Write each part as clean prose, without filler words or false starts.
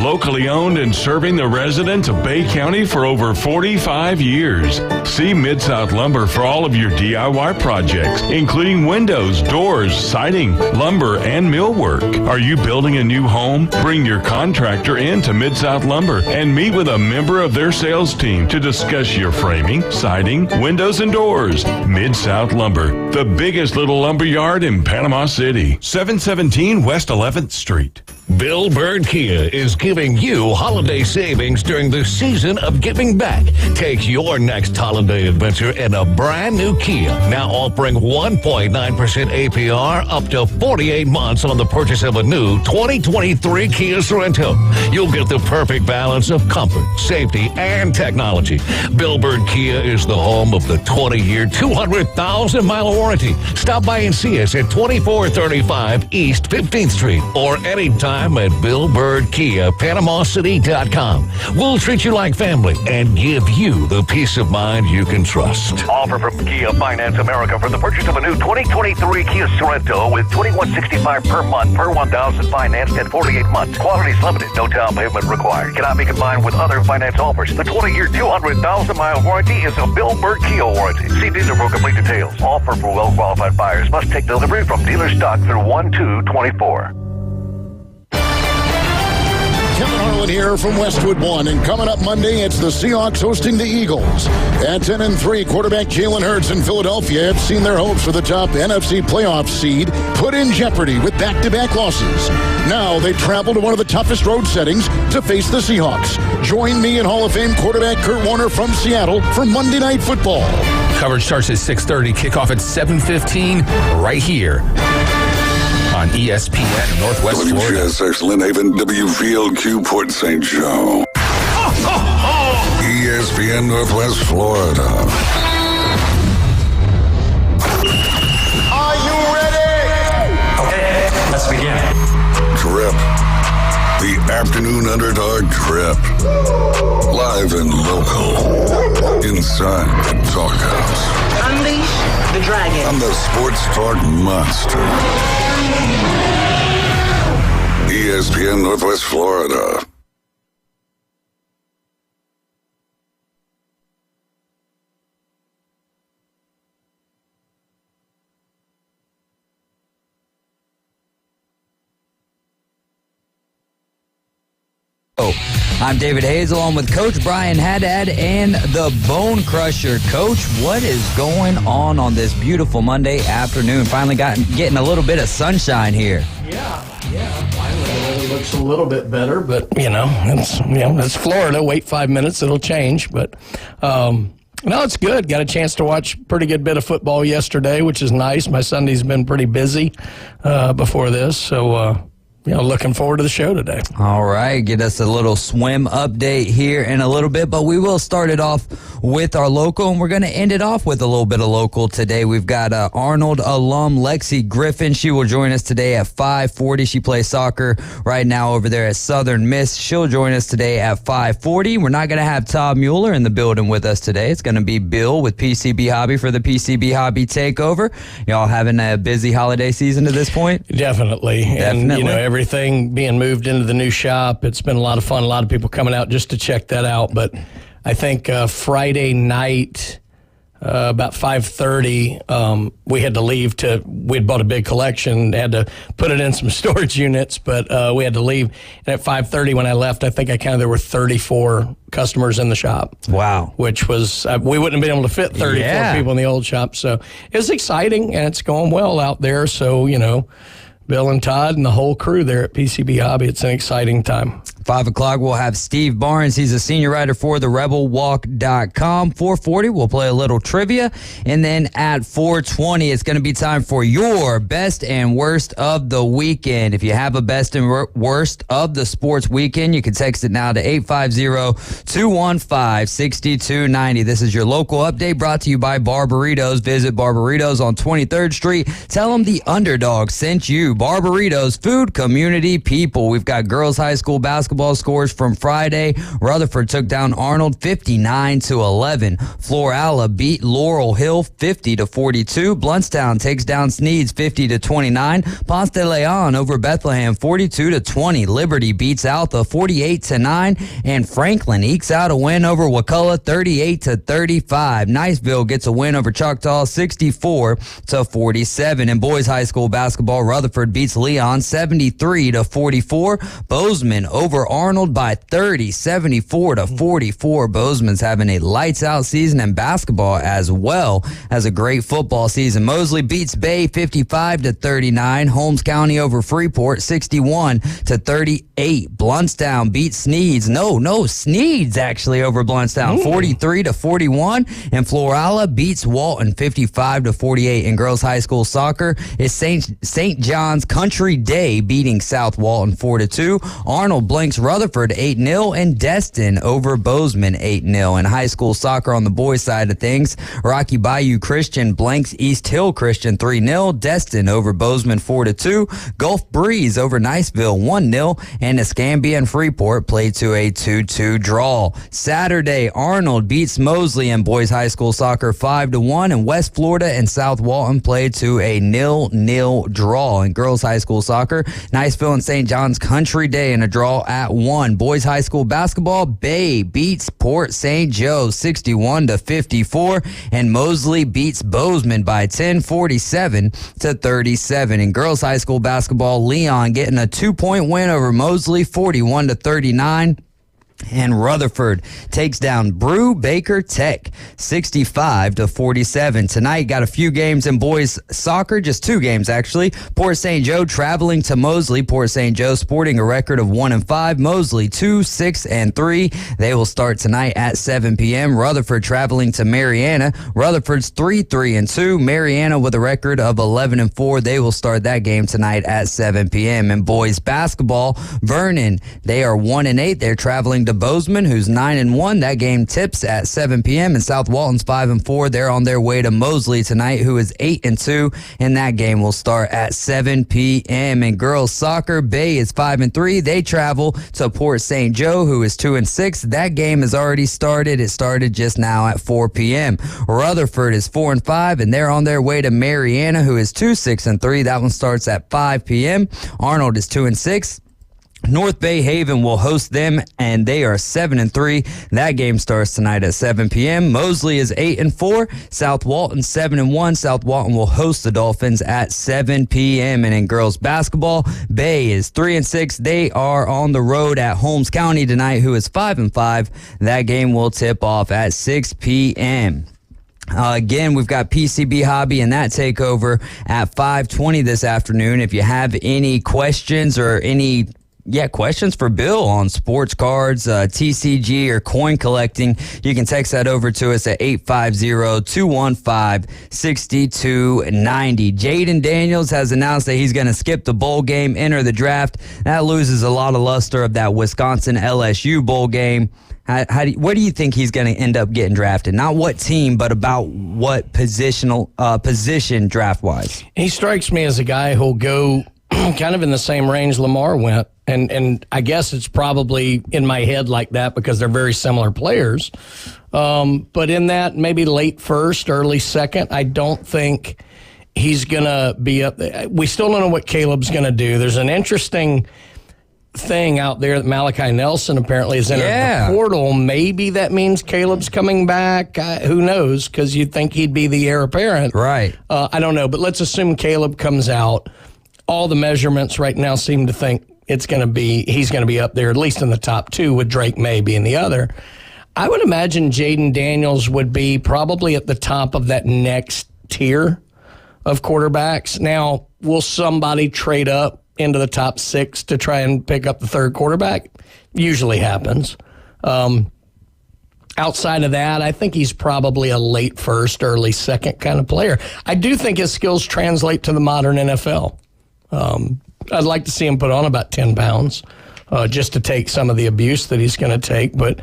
Locally owned and serving the residents of Bay County for over 45 years. See Mid-South Lumber for all of your DIY projects, including windows, doors, siding, lumber, and millwork. Are you building a new home? Bring your contractor in to Mid-South Lumber and meet with a member of their sales team to discuss your framing, siding, windows, and doors. Mid-South Lumber, the biggest little lumber yard in Panama City. 717 West 11th Street. Bill Bird Kia is giving you holiday savings during the season of giving back. Take your next holiday adventure in a brand new Kia. Now offering 1.9% APR up to 48 months on the purchase of a new 2023 Kia Sorento. You'll get the perfect balance of comfort, safety, and technology. Bill Bird Kia is the home of the 20-year, 200,000-mile warranty. Stop by and see us at 2435 East 15th Street or anytime at Bill Bird Kia, PanamaCity.com. We'll treat you like family and give you the peace of mind you can trust. Offer from Kia Finance America for the purchase of a new 2023 Kia Sorento with $2,165 per month per 1,000 financed at 48 months. Quality is limited. No down payment required. Cannot be combined with other finance offers. The 20-year, 200,000-mile warranty is a Bill Bird Kia warranty. See dealer for complete details. Offer for well-qualified buyers. Must take delivery from dealer stock through 1/2/24. Kevin Harlan here from Westwood One, and coming up Monday, it's the Seahawks hosting the Eagles. At 10-3, quarterback Jalen Hurts in Philadelphia have seen their hopes for the top NFC playoff seed put in jeopardy with back-to-back losses. Now they travel to one of the toughest road settings to face the Seahawks. Join me and Hall of Fame quarterback Kurt Warner from Seattle for Monday Night Football. Coverage starts at 6:30, kickoff at 7:15, right here on ESPN Northwest Florida. WGSX Lynn Haven, WVLQ Port St. Joe. ESPN Northwest Florida. Are you ready? Okay, let's begin. Trip. The Afternoon Underdog Trip. Live and local. Inside the Talkhouse. Unleash the dragon. On the Sports Talk Monster. ESPN Northwest Florida. I'm David Hazel. I'm with Coach Brian Haddad and the Bone Crusher. Coach, what is going on this beautiful Monday afternoon? Finally getting a little bit of sunshine here. Yeah. Finally, it really looks a little bit better, but it's Florida. Wait 5 minutes, it'll change. But no, it's good. Got a chance to watch a pretty good bit of football yesterday, which is nice. My Sunday's been pretty busy before this, so. Looking forward to the show today. All right, get us a little swim update here in a little bit, but we will start it off with our local, and we're going to end it off with a little bit of local today. We've got Arnold alum Lexi Griffin. She will join us today at 5:40. She plays soccer right now over there at Southern Miss. She'll join us today at 5:40. We're not going to have Todd Mueller in the building with us today. It's going to be Bill with PCB Hobby for the PCB Hobby Takeover. Y'all having a busy holiday season at this point? Definitely. And, everything being moved into the new shop. It's been a lot of fun. A lot of people coming out just to check that out. But I think Friday night, about 5:30, we had to leave we'd bought a big collection, had to put it in some storage units, but we had to leave. And at 5:30 when I left, I think there were 34 customers in the shop. Wow. Which was, we wouldn't have been able to fit 34 people in the old shop. So it was exciting, and it's going well out there. So, Bill and Todd and the whole crew there at PCB Hobby. It's an exciting time. 5 o'clock, we'll have Steve Barnes. He's a senior writer for therebelwalk.com. 4:40, we'll play a little trivia. And then at 4:20, it's going to be time for your best and worst of the weekend. If you have a best and worst of the sports weekend, you can text it now to 850-215-6290. This is your local update brought to you by Barbaritos. Visit Barbaritos on 23rd Street. Tell them the Underdog sent you. Barbaritos, food, community, people. We've got girls high school basketball basketball scores from Friday. Rutherford took down Arnold 59-11. Florala beat Laurel Hill 50-42. Bluntstown takes down Sneeds 50-29. Ponce de Leon over Bethlehem 42-20. Liberty beats Alta 48-9. And Franklin ekes out a win over Wakulla 38-35. Niceville gets a win over Choctaw 64-47. In boys high school basketball, Rutherford beats Leon 73-44. Bozeman over Arnold by 30, 74-44. Bozeman's having a lights out season in basketball as well as a great football season. Mosley beats Bay 55-39. Holmes County over Freeport 61-38. Bluntstown beats Sneeds. Sneeds actually over Bluntstown 43-41. And Florala beats Walton 55-48. In girls high school soccer, it's St. John's Country Day beating South Walton 4-2. Arnold blanks Rutherford 8-0. And Destin over Bozeman 8-0. In high school soccer on the boys side of things, Rocky Bayou Christian blanks East Hill Christian 3-0. Destin over Bozeman 4-2. Gulf Breeze over Niceville 1-0. And Escambia and Freeport played to a 2-2 draw. Saturday, Arnold beats Mosley in boys high school soccer 5-1. And West Florida and South Walton played to a 0-0 draw. In girls high school soccer, Niceville and St. John's Country Day in a draw at 1. Boys high school basketball, Bay beats Port St. Joe 61-54. And Mosley beats Bozeman by 10, 47-37. In girls high school basketball, Leon getting a 2-point win over Mosley 41-39. And Rutherford takes down Brew Baker Tech 65-47. Tonight, got a few games in boys soccer, just 2 games actually. Port St. Joe traveling to Mosley. Port St. Joe sporting a record of 1-5. Mosley 2-6-3. They will start tonight at 7 p.m. Rutherford traveling to Mariana. Rutherford's 3-3-2. Mariana with a record of 11-4. They will start that game tonight at 7 p.m. In boys basketball, Vernon, they are 1-8. They're traveling to Bozeman, who's 9-1. That game tips at 7 p.m. And South Walton's 5-4. They're on their way to Mosley tonight, who is 8-2. And that game will start at 7 p.m. In girls soccer, Bay is 5-3. They travel to Port St. Joe, who is 2-6. That game has already started. It started just now at 4 p.m. Rutherford is 4-5, and they're on their way to Mariana, who is 2-6-3. That one starts at 5 p.m. Arnold is 2-6. North Bay Haven will host them, and they are 7-3. That game starts tonight at 7 p.m. Mosley is 8-4. South Walton 7-1. South Walton will host the Dolphins at 7 p.m. And in girls basketball, Bay is 3-6. They are on the road at Holmes County tonight, who is 5-5. That game will tip off at 6 p.m. Again, we've got PCB Hobby and that takeover at 5:20 this afternoon. If you have any questions or any questions for Bill on sports cards, TCG, or coin collecting, you can text that over to us at 850-215-6290. Jaden Daniels has announced that he's going to skip the bowl game, enter the draft. That loses a lot of luster of that Wisconsin LSU bowl game. Where do you think he's going to end up getting drafted? Not what team, but about what position draft-wise? He strikes me as a guy who'll go kind of in the same range Lamar went. And I guess it's probably in my head like that because they're very similar players. But in that, maybe late first, early second, I don't think he's going to be up there. We still don't know what Caleb's going to do. There's an interesting thing out there that Malachi Nelson apparently is in the portal. Maybe that means Caleb's coming back. Who knows? Because you'd think he'd be the heir apparent. Right. I don't know. But let's assume Caleb comes out. All the measurements right now seem to think he's going to be up there, at least in the top 2, with Drake May being the other. I would imagine Jaden Daniels would be probably at the top of that next tier of quarterbacks. Now, will somebody trade up into the top 6 to try and pick up the third quarterback? Usually happens. Outside of that, I think he's probably a late first, early second kind of player. I do think his skills translate to the modern NFL. I'd like to see him put on about 10 pounds just to take some of the abuse that he's going to take. But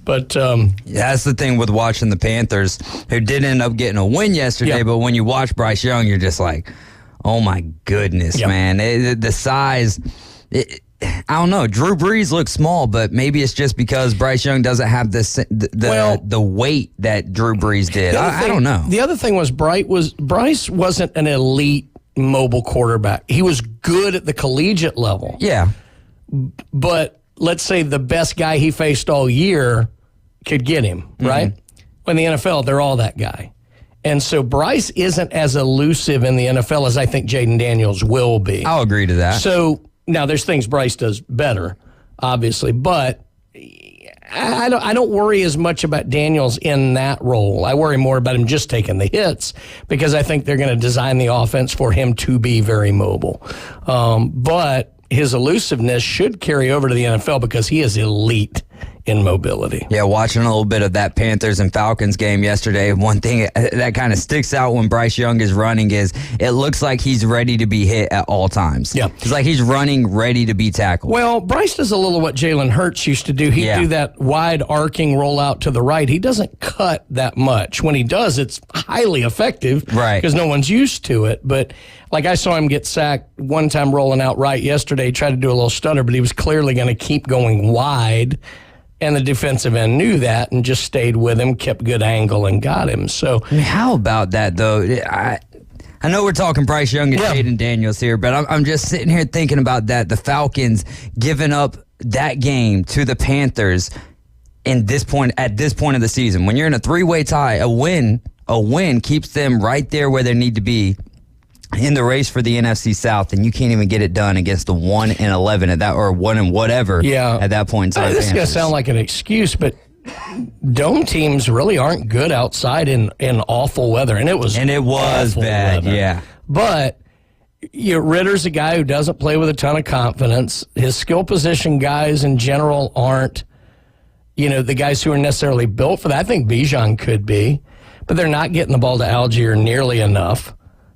that's the thing with watching the Panthers, who did end up getting a win yesterday. But when you watch Bryce Young, you're just like, oh, my goodness, man. The size. I don't know. Drew Brees looks small, but maybe it's just because Bryce Young doesn't have the weight that Drew Brees did. I don't know. The other thing was Bryce wasn't an elite mobile quarterback. He was good at the collegiate level. Yeah. But let's say the best guy he faced all year could get him, right? In the NFL, they're all that guy. And so Bryce isn't as elusive in the NFL as I think Jaden Daniels will be. I'll agree to that. So now there's things Bryce does better, obviously, but I don't worry as much about Daniels in that role. I worry more about him just taking the hits because I think they're going to design the offense for him to be very mobile. But his elusiveness should carry over to the NFL because he is elite in mobility. Yeah, watching a little bit of that Panthers and Falcons game yesterday, one thing that kind of sticks out when Bryce Young is running is it looks like he's ready to be hit at all times. Yeah. It's like he's running ready to be tackled. Well, Bryce does a little what Jalen Hurts used to do. He'd do that wide arcing rollout to the right. He doesn't cut that much. When he does, it's highly effective because no one's used to it. But like I saw him get sacked one time rolling out right yesterday. He tried to do a little stutter, but he was clearly going to keep going wide. And the defensive end knew that and just stayed with him, kept good angle, and got him. So, I mean, how about that, though? I know we're talking Bryce Young and Jaden Daniels here, but I'm just sitting here thinking about that. The Falcons giving up that game to the Panthers at this point of the season. When you're in a three-way tie, a win keeps them right there where they need to be in the race for the NFC South, and you can't even get it done against the 1-11 at that, or 1-whatever at that point in time. This is going to sound like an excuse, but dome teams really aren't good outside in awful weather, and it was bad, weather. yeah. But Ritter's a guy who doesn't play with a ton of confidence. His skill position guys in general aren't, the guys who are necessarily built for that. I think Bijan could be, but they're not getting the ball to Algier nearly enough.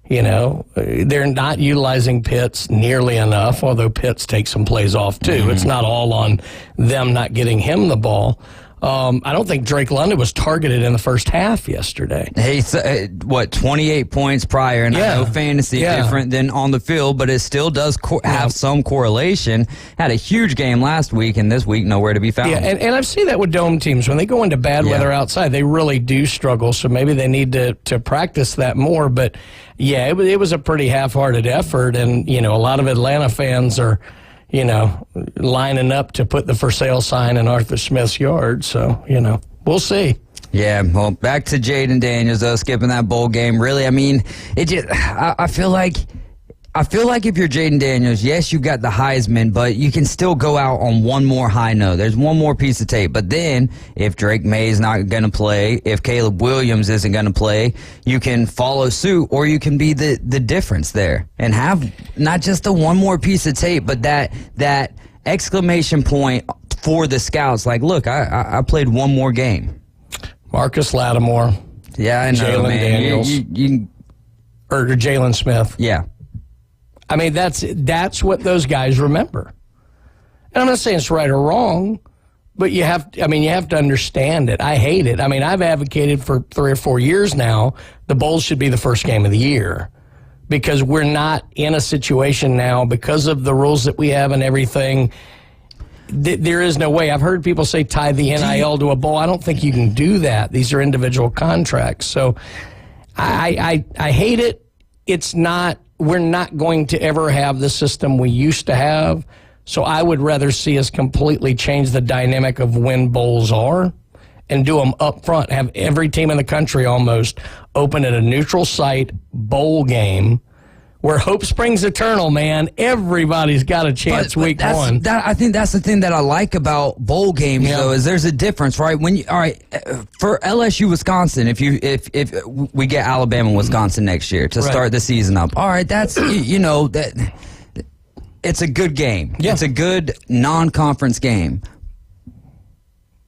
They're not utilizing Pitts nearly enough, although Pitts takes some plays off too. It's not all on them not getting him the ball. I don't think Drake London was targeted in the first half yesterday. Hey, 28 points prior, and I know fantasy different than on the field, but it still does have some correlation. Had a huge game last week, and this week nowhere to be found. Yeah, and I've seen that with dome teams. When they go into bad weather outside, they really do struggle, so maybe they need to practice that more. But, yeah, it was a pretty half-hearted effort, and, a lot of Atlanta fans are – lining up to put the for sale sign in Arthur Smith's yard. So, we'll see. Yeah, well, back to Jaden Daniels, though, skipping that bowl game. Really, I mean, I feel like if you're Jaden Daniels, yes, you got the Heisman, but you can still go out on one more high note. There's one more piece of tape. But then, if Drake May is not going to play, if Caleb Williams isn't going to play, you can follow suit, or you can be the difference there and have not just the one more piece of tape, but that exclamation point for the scouts. Like, look, I played one more game. Marcus Lattimore. Yeah, I know, Jalen Daniels. Or Jalen Smith. Yeah. I mean, that's what those guys remember. And I'm not saying it's right or wrong, but you have to understand it. I hate it. I mean, I've advocated for 3 or 4 years now the Bowls should be the first game of the year because we're not in a situation now because of the rules that we have and everything. There is no way. I've heard people say tie the NIL to a bowl. I don't think you can do that. These are individual contracts. So I hate it. It's not. We're not going to ever have the system we used to have. So I would rather see us completely change the dynamic of when bowls are and do them up front. Have every team in the country almost open at a neutral site bowl game where hope springs eternal, man. Everybody's got a chance week one. I think that's the thing that I like about bowl games, though, is there's a difference, right? For LSU, Wisconsin, if we get Alabama, Wisconsin next year to start the season up, all right, that's that it's a good game. Yeah. It's a good non-conference game.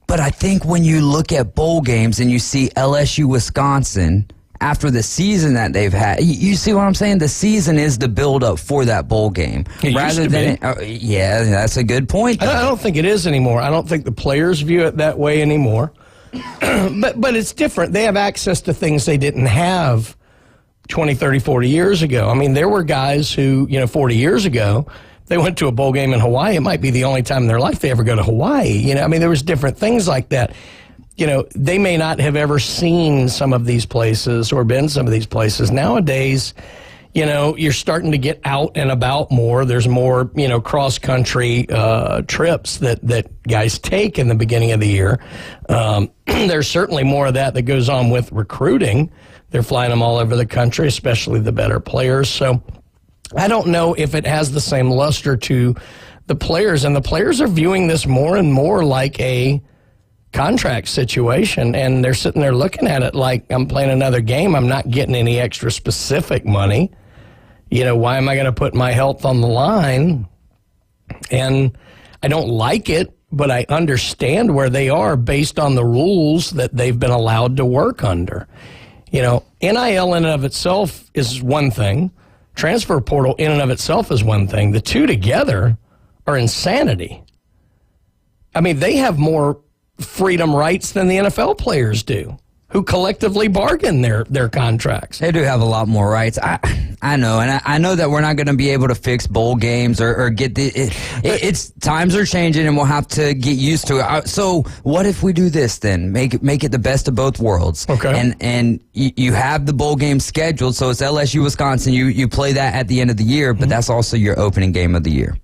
But I think when you look at bowl games and you see LSU, Wisconsin, after the season that they've had, you see what I'm saying? The season is the build-up for that bowl game. Rather than that's a good point. I don't think it is anymore. I don't think the players view it that way anymore. but it's different. They have access to things they didn't have 20, 30, 40 years ago. I mean, there were guys who, 40 years ago, They went to a bowl game in Hawaii. It might be the only time in their life they ever go to Hawaii. There was different things like that. They may not have ever seen some of these places or been some of these places. Nowadays, you're starting to get out and about more. There's more, cross-country trips that guys take in the beginning of the year. There's certainly more of that goes on with recruiting. They're flying them all over the country, especially the better players. So I don't know if it has the same luster to the players, and the players are viewing this more and more like a contract situation, and they're sitting there looking at it like, I'm playing another game. I'm not getting any extra specific money. Why am I going to put my health on the line? And I don't like it, but I understand where they are based on the rules that they've been allowed to work under. NIL in and of itself is one thing. Transfer portal in and of itself is one thing. The two together are insanity. They have more freedom rights than the NFL players do, who collectively bargain their contracts. They do have a lot more rights. I know, and I know that we're not going to be able to fix bowl games or get it's times are changing, and we'll have to get used to it. So what if we do this then? Make it the best of both worlds. Okay. And you have the bowl game scheduled, so it's LSU Wisconsin. You play that at the end of the year, but that's also your opening game of the year.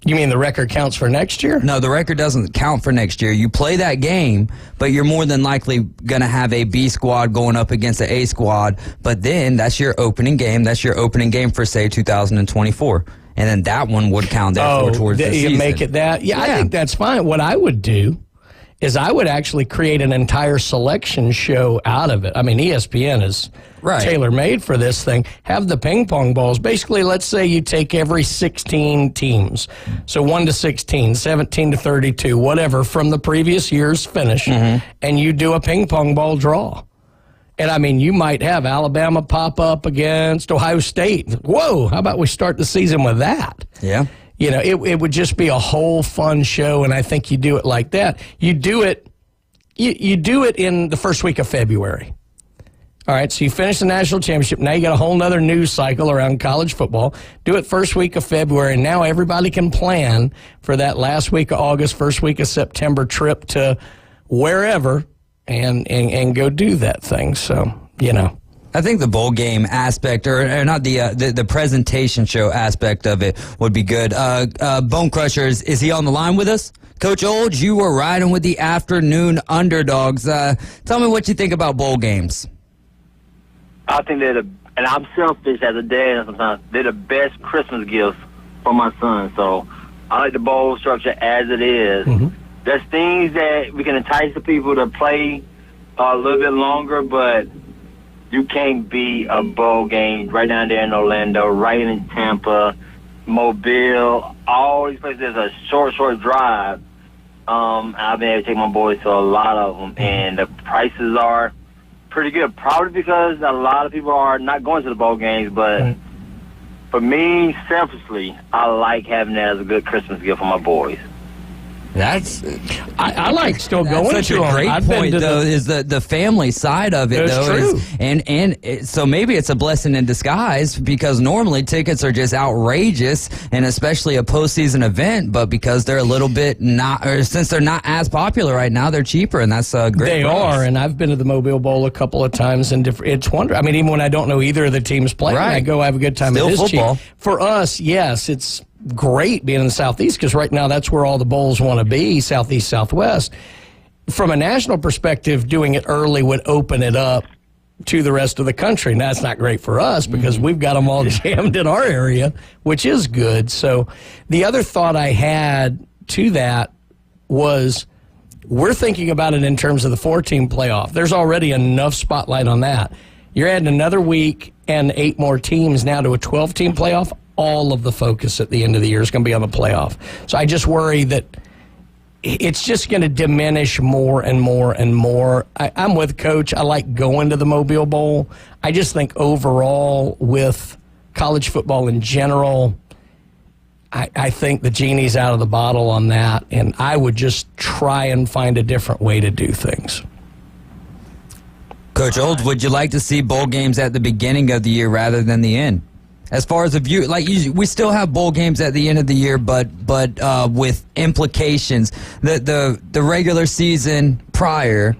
You mean the record counts for next year? No, the record doesn't count for next year. You play that game, but you're more than likely going to have a B squad going up against an A squad. But then that's your opening game. That's your opening game for, say, 2024. And then that one would count towards the season. You make it that? Yeah, I think that's fine. What I would do is I would actually create an entire selection show out of it. ESPN is tailor-made for this thing. Have the ping pong balls. Basically, let's say you take every 16 teams. So 1 to 16, 17 to 32, whatever, from the previous year's finish, and you do a ping pong ball draw. And, you might have Alabama pop up against Ohio State. Whoa, how about we start the season with that? Yeah. It would just be a whole fun show, and I think you do it like that. You do it in the first week of February. All right, so you finish the national championship. Now you got a whole nother news cycle around college football. Do it first week of February, and now everybody can plan for that last week of August, first week of September trip to wherever and go do that thing. So, I think the bowl game aspect, or not the presentation show aspect of it would be good. Bone Crushers, is he on the line with us? Coach Olds, you were riding with the Afternoon Underdogs. Tell me what you think about bowl games. I think and I'm selfish as a dad sometimes, they're the best Christmas gifts for my son. So I like the bowl structure as it is. There's things that we can entice the people to play a little bit longer, but you can't beat a bowl game right down there in Orlando, right in Tampa, Mobile, all these places. There's a short drive. I've been able to take my boys to a lot of them, and the prices are pretty good. Probably because a lot of people are not going to the bowl games, but for me, selfishly, I like having that as a good Christmas gift for my boys. I like still going such to a great them. point, though, is the family side of it, That's though. true. So maybe it's a blessing in disguise, because normally tickets are just outrageous, and especially a postseason event, but because they're a little bit since they're not as popular right now, they're cheaper, and that's great. They are, and I've been to the Mobile Bowl a couple of times, and it's wonderful. Even when I don't know either of the teams playing, I go have a good time. Still it is football. Cheap. For us, yes, it's great being in the Southeast, because right now that's where all the bowls want to be, Southeast, Southwest. From a national perspective, doing it early would open it up to the rest of the country. Now, that's not great for us because we've got them all jammed in our area, which is good. So the other thought I had to that was we're thinking about it in terms of the 4-team playoff. There's already enough spotlight on that. You're adding another week and 8 more teams now to a 12-team playoff. All of the focus at the end of the year is going to be on the playoff. So I just worry that it's just going to diminish more and more and more. I'm with Coach. I like going to the Mobile Bowl. I just think overall with college football in general, I think the genie's out of the bottle on that, and I would just try and find a different way to do things. Coach Olds, would you like to see bowl games at the beginning of the year rather than the end? As far as the view, we still have bowl games at the end of the year, but with implications. The regular season prior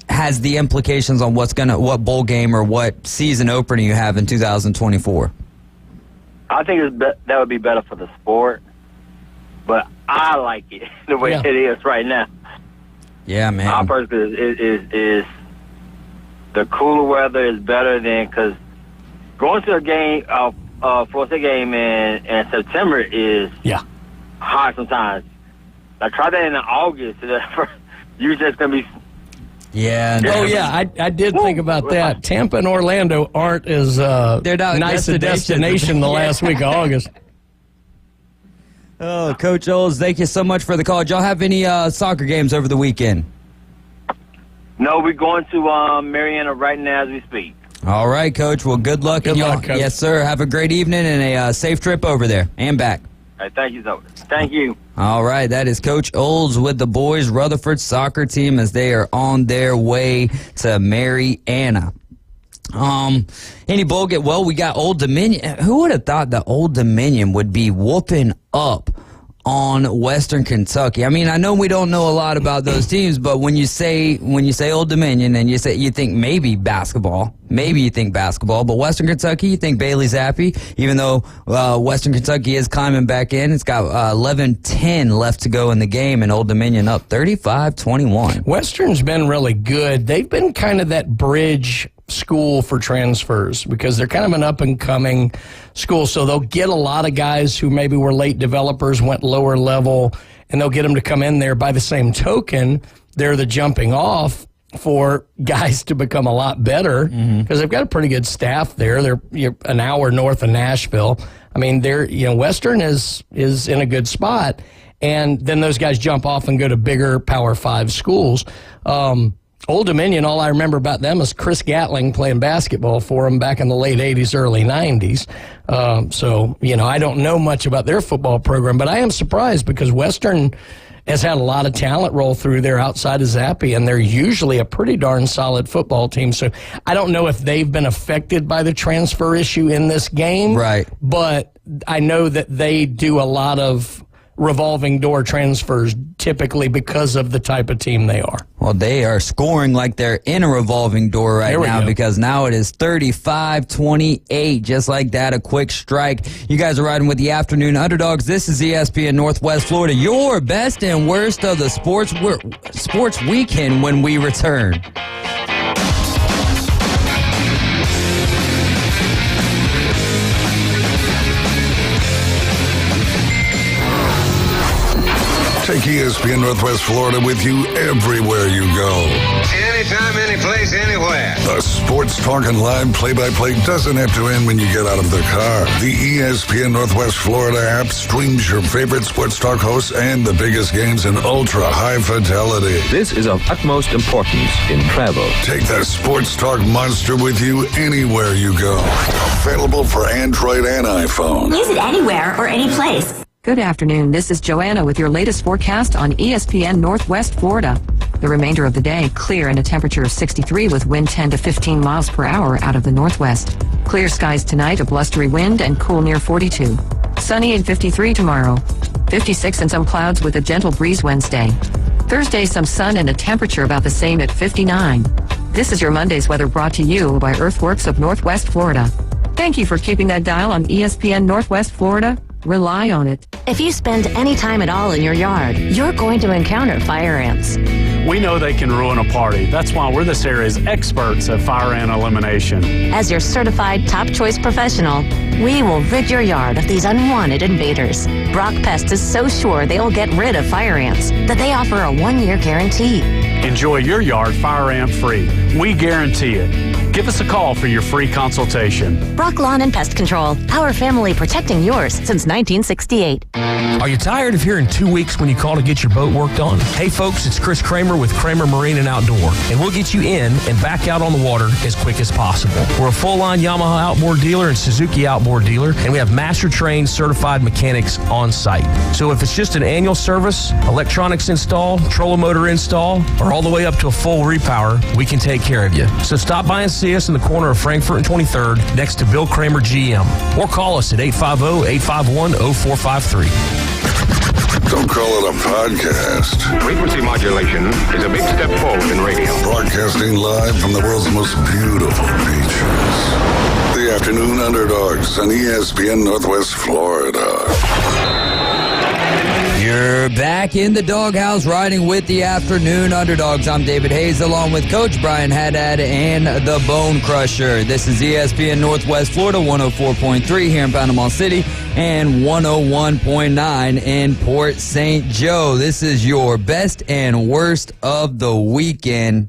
has the implications on what bowl game or what season opener you have in 2024. I think that would be better for the sport, but I like it the way it is right now. Yeah, man. My personal is the cooler weather is better than, because going to a game, Florida State game in September is hot sometimes. I tried that in August. Usually it's going to be. Yeah. Oh, yeah. I did think about that. Tampa and Orlando aren't as nice a destination the last week of August. Oh, Coach Olds, thank you so much for the call. Did y'all have any soccer games over the weekend? No, we're going to Mariana right now as we speak. All right, Coach. Well, good luck. Good luck, Coach. Yes, sir. Have a great evening and a safe trip over there and back. All right, thank you, so much. Thank you. All right, that is Coach Olds with the boys Rutherford soccer team as they are on their way to Mariana. Any bowl get? Well, we got Old Dominion. Who would have thought that Old Dominion would be whooping up on Western Kentucky? I mean, I know we don't know a lot about those teams, but when you say Old Dominion and you think maybe basketball, but Western Kentucky, you think Bailey Zappi, even though Western Kentucky is climbing back in. It's got 11-10 left to go in the game, and Old Dominion up 35-21. Western's been really good. They've been kind of that bridge school for transfers because they're kind of an up-and-coming school, so they'll get a lot of guys who maybe were late developers, went lower level, and they'll get them to come in there. By the same token, they're the jumping off for guys to become a lot better because they've got a pretty good staff there. They're an hour north of Nashville. I mean, Western is in a good spot, and then those guys jump off and go to bigger Power 5 schools. Old Dominion, all I remember about them is Chris Gatling playing basketball for them back in the late 80s, early 90s. So, I don't know much about their football program, but I am surprised because Western has had a lot of talent roll through there outside of Zappi, and they're usually a pretty darn solid football team. So I don't know if they've been affected by the transfer issue in this game. Right. But I know that they do a lot of revolving door transfers typically because of the type of team they are. Well, they are scoring like they're in a revolving door right now because now it is 35-28. Just like that, a quick strike. You guys are riding with the Afternoon Underdogs. This is ESPN Northwest Florida, your best and worst of the sports weekend when we return. Take ESPN Northwest Florida with you everywhere you go. Anytime, anyplace, anywhere. The sports talk and live play-by-play doesn't have to end when you get out of the car. The ESPN Northwest Florida app streams your favorite sports talk hosts and the biggest games in ultra-high fidelity. This is of utmost importance in travel. Take the sports talk monster with you anywhere you go. Available for Android and iPhone. Use it anywhere or any place. Good afternoon. This is Joanna with your latest forecast on ESPN Northwest Florida. The remainder of the day, clear and a temperature of 63 with wind 10 to 15 miles per hour out of the northwest. Clear skies tonight, a blustery wind and cool near 42. Sunny and 53 tomorrow. 56 and some clouds with a gentle breeze Wednesday. Thursday, some sun and a temperature about the same at 59. This is your Monday's weather brought to you by Earthworks of Northwest Florida. Thank you for keeping that dial on ESPN Northwest Florida. Rely on it. If you spend any time at all in your yard, you're going to encounter fire ants. We know they can ruin a party. That's why we're this area's experts at fire ant elimination. As your certified top choice professional, we will rid your yard of these unwanted invaders. Brock Pest is so sure they will get rid of fire ants that they offer a 1-year guarantee. Enjoy your yard fire ant free. We guarantee it. Give us a call for your free consultation. Brock Lawn and Pest Control, our family protecting yours since 1968. Are you tired of hearing 2 weeks when you call to get your boat worked on? Hey folks, it's Chris Kramer with Kramer Marine and Outdoor, and we'll get you in and back out on the water as quick as possible. We're a full-line Yamaha outboard dealer and Suzuki outboard dealer, and we have master-trained certified mechanics on site. So if it's just an annual service, electronics install, trolling motor install, or all the way up to a full repower, we can take care of you. So stop by and see see us in the corner of Frankfurt and 23rd next to Bill Kramer GM. Or call us at 850-851-0453. Don't call it a podcast. Frequency modulation is a big step forward in radio. Broadcasting live from the world's most beautiful beaches. The Afternoon Underdogs on ESPN Northwest Florida. You're back in the doghouse riding with the Afternoon Underdogs. I'm David Hayes along with Coach Brian Haddad and the Bone Crusher. This is ESPN Northwest Florida, 104.3 here in Panama City and 101.9 in Port St. Joe. This is your best and worst of the weekend.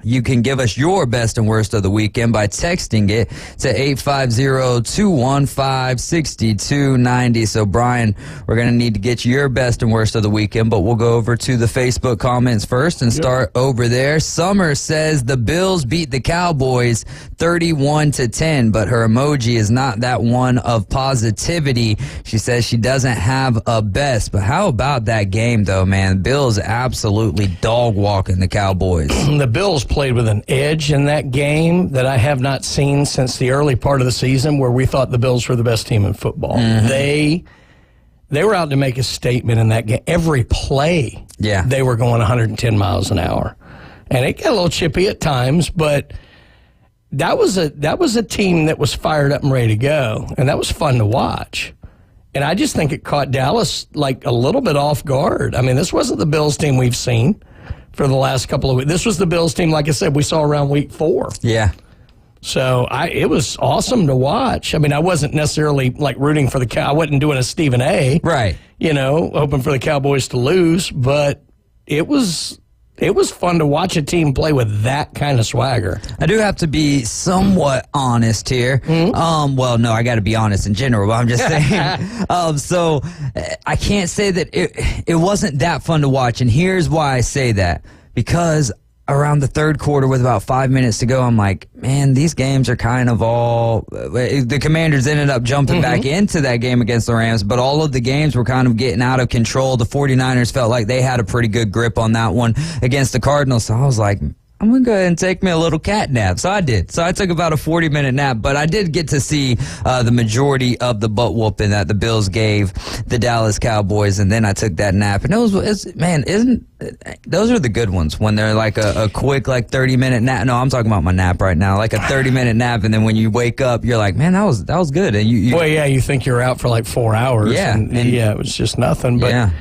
You can give us your best and worst of the weekend by texting it to 850-215-6290. So, Brian, we're going to need to get your best and worst of the weekend, but we'll go over to the Facebook comments first and start over there. Summer says the Bills beat the Cowboys 31-10, but her emoji is not that one of positivity. She says she doesn't have a best, but how about that game, though, man? Bills absolutely dog-walking the Cowboys. The Bills played with an edge in that game that I have not seen since the early part of the season, where we thought the Bills were the best team in football. Mm-hmm. They were out to make a statement in that game. Every play, they were going 110 miles an hour. And it got a little chippy at times, but that was a team that was fired up and ready to go, and that was fun to watch. And I just think it caught Dallas like a little bit off guard. I mean, this wasn't the Bills team we've seen for the last couple of weeks. This was the Bills team, like I said, we saw around week 4. Yeah. So it was awesome to watch. I mean, I wasn't necessarily like rooting for I wasn't doing a Stephen A. Right. Hoping for the Cowboys to lose, but it was fun to watch a team play with that kind of swagger. I do have to be somewhat honest here. Mm-hmm. Well, no, I got to be honest in general, but I'm just saying. So I can't say that it wasn't that fun to watch, and here's why I say that. Because around the third quarter with about 5 minutes to go, I'm like, man, these games are kind of all... The Commanders ended up jumping back into that game against the Rams, but all of the games were kind of getting out of control. The 49ers felt like they had a pretty good grip on that one against the Cardinals. So I was like, I'm going to go ahead and take me a little cat nap. So I did. So I took about a 40-minute nap, but I did get to see the majority of the butt whooping that the Bills gave the Dallas Cowboys, and then I took that nap. And those are the good ones when they're like a quick, like 30-minute nap. No, I'm talking about my nap right now, like a 30-minute nap, and then when you wake up, you're like, man, that was good. And you think you're out for like 4 hours. Yeah. And it was just nothing. But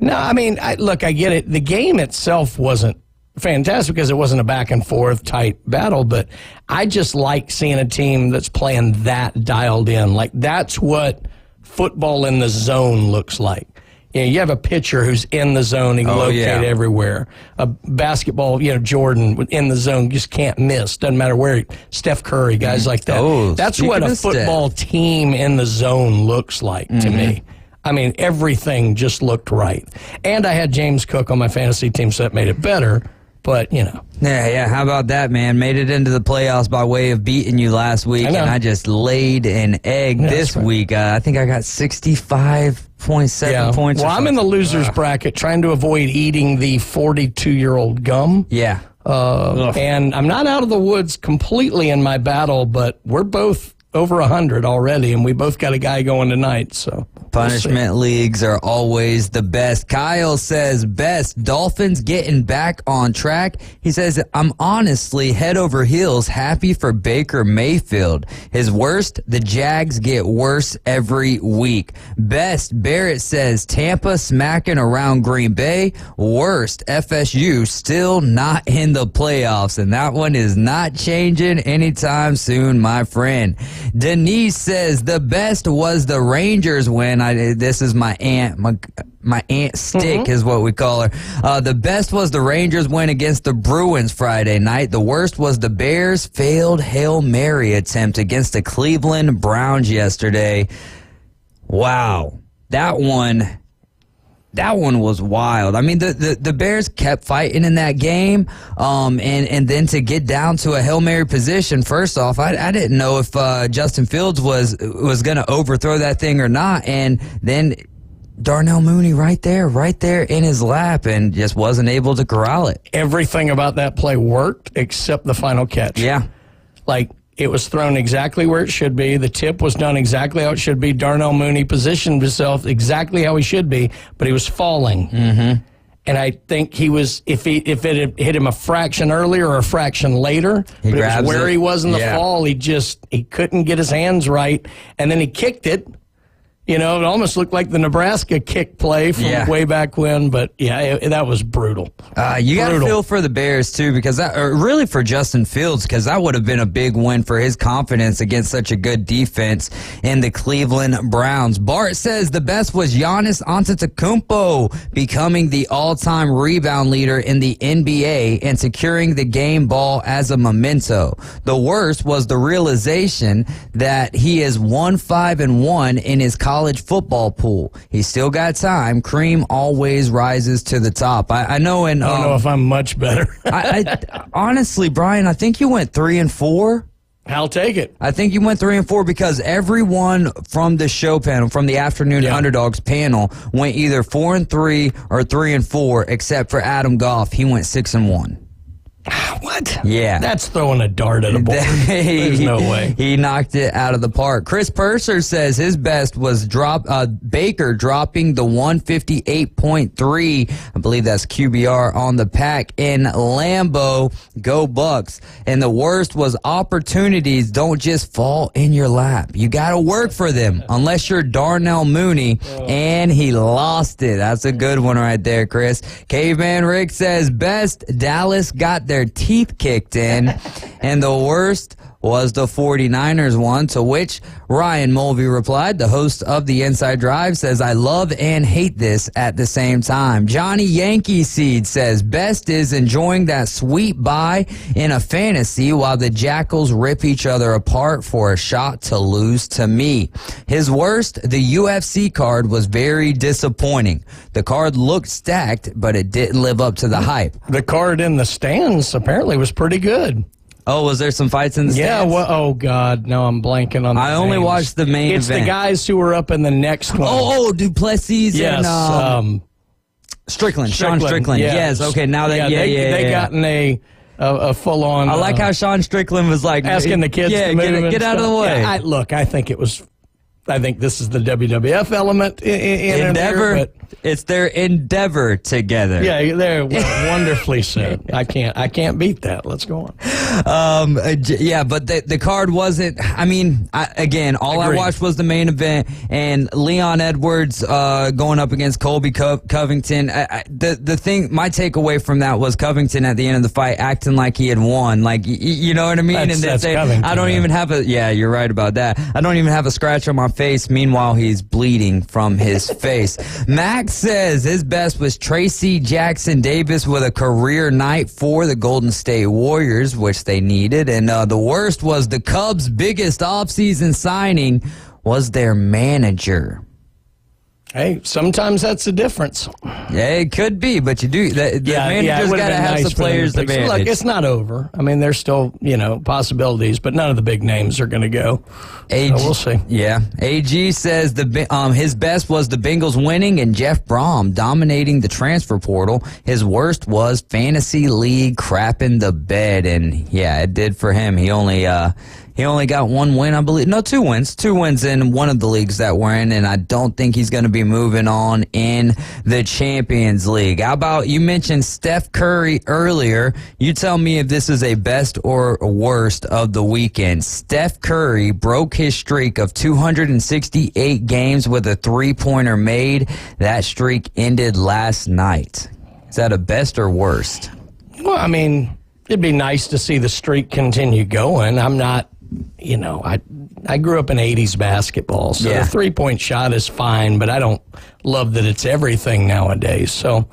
no, I mean, I get it. The game itself wasn't fantastic because it wasn't a back and forth tight battle, but I just like seeing a team that's playing that dialed in. Like, that's what football in the zone looks like. You have a pitcher who's in the zone, he can locate everywhere. A basketball, Jordan in the zone, just can't miss. Doesn't matter where. Steph Curry, guys like that. That's what a football team in the zone looks like to me. I mean, everything just looked right. And I had James Cook on my fantasy team, so that made it better. But, Yeah, how about that, man? Made it into the playoffs by way of beating you last week, and I just laid an egg this week. I think I got 65.7 points. Well, I'm in the loser's bracket trying to avoid eating the 42-year-old gum. Yeah. And I'm not out of the woods completely in my battle, but we're both over 100 already, and we both got a guy going tonight, so... Punishment leagues are always the best. Kyle says, best, Dolphins getting back on track. He says, I'm honestly head over heels happy for Baker Mayfield. His worst, the Jags get worse every week. Best, Barrett says, Tampa smacking around Green Bay. Worst, FSU still not in the playoffs, and that one is not changing anytime soon, my friend. Denise says, the best was the Rangers win. This is my aunt. My aunt Stick is what we call her. The best was the Rangers win against the Bruins Friday night. The worst was the Bears' failed Hail Mary attempt against the Cleveland Browns yesterday. Wow. That one was wild. I mean, the Bears kept fighting in that game, and then to get down to a Hail Mary position, first off, I didn't know if Justin Fields was going to overthrow that thing or not, and then Darnell Mooney right there in his lap, and just wasn't able to corral it. Everything about that play worked except the final catch. Yeah. Like, it was thrown exactly where it should be. The tip was done exactly how it should be. Darnell Mooney positioned himself exactly how he should be, but he was falling. Mm-hmm. And I think he was, if it had hit him a fraction earlier or a fraction later, but it was where he was in the fall, he couldn't get his hands right. And then he kicked it. You know, it almost looked like the Nebraska kick play from way back when, but that was brutal. You got to feel for the Bears, too, because really for Justin Fields, because that would have been a big win for his confidence against such a good defense in the Cleveland Browns. Bart says the best was Giannis Antetokounmpo becoming the all-time rebound leader in the NBA and securing the game ball as a memento. The worst was the realization that he is 1-5-1 in his college football pool. He's still got time. Cream always rises to the top. I know. And I don't know if I'm much better. I honestly, Brian, I think you went 3-4. I'll take it. I think you went 3-4 because everyone from the show panel, from the Afternoon Underdogs panel, went either 4-3 or 3-4, except for Adam Goff. He went 6-1. What? Yeah. That's throwing a dart at a ball. There's no way. He knocked it out of the park. Chris Purser says his best was Baker dropping the 158.3, I believe that's QBR, on the pack in Lambeau. Go Bucks. And the worst was opportunities don't just fall in your lap. You got to work for them, unless you're Darnell Mooney, and he lost it. That's a good one right there, Chris. Caveman Rick says best, Dallas got their teeth kicked in, and the worst was the 49ers one, to which Ryan Mulvey replied, the host of the Inside Drive, says, I love and hate this at the same time. Johnny Yankee Seed says, best is enjoying that sweet bye in a fantasy while the Jackals rip each other apart for a shot to lose to me. His worst, the UFC card, was very disappointing. The card looked stacked, but it didn't live up to the hype. The card in the stands apparently was pretty good. Oh, was there some fights in the stands? Yeah, oh, God. No, I'm blanking on the I only names. watched the main It's event. the guys who were up in the next one. Oh, Duplessis yes, and Strickland. Sean Strickland. Yes. Okay, now that they got in a full-on. I like how Sean Strickland was like asking the kids to move get out of the way. Yeah, I think this is the WWF element in endeavor. Here, but it's their endeavor together. Yeah, they're wonderfully said. I can't beat that. Let's go on. Yeah, but the card wasn't. I mean, I watched was the main event and Leon Edwards going up against Colby Covington. The thing, my takeaway from that was Covington at the end of the fight acting like he had won. Like you know what I mean? That's Covington, I don't even have a. Yeah, you're right about that. I don't even have a scratch on my face. Meanwhile, he's bleeding from his face. Max says his best was Tracy Jackson Davis with a career night for the Golden State Warriors, which they needed. And the worst was the Cubs' biggest offseason signing was their manager. Hey, sometimes that's the difference. Yeah, it could be, but you do. The manager's got to have some players to manage. Look, it's not over. I mean, there's still, possibilities, but none of the big names are going to go. So we'll see. Yeah. AG says his best was the Bengals winning and Jeff Brom dominating the transfer portal. His worst was fantasy league crapping the bed, and yeah, it did for him. He only got one win, I believe. No, 2 wins. 2 wins in one of the leagues that we're in, and I don't think he's going to be moving on in the Champions League. How about, you mentioned Steph Curry earlier. You tell me if this is a best or worst of the weekend. Steph Curry broke his streak of 268 games with a three-pointer made. That streak ended last night. Is that a best or worst? Well, I mean, it'd be nice to see the streak continue going. I'm not, I grew up in 80s basketball, so the three-point shot is fine, but I don't love that it's everything nowadays. So,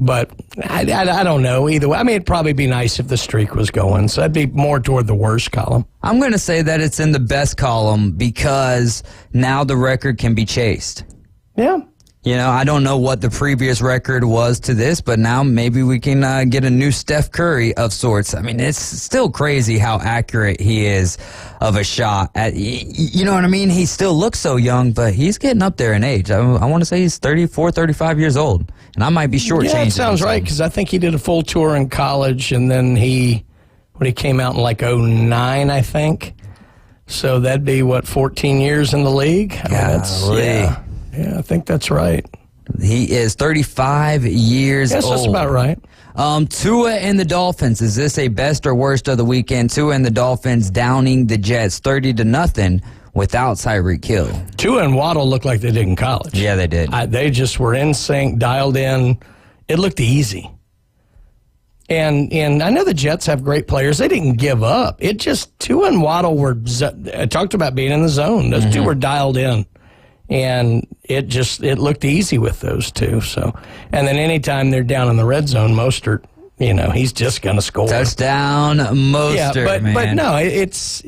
but I don't know either way. I mean, it'd probably be nice if the streak was going, so I'd be more toward the worst column. I'm going to say that it's in the best column because now the record can be chased. Yeah. I don't know what the previous record was to this, but now maybe we can get a new Steph Curry of sorts. I mean, it's still crazy how accurate he is of a shot. You know what I mean? He still looks so young, but he's getting up there in age. I want to say he's 34, 35 years old, and I might be shortchanging. Yeah, it sounds right, because I think he did a full tour in college, and then he when he came out in like 2009, I think. So that'd be, 14 years in the league? Yeah, I think that's right. He is 35 years old. Yes, that's about right. Tua and the Dolphins. Is this a best or worst of the weekend? Tua and the Dolphins downing the Jets 30-0 without Tyreek Hill. Tua and Waddle looked like they did in college. Yeah, they did. They just were in sync, dialed in. It looked easy. And I know the Jets have great players. They didn't give up. It just, Tua and Waddle were, I talked about being in the zone. Those two were dialed in. And it looked easy with those two. So, and then anytime they're down in the red zone, Mostert, he's just going to score. Touchdown, Mostert, yeah, but no, it's.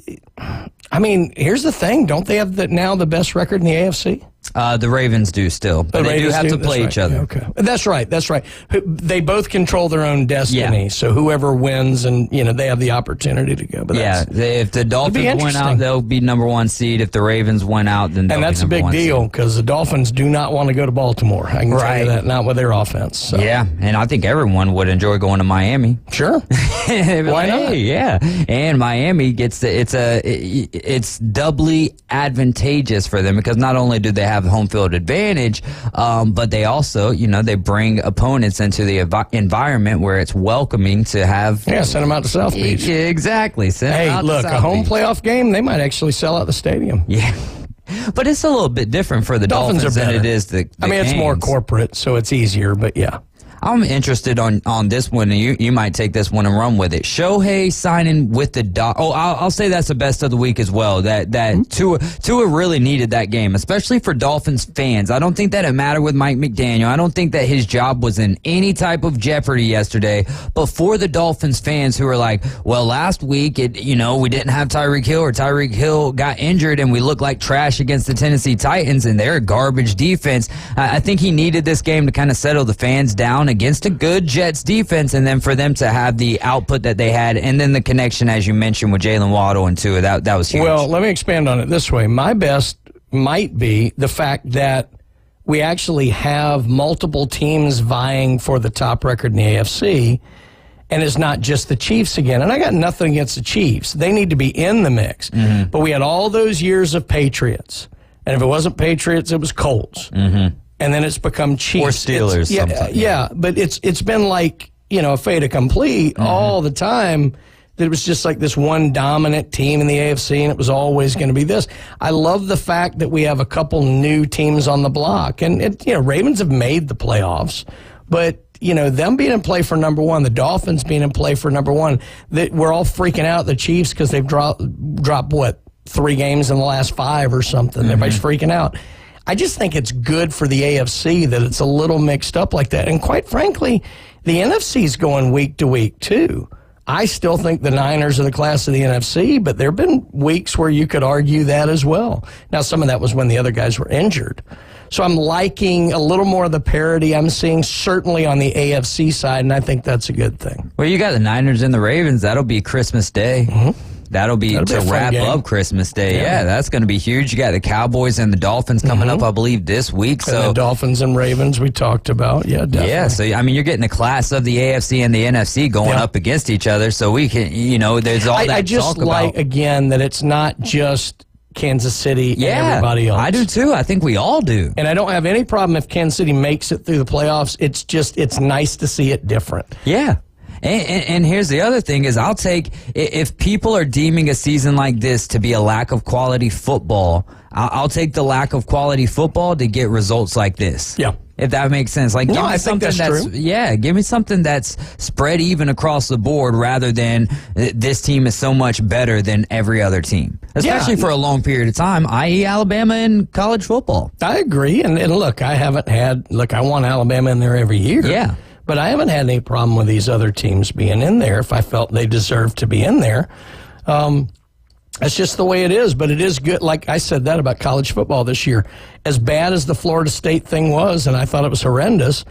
I mean, here's the thing: don't they have now the best record in the AFC? The Ravens do still, but they do have to play each other. Okay, that's right. They both control their own destiny. Yeah. So whoever wins, and they have the opportunity to go. But if the Dolphins win out, they'll be number 1 seed. If the Ravens win out, then and that's a big deal because the Dolphins do not want to go to Baltimore. I can tell you that, not with their offense. So. Yeah, and I think everyone would enjoy going to Miami. Sure, why not? Yeah, and Miami gets it's doubly advantageous for them because not only do they have home field advantage, but they also, they bring opponents into the environment where it's welcoming to have. Yeah, send them out to South Beach. Exactly. Hey, look, a home playoff game, they might actually sell out the stadium. Yeah. But it's a little bit different for the Dolphins than it is the it's more corporate, so it's easier, but yeah. I'm interested on this one, and you might take this one and run with it. Shohei signing with the I'll say that's the best of the week as well. That Tua really needed that game, especially for Dolphins fans. I don't think that it mattered with Mike McDaniel. I don't think that his job was in any type of jeopardy yesterday. But for the Dolphins fans who are like, well, last week we didn't have Tyreek Hill, or Tyreek Hill got injured, and we looked like trash against the Tennessee Titans, and they're a garbage defense. I think he needed this game to kind of settle the fans down against a good Jets defense, and then for them to have the output that they had, and then the connection, as you mentioned, with Jalen Waddle and Tua, that was huge. Well, let me expand on it this way. My best might be the fact that we actually have multiple teams vying for the top record in the AFC, and it's not just the Chiefs again. And I got nothing against the Chiefs. They need to be in the mix. Mm-hmm. But we had all those years of Patriots, and if it wasn't Patriots, it was Colts. Mm-hmm. And then it's become Chiefs. Or Steelers sometimes. Yeah, but it's been like, a fait accompli all the time. That it was just like this one dominant team in the AFC, and it was always going to be this. I love the fact that we have a couple new teams on the block. And, Ravens have made the playoffs, but them being in play for number 1, the Dolphins being in play for number 1, that we're all freaking out the Chiefs because they've dropped 3 games in the last 5 or something. Mm-hmm. Everybody's freaking out. I just think it's good for the AFC that it's a little mixed up like that. And quite frankly, the NFC's going week to week too. I still think the Niners are the class of the NFC, but there have been weeks where you could argue that as well. Now, some of that was when the other guys were injured. So I'm liking a little more of the parity I'm seeing certainly on the AFC side, and I think that's a good thing. Well, you got the Niners and the Ravens. That'll be Christmas Day. Mm-hmm. That'll be to wrap up Christmas Day. Yeah, that's going to be huge. You got the Cowboys and the Dolphins coming up, I believe, this week. So and the Dolphins and Ravens we talked about. Yeah, definitely. Yeah, so, you're getting a class of the AFC and the NFC going up against each other. So we can, there's all that I just talk like, about. Again, that it's not just Kansas City and everybody else. I do too. I think we all do. And I don't have any problem if Kansas City makes it through the playoffs. It's nice to see it different. Yeah. And here's the other thing is I'll take, if people are deeming a season like this to be a lack of quality football, I'll take the lack of quality football to get results like this. Yeah. If that makes sense. Like, give me something that's true. Yeah, give me something that's spread even across the board rather than this team is so much better than every other team. Especially for a long period of time, i.e. Alabama in college football. I agree. And look, I want Alabama in there every year. Yeah. But I haven't had any problem with these other teams being in there if I felt they deserved to be in there. That's just the way it is. But it is good. Like I said that about college football this year. As bad as the Florida State thing was, and I thought it was horrendous,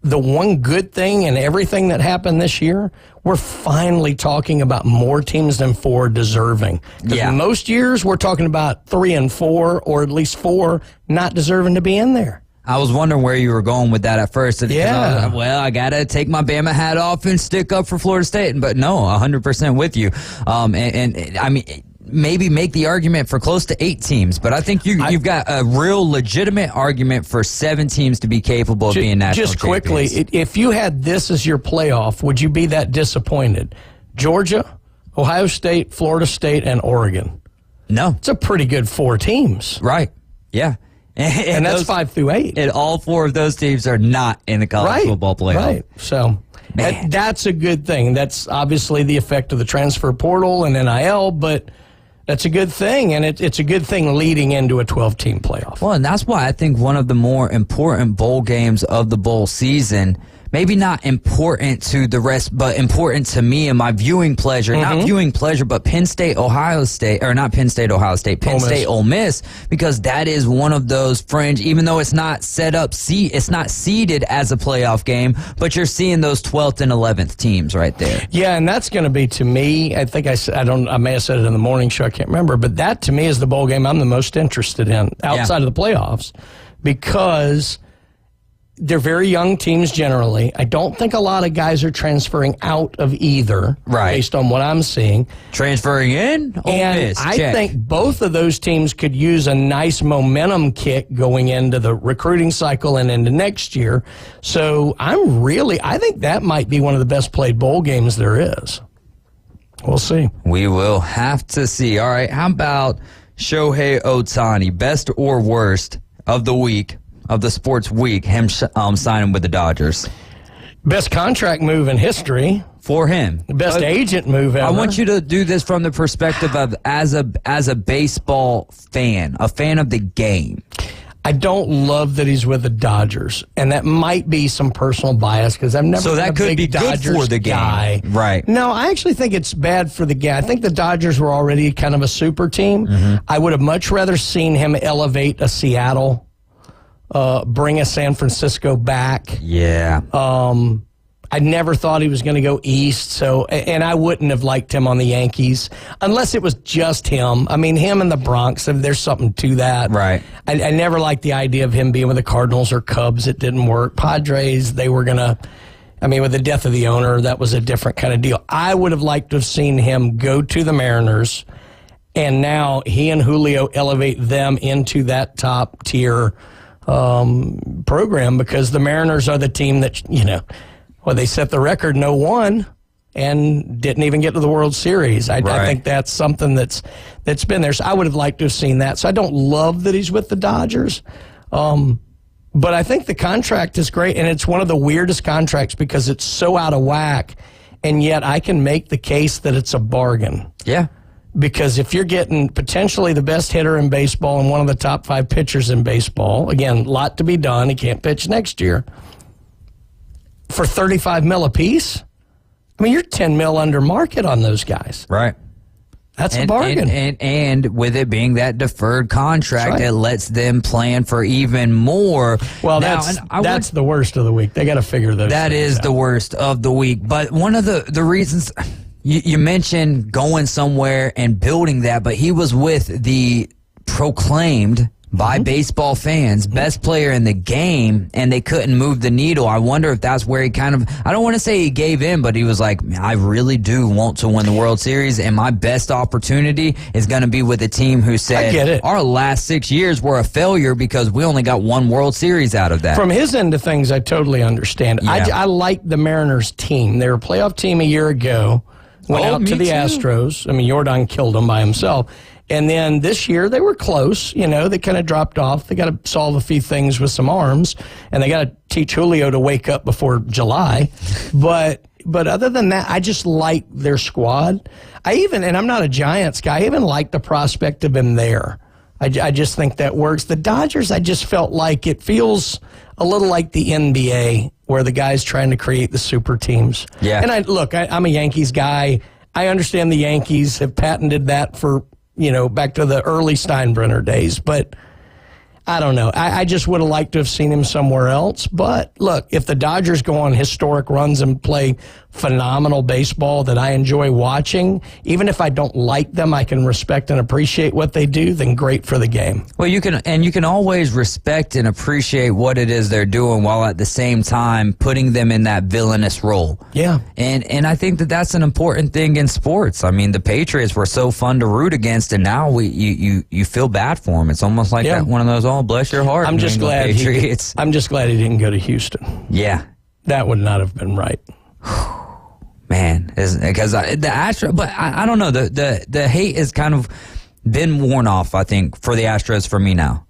the one good thing in everything that happened this year, we're finally talking about more teams than 4 deserving. Because most years we're talking about 3 and 4, or at least 4 not deserving to be in there. I was wondering where you were going with that at first. Yeah. I got to take my Bama hat off and stick up for Florida State. But no, 100% with you. And I mean, maybe make the argument for close to 8 teams. But I think you've got a real legitimate argument for 7 teams to be capable of being national champions. Just quickly, if you had this as your playoff, would you be that disappointed? Georgia, Ohio State, Florida State, and Oregon. No. It's a pretty good 4 teams. Right. Yeah. And that's 5 through 8. And all 4 of those teams are not in the college football playoff. Right. So that's a good thing. That's obviously the effect of the transfer portal and NIL, but that's a good thing, and it's a good thing leading into a 12-team playoff. Well, and that's why I think one of the more important bowl games of the bowl season, maybe not important to the rest, but important to me and my viewing pleasure. Not viewing pleasure, but Penn State, Ohio State, or not Penn State, Ohio State, Penn State, Ole Miss, because that is one of those fringe, even though it's not set up, it's not seeded as a playoff game, but you're seeing those 12th and 11th teams right there. Yeah, and that's going to be, to me, I think I may have said it in the morning show, I can't remember, but that to me is the bowl game I'm the most interested in outside of the playoffs, because they're very young teams generally. I don't think a lot of guys are transferring out of either, based on what I'm seeing. Transferring in? And I think both of those teams could use a nice momentum kick going into the recruiting cycle and into next year. So I think that might be one of the best played bowl games there is. We'll see. We will have to see. All right, how about Shohei Ohtani, best or worst of the week? Of the sports week, him signing with the Dodgers. Best contract move in history. For him. Best agent move ever. I want you to do this from the perspective of as a baseball fan, a fan of the game. I don't love that he's with the Dodgers, and that might be some personal bias because I've never been a big Dodgers for the guy. Game. Right. No, I actually think it's bad for the guy. I think the Dodgers were already kind of a super team. I would have much rather seen him elevate a Seattle. Bring a San Francisco back. Yeah. I never thought he was going to go east, and I wouldn't have liked him on the Yankees unless it was just him. I mean, him and the Bronx, there's something to that. Right. I never liked the idea of him being with the Cardinals or Cubs. It didn't work. Padres, they were going to, with the death of the owner, that was a different kind of deal. I would have liked to have seen him go to the Mariners, and now he and Julio elevate them into that top tier program, because the Mariners are the team that, they set the record 0-1 and didn't even get to the World Series. I think that's something that's been there. So I would have liked to have seen that. So I don't love that he's with the Dodgers. But I think the contract is great, and it's one of the weirdest contracts because it's so out of whack, and yet I can make the case that it's a bargain. Yeah. Because if you're getting potentially the best hitter in baseball and one of the top 5 pitchers in baseball, again, a lot to be done. He can't pitch next year. For $35 million apiece, you're $10 million under market on those guys. Right. That's a bargain. And with it being that deferred contract, it lets them plan for even more. Well, that's the worst of the week. They got to figure those That things is out. the worst of the week. But one of the reasons... You mentioned going somewhere and building that, but he was with the proclaimed by baseball fans best player in the game, and they couldn't move the needle. I wonder if that's where he kind of, I don't want to say he gave in, but he was like, I really do want to win the World Series, and my best opportunity is going to be with a team who said our last 6 years were a failure because we only got 1 World Series out of that. From his end of things, I totally understand. Yeah. I like the Mariners team. They were a playoff team a year ago. Went out to the Astros. Jordan killed them by himself. And then this year, they were close. They kind of dropped off. They got to solve a few things with some arms, and they got to teach Julio to wake up before July. But other than that, I just like their squad. And I'm not a Giants guy, I even like the prospect of him there. I just think that works. The Dodgers, I just felt like it feels a little like the NBA, where the guy's trying to create the super teams. Yeah. And I'm a Yankees guy. I understand the Yankees have patented that for, back to the early Steinbrenner days. But I don't know. I just would have liked to have seen him somewhere else. But look, if the Dodgers go on historic runs and play phenomenal baseball that I enjoy watching. Even if I don't like them, I can respect and appreciate what they do, then great for the game. Well, you can always respect and appreciate what it is they're doing while at the same time putting them in that villainous role. Yeah. And I think that that's an important thing in sports. I mean, the Patriots were so fun to root against, and now you feel bad for them. It's almost like that one of those, oh, bless your heart. I'm just glad he didn't go to Houston. Yeah. That would not have been right. Man, because the Astros, but I don't know. The hate has kind of been worn off, I think, for the Astros for me now.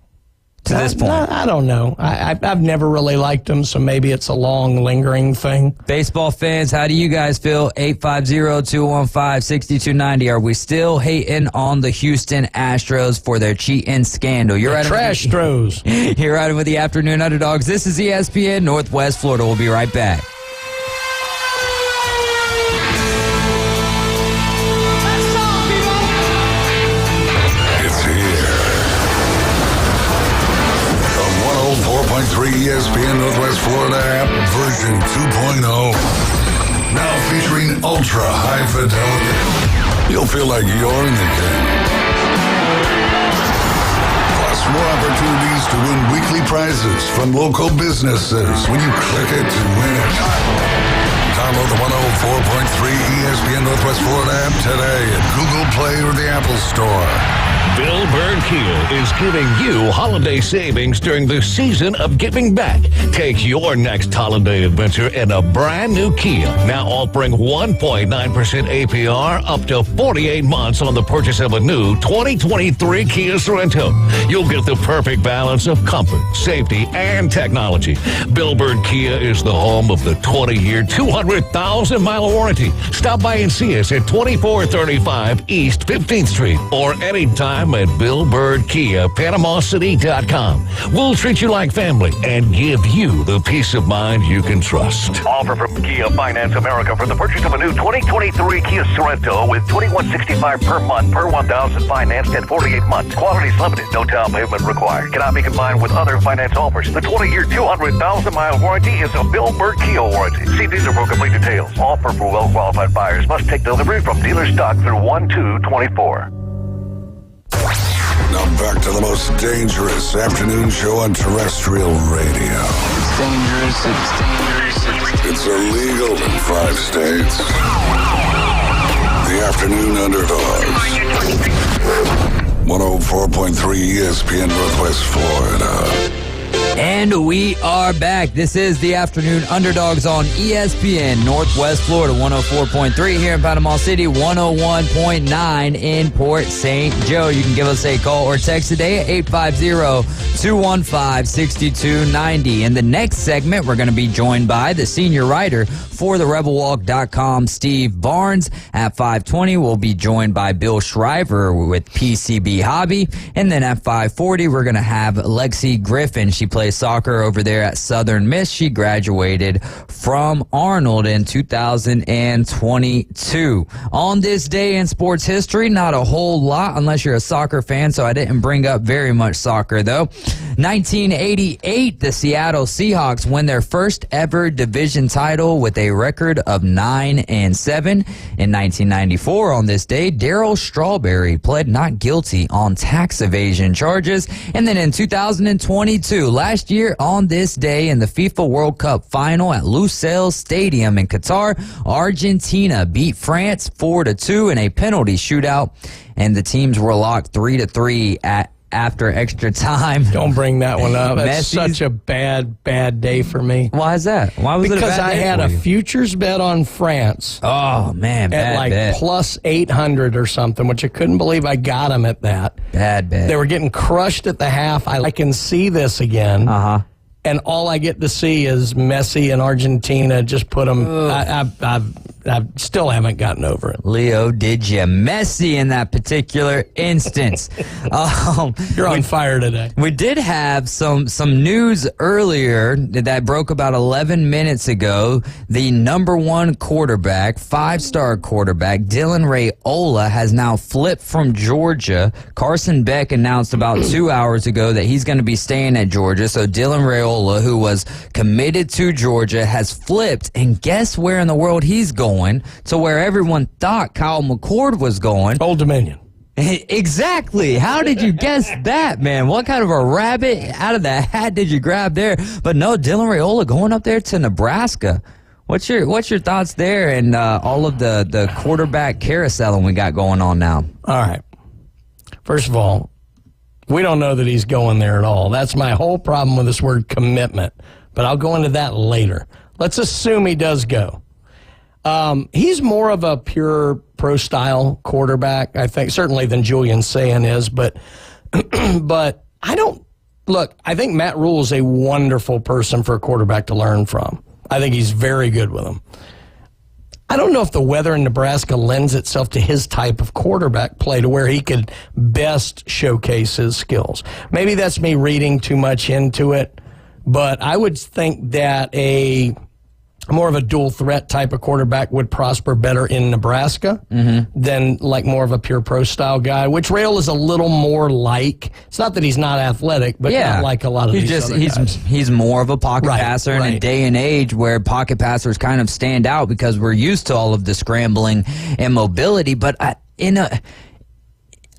To this point. I don't know. I've never really liked them, so maybe it's a long, lingering thing. Baseball fans, how do you guys feel? 850-215-6290. Are we still hating on the Houston Astros for their cheating scandal? You're right. Trash throws. You're right with the Afternoon Underdogs. This is ESPN Northwest Florida. We'll be right back. ESPN Northwest Florida app version 2.0. Now featuring ultra high fidelity. You'll feel like you're in the game. Plus more opportunities to win weekly prizes from local businesses when you click it to win it. Download the 104.3 ESPN Northwest Florida app today at Google Play or the Apple Store. Bill Bird Kia is giving you holiday savings during the season of giving back. Take your next holiday adventure in a brand new Kia. Now offering 1.9% APR up to 48 months on the purchase of a new 2023 Kia Sorento. You'll get the perfect balance of comfort, safety, and technology. Bill Bird Kia is the home of the 20-year, 200,000-mile warranty. Stop by and see us at 2435 East 15th Street or anytime at Bill Bird Kia, PanamaCity.com. We'll treat you like family and give you the peace of mind you can trust. Offer from Kia Finance America for the purchase of a new 2023 Kia Sorento with $2,165 per month per 1,000 financed and 48 months. Quality is limited. No down payment required. Cannot be combined with other finance offers. The 20-year, 200,000-mile warranty is a Bill Bird Kia warranty. See dealer for complete details. Offer for well-qualified buyers. Must take delivery from dealer stock through 1/2/24. Now back to the most dangerous afternoon show on terrestrial radio. It's dangerous. It's illegal in 5 states. The Afternoon Underdogs. 104.3 ESPN Northwest Florida. And we are back. This is the Afternoon Underdogs on ESPN Northwest Florida, 104.3 here in Panama City, 101.9 in Port St. Joe. You can give us a call or text today at 850-215-6290. In the next segment, we're going to be joined by the senior writer for the RebelWalk.com, Steve Barnes. At 5:20, we'll be joined by Bill Shriver with PCB Hobby. And then at 5:40, we're going to have Lexi Griffin. She plays soccer over there at Southern Miss. She graduated from Arnold in 2022. On this day in sports history, not a whole lot unless you're a soccer fan, so I didn't bring up very much soccer though. 1988, the Seattle Seahawks win their first ever division title with a record of 9-7. In 1994, on this day, Darryl Strawberry pled not guilty on tax evasion charges. And then in 2022, last year on this day in the FIFA World Cup final at Lusail Stadium in Qatar, Argentina beat France 4-2 in a penalty shootout, and the teams were locked 3-3 after extra time. Don't bring that one up. That's such a bad day for me. Why is that? Why was it a bad day? Because I had a futures bet on France. Oh, man, bad at like bet. plus 800 or something, which I couldn't believe I got them at that. Bad bet. They were getting crushed at the half. I can see this again. Uh-huh. And all I get to see is Messi and Argentina just put them. I still haven't gotten over it. Leo, did you messy in that particular instance? You're on fire today. We did have some news earlier that broke about 11 minutes ago. The number one quarterback, 5-star quarterback, Dylan Raiola, has now flipped from Georgia. Carson Beck announced about 2 hours ago that he's going to be staying at Georgia. So Dylan Raiola, who was committed to Georgia, has flipped, and guess where in the world he's going? To where everyone thought Kyle McCord was going. Old Dominion. Exactly. How did you guess that, man? What kind of a rabbit out of the hat did you grab there? But no, Dylan Raiola going up there to Nebraska. What's your thoughts there and all of the quarterback carouseling we got going on now? All right. First of all, we don't know that he's going there at all. That's my whole problem with this word commitment. But I'll go into that later. Let's assume he does go. He's more of a pure pro-style quarterback, I think, certainly than Julian Sayin is. But I don't look. I think Matt Rule is a wonderful person for a quarterback to learn from. I think he's very good with him. I don't know if the weather in Nebraska lends itself to his type of quarterback play to where he could best showcase his skills. Maybe that's me reading too much into it, but I would think that more of a dual threat type of quarterback would prosper better in Nebraska than like more of a pure pro style guy, which Raiola is a little more like. It's not that he's not athletic, but not like a lot of these other guys. He's more of a pocket passer in a day and age where pocket passers kind of stand out because we're used to all of the scrambling and mobility. But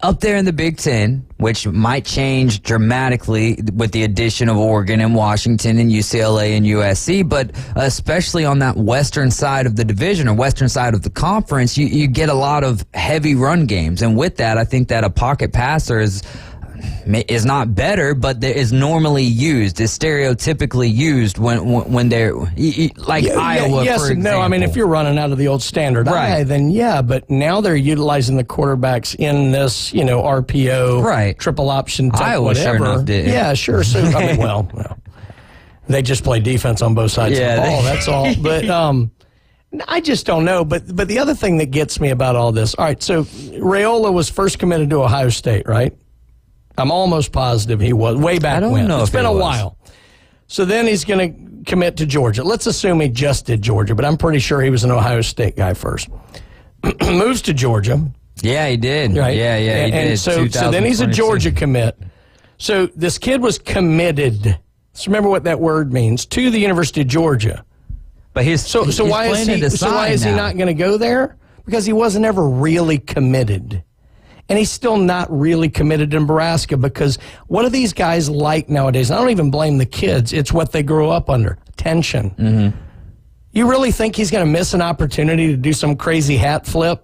up there in the Big Ten, which might change dramatically with the addition of Oregon and Washington and UCLA and USC, but especially on that western side of the division or western side of the conference, you get a lot of heavy run games. And with that, I think that a pocket passer is not better, but is normally used, is stereotypically used when they're like Iowa, yes for example. No, I mean, if you're running out of the old standard eye, then yeah, but now they're utilizing the quarterbacks in this, RPO, triple option type, Iowa whatever. Sure enough did. Yeah, sure. So, I mean, well, they just play defense on both sides of the ball, that's all. But I just don't know. But the other thing that gets me about all this, all right, so Raiola was first committed to Ohio State, right? I'm almost positive he was way back when. It's been a while. So then he's going to commit to Georgia. Let's assume he just did Georgia, but I'm pretty sure he was an Ohio State guy first. Moves to Georgia. Yeah, he did. Right? Yeah, he did. So then he's a Georgia commit. So this kid was committed. So remember what that word means, to the University of Georgia. But so why is he not going to go there? Because he wasn't ever really committed. And he's still not really committed to Nebraska because what do these guys like nowadays? I don't even blame the kids. It's what they grew up under. Tension. You really think he's going to miss an opportunity to do some crazy hat flip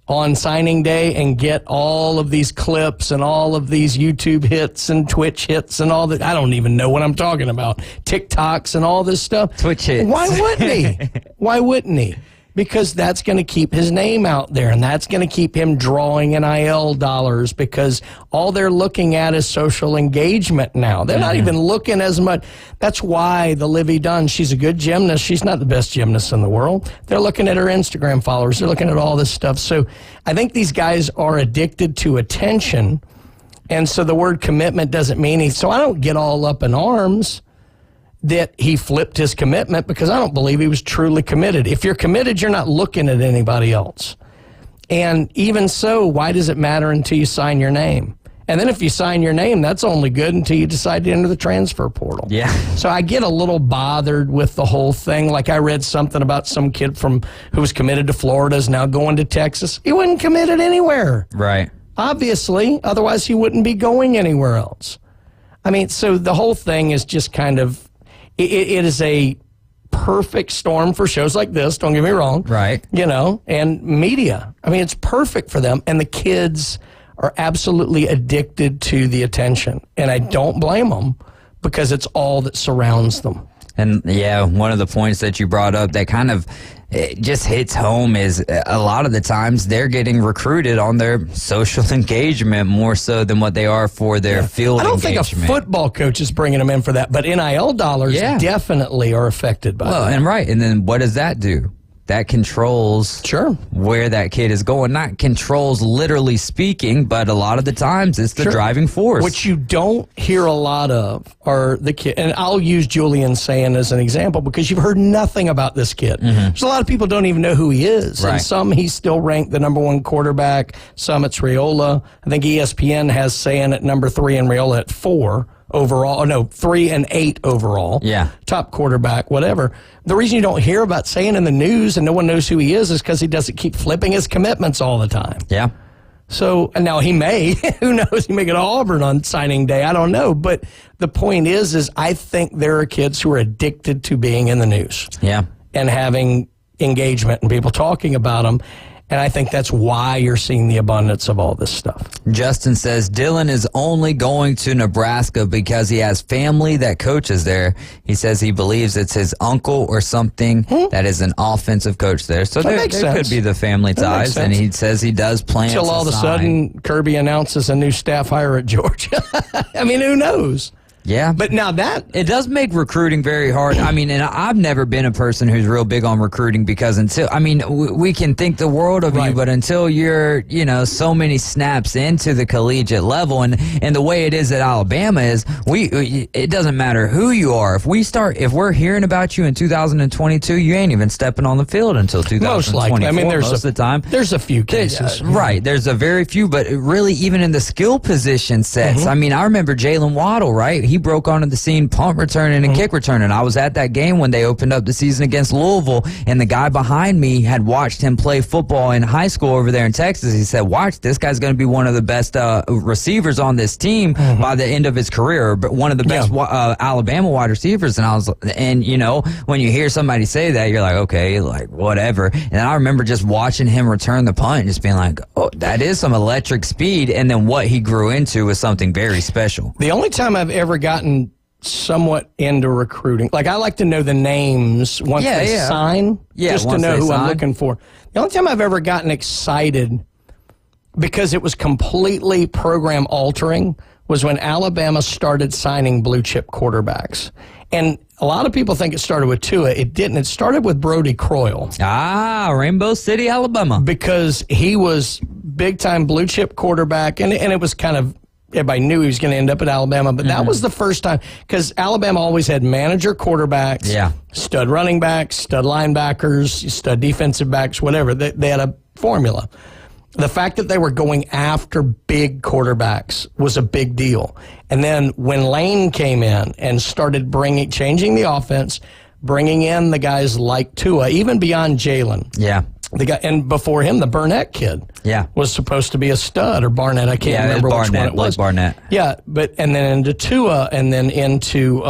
on signing day and get all of these clips and all of these YouTube hits and Twitch hits and all that? I don't even know what I'm talking about. TikToks and all this stuff. Twitch hits. Why wouldn't he? Why wouldn't he? Because that's going to keep his name out there, and that's going to keep him drawing NIL dollars because all they're looking at is social engagement now. They're not even looking as much. That's why the Livy Dunn, she's a good gymnast. She's not the best gymnast in the world. They're looking at her Instagram followers. They're looking at all this stuff. So I think these guys are addicted to attention, and so the word commitment doesn't mean so I don't get all up in arms that he flipped his commitment because I don't believe he was truly committed. If you're committed, you're not looking at anybody else. And even so, why does it matter until you sign your name? And then if you sign your name, that's only good until you decide to enter the transfer portal. Yeah. So I get a little bothered with the whole thing. Like I read something about some kid who was committed to Florida is now going to Texas. He wasn't committed anywhere. Right. Obviously. Otherwise, he wouldn't be going anywhere else. I mean, so the whole thing is just kind of, it is a perfect storm for shows like this, don't get me wrong. Right. And media. I mean, it's perfect for them. And the kids are absolutely addicted to the attention. And I don't blame them because it's all that surrounds them. And yeah, one of the points that you brought up that kind of just hits home is a lot of the times they're getting recruited on their social engagement more so than what they are for their field engagement. I don't think a football coach is bringing them in for that, but NIL dollars definitely are affected by that. And then what does that do? that controls where that kid is going. Not controls literally speaking, but a lot of the times it's the driving force. What you don't hear a lot of are the kid, and I'll use Julian Sand as an example because you've heard nothing about this kid. There's a lot of people don't even know who he is. Right. And some he's still ranked the number 1 quarterback. Some it's Raiola. I think ESPN has Sand at number 3 and Raiola at 4. Overall, 3 and 8 overall. Yeah. Top quarterback, whatever. The reason you don't hear about Sand in the news and no one knows who he is because he doesn't keep flipping his commitments all the time. Yeah. So, and now he may, who knows, he may get Auburn on signing day. I don't know. But the point is I think there are kids who are addicted to being in the news. Yeah. And having engagement and people talking about them. And I think that's why you're seeing the abundance of all this stuff. Justin says Dylan is only going to Nebraska because he has family that coaches there. He says he believes it's his uncle or something that is an offensive coach there. So there could be the family ties. And he says he does plan Until all of a sudden Kirby announces a new staff hire at Georgia. I mean, who knows? Yeah. But now it does make recruiting very hard. I mean, and I've never been a person who's real big on recruiting because we can think the world of you, but until you're, so many snaps into the collegiate level and the way it is at Alabama is it doesn't matter who you are. If we're hearing about you in 2022, you ain't even stepping on the field until 2024. Most likely. I mean, most of the time. There's a few cases. Right. There's a very few, but really even in the skill position sets. I mean, I remember Jalen Waddle, right? He broke onto the scene punt returning and kick returning. I was at that game when they opened up the season against Louisville, and the guy behind me had watched him play football in high school over there in Texas. He said, watch, this guy's going to be one of the best receivers on this team by the end of his career, but one of the best Alabama wide receivers. And when you hear somebody say that, you're like, okay, like whatever. And I remember just watching him return the punt and just being like, oh, that is some electric speed. And then what he grew into was something very special. The only time I've ever gotten somewhat into recruiting, like I like to know the names once they sign, just to know who I'm looking for. The only time I've ever gotten excited because it was completely program altering was when Alabama started signing blue chip quarterbacks. And a lot of people think it started with Tua. It didn't. It started with Brody Croyle. Rainbow City, Alabama. Because he was big-time blue chip quarterback, and it was kind of, everybody knew he was going to end up at Alabama, but that was the first time, because Alabama always had manager quarterbacks, stud running backs, stud linebackers, stud defensive backs, whatever. They had a formula. The fact that they were going after big quarterbacks was a big deal. And then when Lane came in and started changing the offense, bringing in the guys like Tua, even beyond Jalen. Yeah. The guy, and before him, the Burnett kid was supposed to be a stud, or Barnett. I can't remember which one it was. Barnett. Yeah, and then into Tua, and then into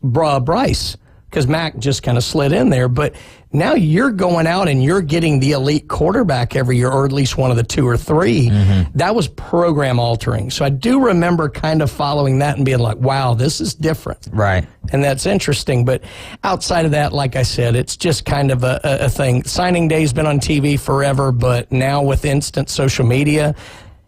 Bryce, because Mac just kind of slid in there. But now you're going out and you're getting the elite quarterback every year, or at least one of the 2 or 3. That was program altering. So I do remember kind of following that and being like, wow, this is different. Right. And that's interesting. But outside of that, like I said, it's just kind of a thing. Signing day's been on TV forever, but now with instant social media,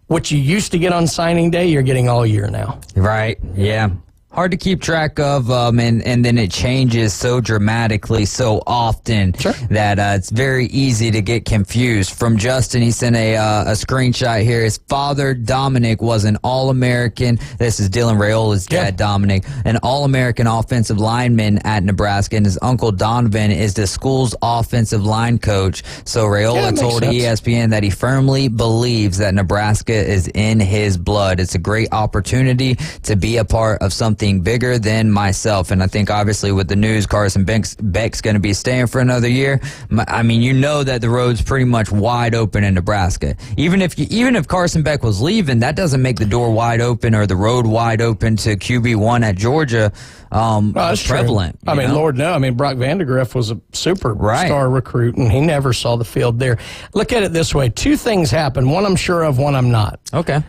what you used to get on signing day, you're getting all year now. Right. Yeah. Hard to keep track of, and then it changes so dramatically so often that it's very easy to get confused. From Justin, he sent a screenshot here. His father, Dominic, was an All-American. This is Dylan Raiola's dad, Dominic, an All-American offensive lineman at Nebraska, and his uncle Donovan is the school's offensive line coach. So Raiola told ESPN that he firmly believes that Nebraska is in his blood. It's a great opportunity to be a part of something bigger than myself. And I think obviously with the news, Carson Beck's going to be staying for another year. I mean, that the road's pretty much wide open in Nebraska. Even if Carson Beck was leaving, that doesn't make the door wide open or the road wide open to QB1 at Georgia prevalent. I mean, Lord, no. I mean, Brock Vandegrift was a super star recruit, and he never saw the field there. Look at it this way. 2 things happen. One I'm sure of, one I'm not. Okay.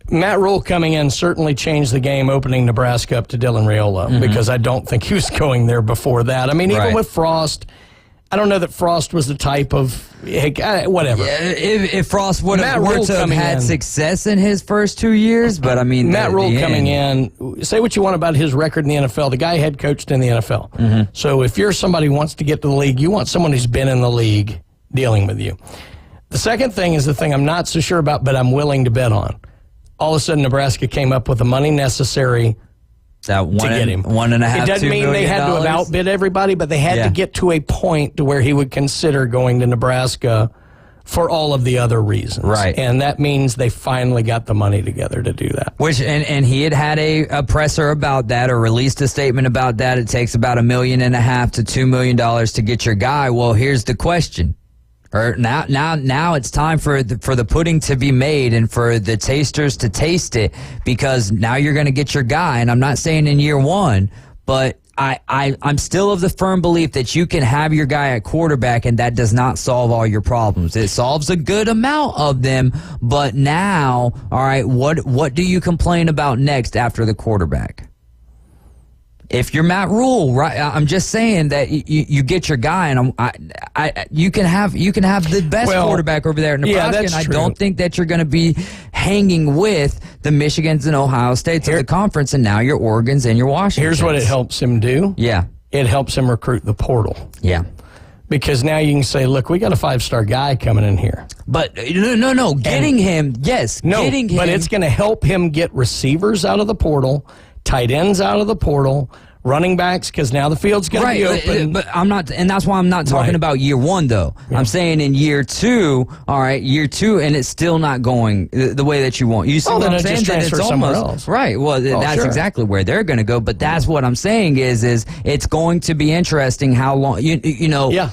Matt Rule coming in certainly changed the game, opening Nebraska up to Dylan Raiola, because I don't think he was going there before that. I mean, even with Frost, I don't know that Frost was the type of whatever. Yeah, if Frost would have had success in his first 2 years, but I mean, Matt Rule coming in, say what you want about his record in the NFL. The guy head coached in the NFL. Mm-hmm. So if you're somebody who wants to get to the league, you want someone who's been in the league dealing with you. The second thing is the thing I'm not so sure about, but I'm willing to bet on. All of a sudden, Nebraska came up with the money necessary to get him. $1.5 It doesn't mean they had to have outbid everybody, but they had to get to a point to where he would consider going to Nebraska for all of the other reasons. Right. And that means they finally got the money together to do that. Which and he had a presser about that, or released a statement about that. It takes about $1.5 million to $2 million to get your guy. Well, here's the question. Now it's time for the pudding to be made and for the tasters to taste it, because now you're going to get your guy. And I'm not saying in year one, but I'm still of the firm belief that you can have your guy at quarterback, and that does not solve all your problems. It solves a good amount of them, but now, all right, what do you complain about next after the quarterback? If you're Matt Rule, right? I'm just saying that you get your guy, and you can have the best quarterback over there in Nebraska. Yeah, that's and I true. don't think that you're going to be hanging with the Michigans and Ohio States of the conference, and now your Oregons and your Washingtons. Here's what it helps him do. Yeah, it helps him recruit the portal. Yeah. Because now you can say, look, we got a 5-star guy coming in here. But no, getting him, getting him. But it's going to help him get receivers out of the portal, tight ends out of the portal, running backs, because now the field's going to be open. But I'm not, and that's why I'm not talking about year one, though. Yeah. I'm saying in year two, all right, and it's still not going the way that you want. You see what I'm saying? Just transfer somewhere else. Right. Well, that's exactly where they're going to go. But that's what I'm saying is it's going to be interesting how long, you know. Yeah.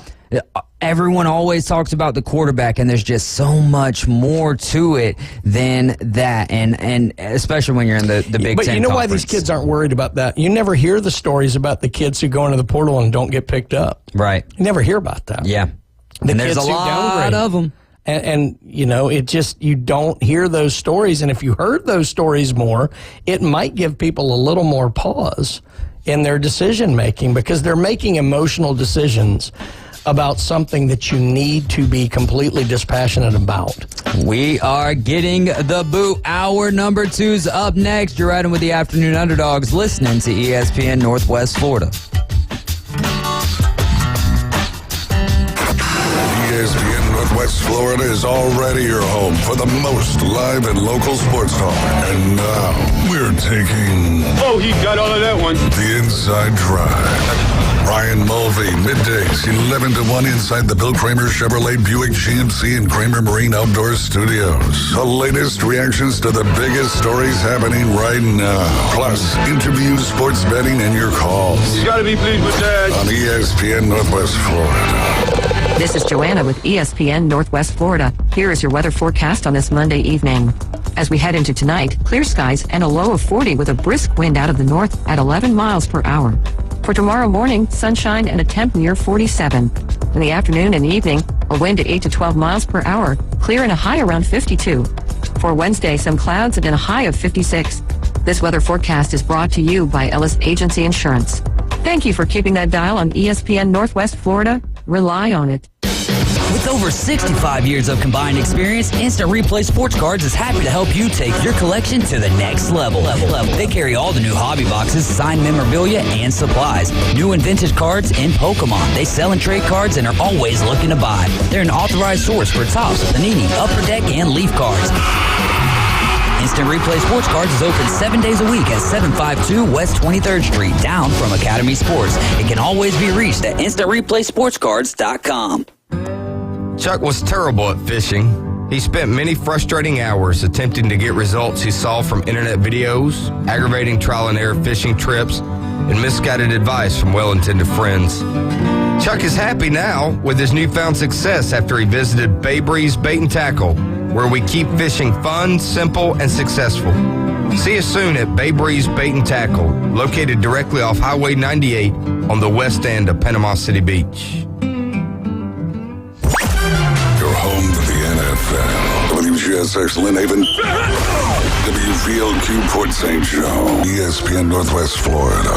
Everyone always talks about the quarterback, and there's just so much more to it than that, and especially when you're in the Big Ten. But you know conference. why these kids aren't worried about that? You never hear the stories about the kids who go into the portal and don't get picked up. Right. You never hear about that. Yeah. And there's a lot of them. And you know, it just, you don't hear those stories. And if you heard those stories more, it might give people a little more pause in their decision making, because they're making emotional decisions about something that you need to be completely dispassionate about. We are getting the boot. Hour number 2's up next. You're riding with the Afternoon Underdogs, listening to ESPN Northwest Florida. ESPN Northwest Florida is already your home for the most live and local sports talk. And now we're taking... Oh, he got all of that one. The Inside Drive. Ryan Mulvey, middays, 11 to 1 inside the Bill Kramer Chevrolet Buick GMC and Kramer Marine Outdoor Studios. The latest reactions to the biggest stories happening right now. Plus, interviews, sports betting, and your calls. You gotta be pleased with that. On ESPN Northwest Florida. This is Joanna with ESPN Northwest Florida. Here is your weather forecast on this Monday evening. As we head into tonight, clear skies and a low of 40 with a brisk wind out of the north at 11 miles per hour. For tomorrow morning, sunshine and a temp near 47. In the afternoon and evening, a wind at 8 to 12 miles per hour, clear and a high around 52. For Wednesday, some clouds and a high of 56. This weather forecast is brought to you by Ellis Agency Insurance. Thank you for keeping that dial on ESPN Northwest Florida. Rely on it. With over 65 years of combined experience, Instant Replay Sports Cards is happy to help you take your collection to the next level. They carry all the new hobby boxes, signed memorabilia, and supplies. New and vintage cards in Pokemon. They sell and trade cards and are always looking to buy. They're an authorized source for Topps, Panini, Upper Deck, and Leaf cards. Instant Replay Sports Cards is open 7 days a week at 752 West 23rd Street, down from Academy Sports. It can always be reached at InstantReplaySportsCards.com. Chuck was terrible at fishing. He spent many frustrating hours attempting to get results he saw from internet videos, aggravating trial and error fishing trips, and misguided advice from well-intended friends. Chuck is happy now with his newfound success after he visited Bay Breeze Bait and Tackle, where we keep fishing fun, simple, and successful. See us soon at Bay Breeze Bait and Tackle, located directly off Highway 98 on the west end of Panama City Beach. Home to the NFL. WGSX Lynn Haven. WVLQ Port St. Joe. ESPN Northwest Florida.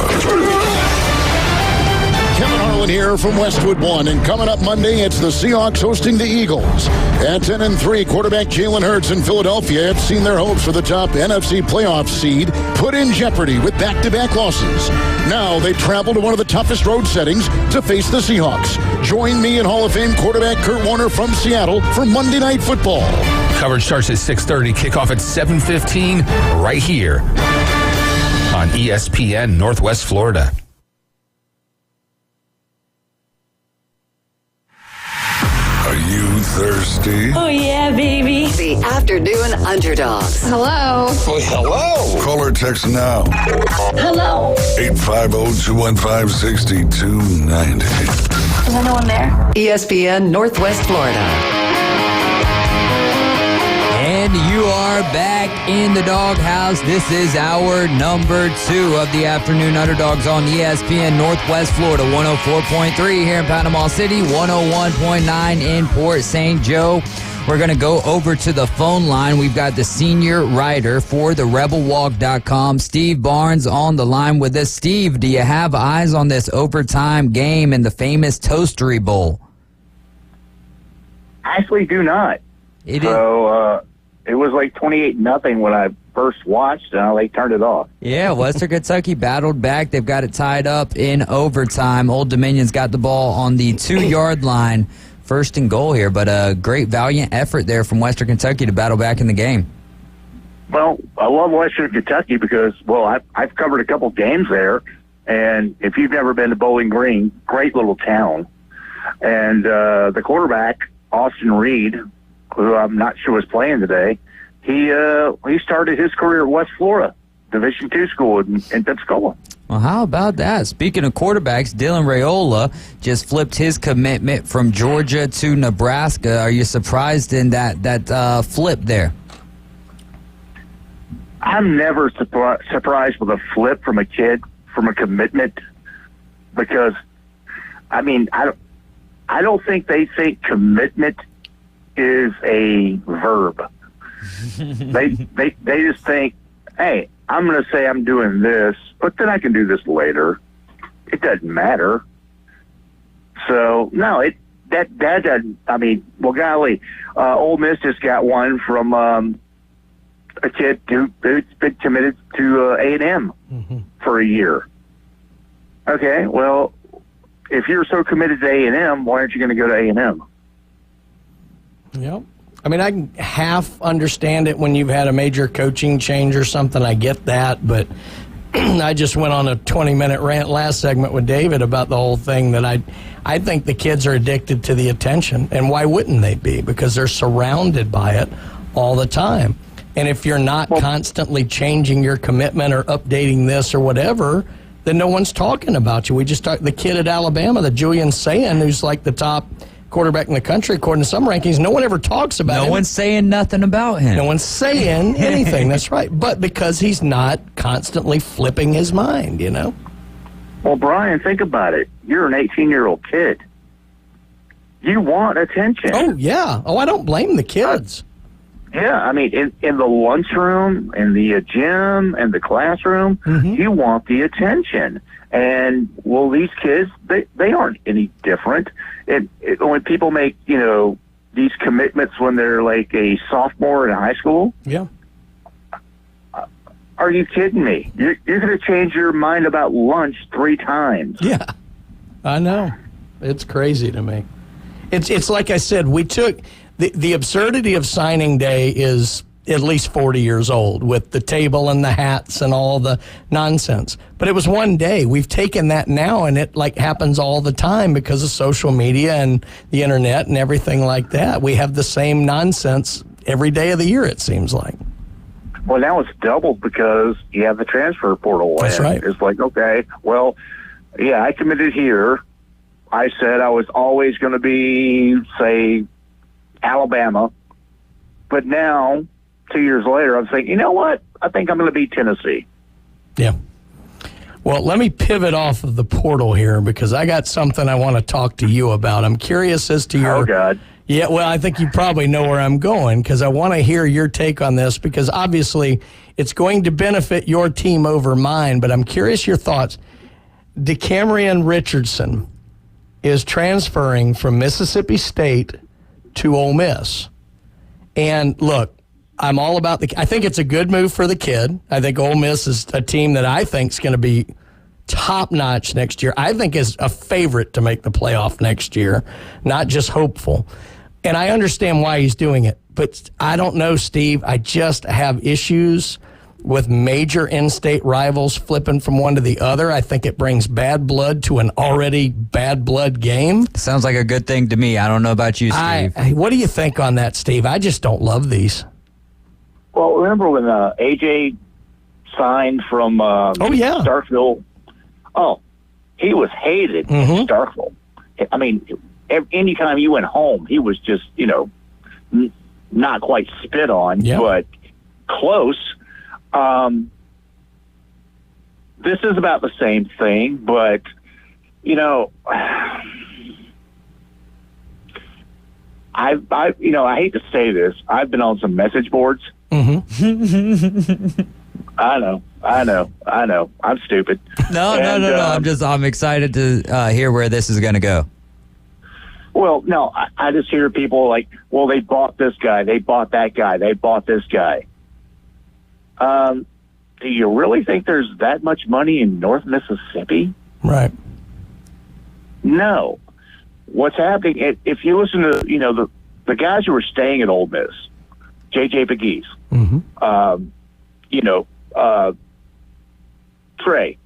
Kevin Harlan here from Westwood One, and coming up Monday, it's the Seahawks hosting the Eagles. At 10-3, quarterback Jalen Hurts in Philadelphia have seen their hopes for the top NFC playoff seed put in jeopardy with back-to-back losses. Now they travel to one of the toughest road settings to face the Seahawks. Join me and Hall of Fame quarterback Kurt Warner from Seattle for Monday Night Football. Coverage starts at 6:30, kickoff at 7:15, right here on ESPN Northwest Florida. Are you thirsty? Oh, yeah, baby. The Afternoon Underdogs. Hello. Oh, hello. Call or text now. Hello. 850-215-6290. Is anyone there? ESPN Northwest Florida. And you are back in the doghouse. This is hour number 2 of the Afternoon Underdogs on ESPN Northwest Florida. 104.3 here in Panama City, 101.9 in Port St. Joe. We're going to go over to the phone line. We've got the senior writer for the rebelwalk.com, Steve Barnes, on the line with us. Steve, do you have eyes on this overtime game in the famous Toastery Bowl? Actually do not. It was like 28-0 when I first watched, and I turned it off. Yeah, Western Kentucky battled back. They've got it tied up in overtime. Old Dominion's got the ball on the 2-yard line, first and goal here, but a great, valiant effort there from Western Kentucky to battle back in the game. Well, I love Western Kentucky because, I've covered a couple games there, and if you've never been to Bowling Green, great little town. And the quarterback, Austin Reed, who I'm not sure was playing today, he started his career at West Florida, Division II school in Pensacola. Well, how about that? Speaking of quarterbacks, Dylan Raiola just flipped his commitment from Georgia to Nebraska. Are you surprised in that flip there? I'm never surprised with a flip from a kid, from a commitment, because, I don't think they think commitment is a verb. they just think, hey, I'm going to say I'm doing this, but then I can do this later. It doesn't matter. So no, that doesn't. Golly, Ole Miss just got one from a kid who's been committed to A&M for a year. Okay, well, if you're so committed to A&M, why aren't you going to go to A&M? Yep. I can half understand it when you've had a major coaching change or something. I get that, but I just went on a 20-minute rant last segment with David about the whole thing that I think the kids are addicted to the attention, and why wouldn't they be? Because they're surrounded by it all the time. And if you're not constantly changing your commitment or updating this or whatever, then no one's talking about you. We just talked the kid at Alabama, the Julian Sayin, who's like the top quarterback in the country according to some rankings. No one ever talks about him. No one's saying nothing about him. No one's saying anything. That's right. But because he's not constantly flipping his mind, Well, Brian, think about it. You're an 18-year-old kid. You want attention. Oh, yeah. Oh, I don't blame the kids. Yeah, in the lunchroom, in the gym, in the classroom, you want the attention. And, these kids, they aren't any different. When people make, these commitments when they're like a sophomore in high school. Yeah. Are you kidding me? You're going to change your mind about lunch 3 times. Yeah, I know. It's crazy to me. It's like I said, we took the absurdity of signing day is at least 40 years old with the table and the hats and all the nonsense. But it was one day. We've taken that now, and it happens all the time because of social media and the internet and everything like that. We have the same nonsense every day of the year, it seems like. Well, now it's doubled because you have the transfer portal. That's right. It's like, okay, I committed here. I said I was always going to be, say, Alabama. But now, 2 years later, I'm saying, you know what? I think I'm going to be Tennessee. Yeah. Well, let me pivot off of the portal here because I got something I want to talk to you about. I'm curious as to your... Oh, God. Yeah, well, I think you probably know where I'm going because I want to hear your take on this because obviously it's going to benefit your team over mine, but I'm curious your thoughts. DeCamerion Richardson is transferring from Mississippi State to Ole Miss. And look, I'm all about I think it's a good move for the kid. I think Ole Miss is a team that I think is going to be top-notch next year. I think is a favorite to make the playoff next year, not just hopeful. And I understand why he's doing it. But I don't know, Steve. I just have issues with major in-state rivals flipping from one to the other. I think it brings bad blood to an already bad blood game. Sounds like a good thing to me. I don't know about you, Steve. What do you think on that, Steve? I just don't love these. Well, remember when AJ signed from Starkville? Oh, he was hated in Starkville. I mean, anytime you went home, he was just, not quite spit on, but close. This is about the same thing, but, I hate to say this. I've been on some message boards. I know. I'm stupid. No. I'm excited to hear where this is going to go. Well, no, I just hear people like, well, they bought this guy, they bought that guy, they bought this guy. Do you really think there's that much money in North Mississippi? Right. No. What's happening, if you listen to, the guys who were staying at Ole Miss, J.J. Pegues, Trey,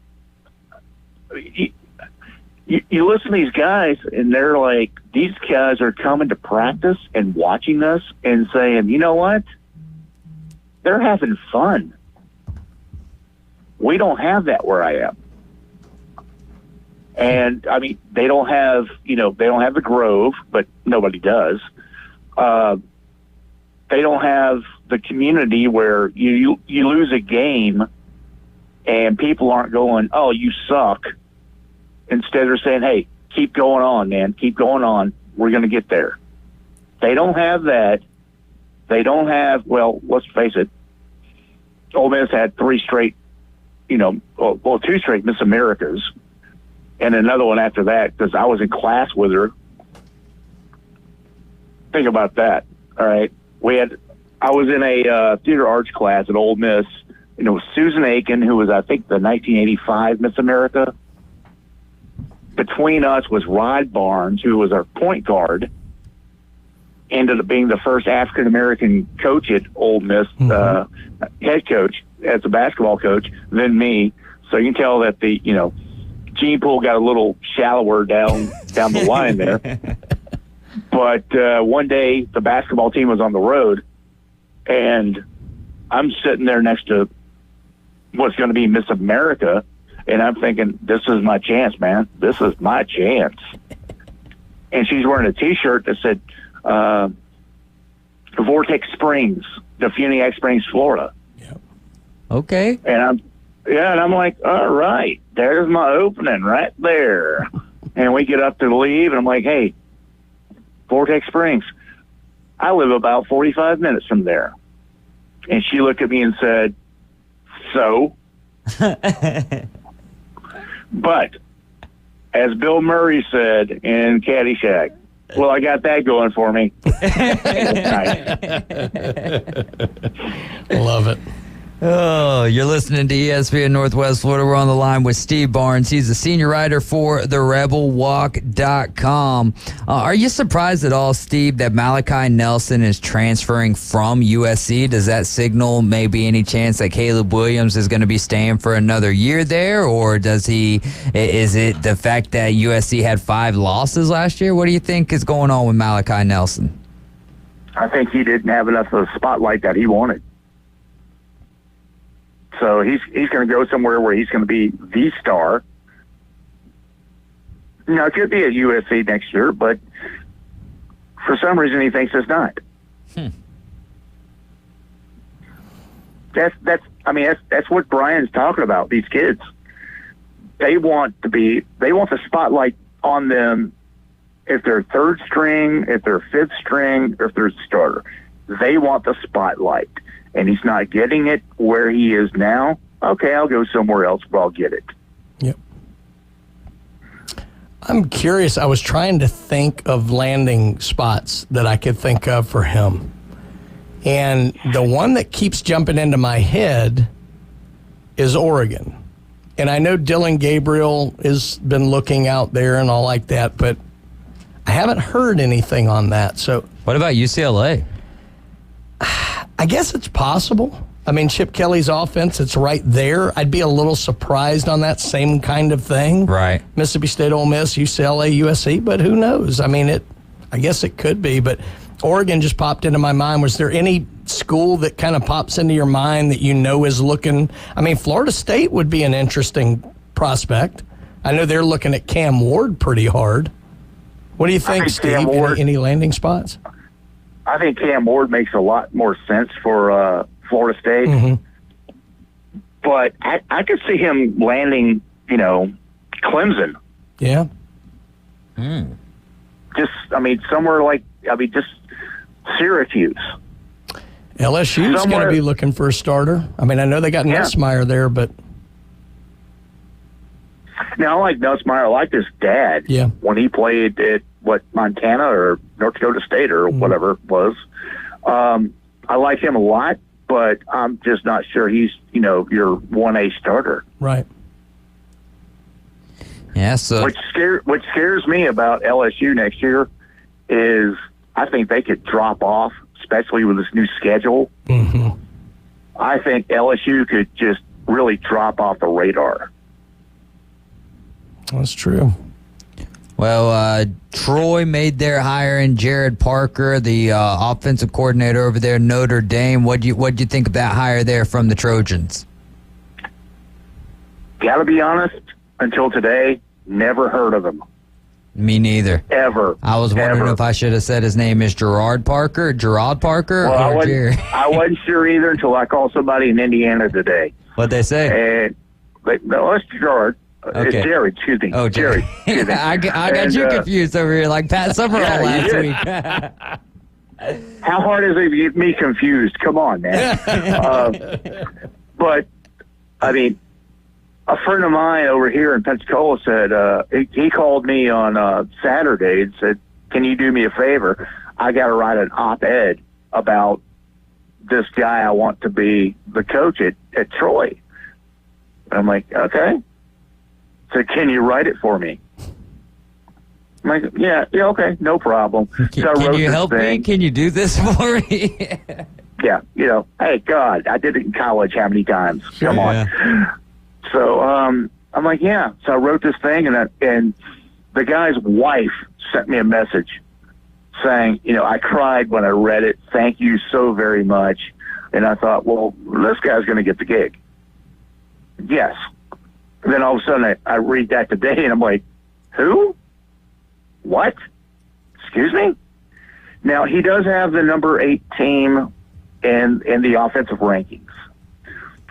you listen to these guys, and they're like, these guys are coming to practice and watching us and saying, you know what? They're having fun. We don't have that where I am. And, I mean, they don't have the Grove, but nobody does. They don't have the community where you lose a game and people aren't going, oh, you suck. Instead, they're saying, hey, keep going on, man. Keep going on. We're going to get there. They don't have that. They don't have, well, let's face it, Ole Miss had 3 straight, 2 straight Miss Americas, and another one after that because I was in class with her. Think about that, all right? I was in a theater arts class at Ole Miss, and it was Susan Aiken, who was, I think, the 1985 Miss America. Between us was Rod Barnes, who was our point guard, ended up being the first African-American coach at Ole Miss, head coach as a basketball coach, then me. So you can tell that the, gene pool got a little shallower down the line there. But one day the basketball team was on the road, and I'm sitting there next to what's going to be Miss America, and I'm thinking, this is my chance, man. This is my chance. And she's wearing a T-shirt that said Vortex Springs, Defuniac Springs, Florida. Yep. Okay. And I'm like, all right, there's my opening right there. And we get up to leave, and I'm like, hey, Vortex Springs, I live about 45 minutes from there. And she looked at me and said, so? But, as Bill Murray said in Caddyshack, well, I got that going for me. Love it. Oh, you're listening to ESPN Northwest Florida. We're on the line with Steve Barnes. He's the senior writer for therebelwalk.com. Are you surprised at all, Steve, that Malachi Nelson is transferring from USC? Does that signal maybe any chance that Caleb Williams is going to be staying for another year there? Or is it the fact that USC had 5 losses last year? What do you think is going on with Malachi Nelson? I think he didn't have enough of a spotlight that he wanted. So he's going to go somewhere where he's going to be the star. It could be at USC next year, but for some reason he thinks it's not. That's what Brian's talking about. These kids, they want the spotlight on them. If they're 3rd string, if they're 5th string, or if they're the starter, they want the spotlight. And he's not getting it where he is now. Okay, I'll go somewhere else, but I'll get it. Yep. I'm curious. I was trying to think of landing spots that I could think of for him. And the one that keeps jumping into my head is Oregon. And I know Dylan Gabriel has been looking out there and all like that, but I haven't heard anything on that. So, what about UCLA? I guess it's possible. I mean, Chip Kelly's offense, it's right there. I'd be a little surprised on that same kind of thing. Right. Mississippi State, Ole Miss, UCLA, USC, but who knows? I mean, I guess it could be, but Oregon just popped into my mind. Was there any school that kind of pops into your mind that you know is looking? I mean, Florida State would be an interesting prospect. I know they're looking at Cam Ward pretty hard. What do you think, Steve? Any landing spots? I think Cam Ward makes a lot more sense for Florida State. Mm-hmm. But I could see him landing, Clemson. Yeah. Just, somewhere like, just Syracuse. LSU's going to be looking for a starter. I mean, I know they got Nussmeier there, but... Now, I like Nussmeier. I like his dad. Yeah. When he played at, Montana or North Dakota State or whatever it was. I like him a lot, but I'm just not sure he's, your 1A starter. Right. Yeah, so... What scares me about LSU next year is I think they could drop off, especially with this new schedule. Mm-hmm. I think LSU could just really drop off the radar. That's true. Well, Troy made their hire in Jared Parker, the offensive coordinator over there, Notre Dame. What'd you think of that hire there from the Trojans? Gotta be honest, until today, never heard of him. Me neither. Ever. I was wondering if I should have said his name is Gerard Parker, well, I wasn't sure either until I called somebody in Indiana today. What'd they say? And no, it's Gerard. Okay. It's Jerry, excuse me. Oh, Jerry. I got you confused over here like Pat Summerall last week. How hard is it to get me confused? Come on, man. But, a friend of mine over here in Pensacola said, he called me on Saturday and said, can you do me a favor? I got to write an op-ed about this guy I want to be the coach at Troy. I'm like, okay. So can you write it for me? I'm like, yeah, okay, no problem. Can you help me? Can you do this for me? Yeah, hey, God, I did it in college how many times? Come on. So I'm like, yeah. So I wrote this thing, and the guy's wife sent me a message saying, I cried when I read it. Thank you so very much. And I thought, well, this guy's going to get the gig. Yes. And then all of a sudden I read that today, and I'm like, who? What? Excuse me? Now, he does have the number 8 team in the offensive rankings.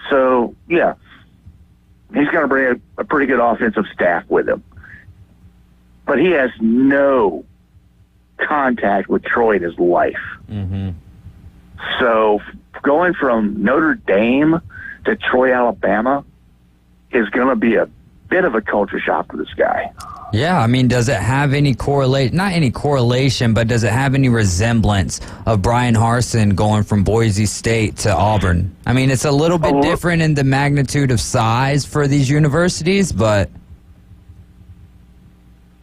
So, yeah, he's going to bring a pretty good offensive staff with him. But he has no contact with Troy in his life. Mm-hmm. So going from Notre Dame to Troy, Alabama is going to be a bit of a culture shock for this guy. Yeah, does it have any not any correlation, but does it have any resemblance of Brian Harsin going from Boise State to Auburn? It's a little bit different in the magnitude of size for these universities, but...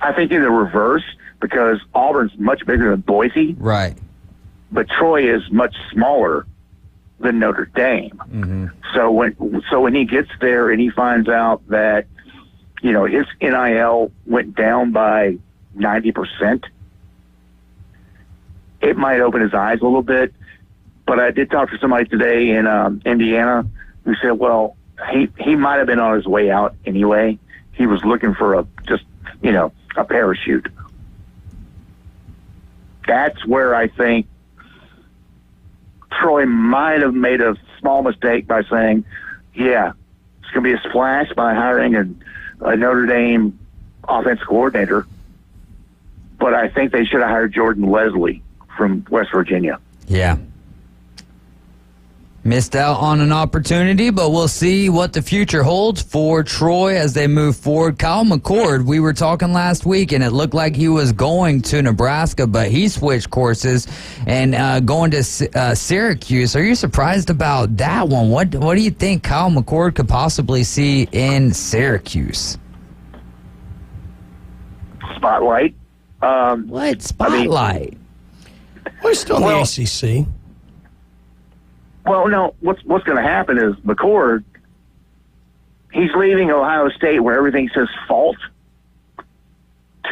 I think in the reverse, because Auburn's much bigger than Boise. Right. But Troy is much smaller than Notre Dame. Mm-hmm. So when he gets there and he finds out that, his NIL went down by 90%, it might open his eyes a little bit. But I did talk to somebody today in Indiana who said, well, he might have been on his way out anyway. He was looking for a parachute. That's where I think Troy might have made a small mistake by saying, yeah, it's going to be a splash by hiring a Notre Dame offensive coordinator. But I think they should have hired Jordan Leslie from West Virginia. Yeah. Missed out on an opportunity, but we'll see what the future holds for Troy as they move forward. Kyle McCord, we were talking last week, and it looked like he was going to Nebraska, but he switched courses and going to Syracuse. Are you surprised about that one? What do you think Kyle McCord could possibly see in Syracuse? Spotlight. What spotlight? We're still in the ACC. Well, no. What's going to happen is McCord, he's leaving Ohio State where everything says fault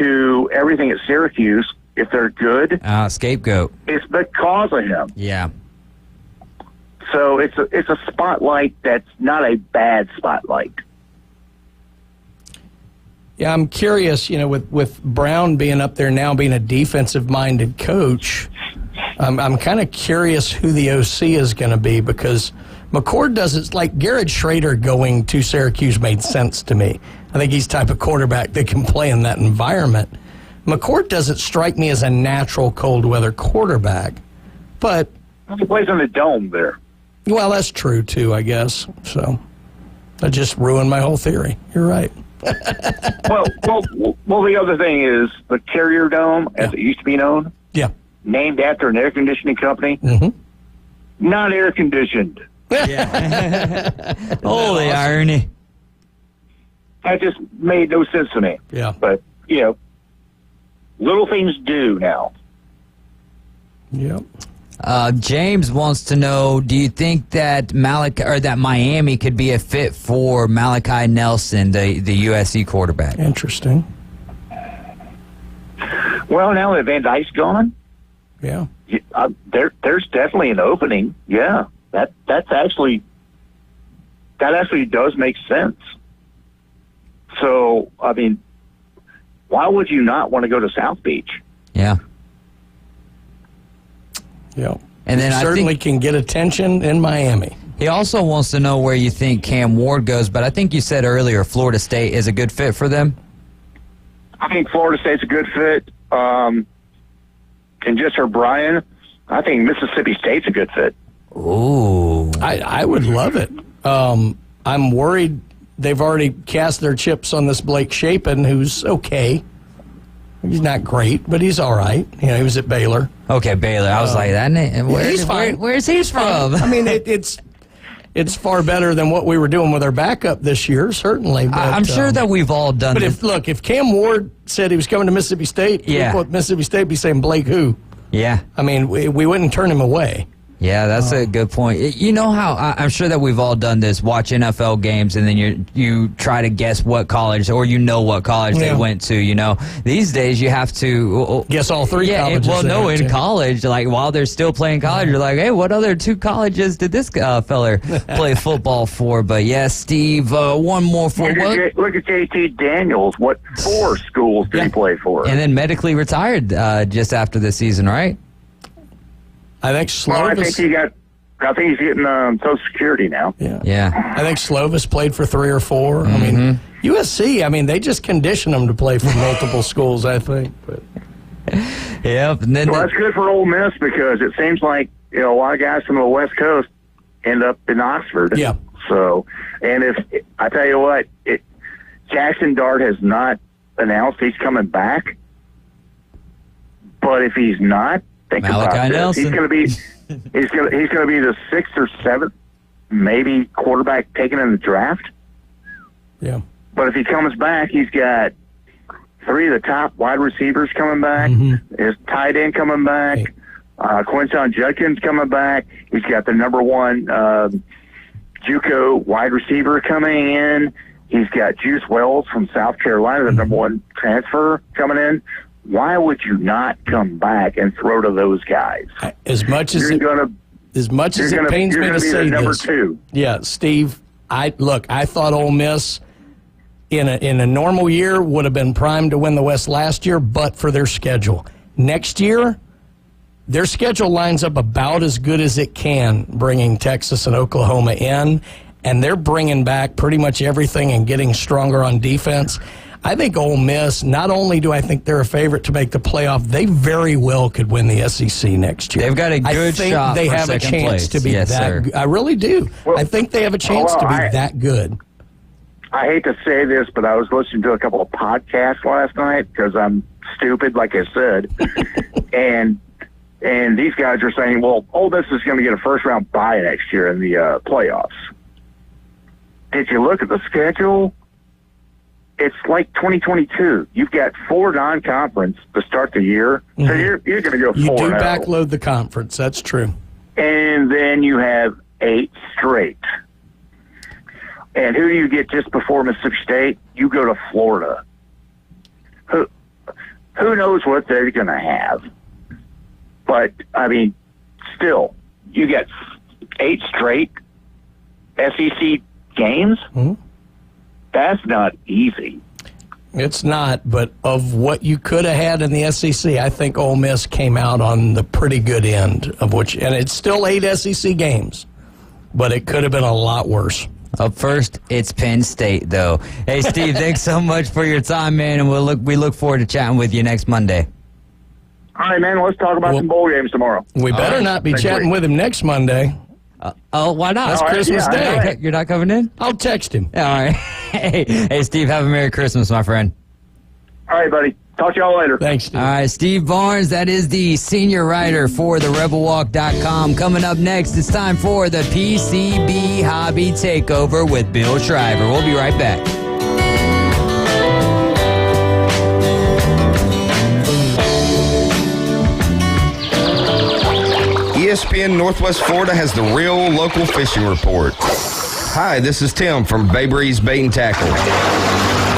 to everything at Syracuse. If they're good, scapegoat. It's because of him. Yeah. So it's a spotlight that's not a bad spotlight. Yeah, I'm curious, with Brown being up there now, being a defensive-minded coach, I'm kind of curious who the OC is going to be, because McCord doesn't, like Garrett Schrader going to Syracuse made sense to me. I think he's the type of quarterback that can play in that environment. McCord doesn't strike me as a natural cold-weather quarterback, but... He plays in the dome there. Well, that's true, too, I guess. So that just ruined my whole theory. You're right. well, the other thing is the Carrier Dome, as it used to be known. Yeah. Named after an air conditioning company. Mm-hmm. Not air conditioned. Yeah. Holy irony. That just made no sense to me. Yeah. But, little things do now. Yep. James wants to know, do you think that Miami could be a fit for Malachi Nelson, the USC quarterback? Interesting. Well, now that Van Dyke's gone, yeah, there's definitely an opening. Yeah, that actually does make sense. So, I mean, why would you not want to go to South Beach? Yeah. Yeah. And then I certainly can get attention in Miami. He also wants to know where you think Cam Ward goes, but I think you said earlier Florida State is a good fit for them. I think Florida State's a good fit. And just for Brian, I think Mississippi State's a good fit. Ooh. I would love it. I'm worried they've already cast their chips on this Blake Shapen, who's okay. He's not great, but he's all right. He was at Baylor. Okay, Baylor. I was like, that name. He's fine. Where's he from? I mean, it's far better than what we were doing with our backup this year, certainly. But, I'm sure that we've all done this. But if Cam Ward said he was coming to Mississippi State, people at Mississippi State be saying, Blake who? Yeah. I mean, we wouldn't turn him away. Yeah, that's a good point. You know how I'm sure that we've all done this, watch NFL games, and then you try to guess what college, or what college they went to, These days you have to guess all three colleges. Well, no, in college, like while they're still playing college, you're like, hey, what other two colleges did this feller play football for? But yes, Steve, one more for what? Look at JT Daniels. What 4 schools did he play for? And then medically retired just after the season, right? I think Slovis. I think he's getting Social Security now. Yeah. I think Slovis played for 3 or 4. I mean, USC. They just condition them to play for multiple schools. I think. But yep. And then that's good for Ole Miss, because it seems like a lot of guys from the West Coast end up in Oxford. Yeah. So, and if I tell you what, Jackson Dart has not announced he's coming back, but if he's not. Think Malachi about Nelson. He's going to be the 6th or 7th, maybe quarterback taken in the draft. Yeah. But if he comes back, he's got 3 of the top wide receivers coming back. Mm-hmm. His tight end coming back. Quinton Judkins coming back. He's got the number 1 JUCO wide receiver coming in. He's got Juice Wells from South Carolina, the number 1 transfer coming in. Why would you not come back and throw to those guys? As much as it pains me to say number this, 2. Yeah, Steve. I thought Ole Miss in a normal year would have been primed to win the West last year, but for their schedule. Next year, their schedule lines up about as good as it can, bringing Texas and Oklahoma in, and they're bringing back pretty much everything and getting stronger on defense. I think Ole Miss, not only do I think they're a favorite to make the playoff, they very well could win the SEC next year. They've got a good shot. I think they for have a second chance place. to be yes, that sir. good. I really do. Well, I think they have a chance to be that good. I hate to say this, but I was listening to a couple of podcasts last night because I'm stupid, like I said, and these guys are saying, well, Ole Miss is going to get a first-round bye next year in the playoffs. Did you look at the schedule? It's like 2022. You've got 4 non-conference to start the year, so you're going to go 4-0. You do backload the conference. That's true. And then you have 8 straight. And who do you get just before Mississippi State? You go to Florida. Who knows what they're going to have? But, I mean, still, you get 8 straight SEC games? Mm-hmm. That's not easy. It's not, but of what you could have had in the SEC, I think Ole Miss came out on the pretty good end of which, and it's still 8 SEC games, but it could have been a lot worse. Up first, it's Penn State, though. Hey, Steve, thanks so much for your time, man, and we look forward to chatting with you next Monday. All right, man, let's talk about some bowl games tomorrow. We better not be chatting with him next Monday. Why not? That's Christmas Day. Right. You're not coming in? I'll text him. All right. Hey, Steve, have a Merry Christmas, my friend. All right, buddy. Talk to y'all later. Thanks, Steve. All right, Steve Barnes, that is the senior writer for therebelwalk.com. Coming up next, it's time for the PCB Hobby Takeover with Bill Shriver. We'll be right back. ESPN Northwest Florida has the real local fishing report. Hi, this is Tim from Bay Breeze Bait and Tackle.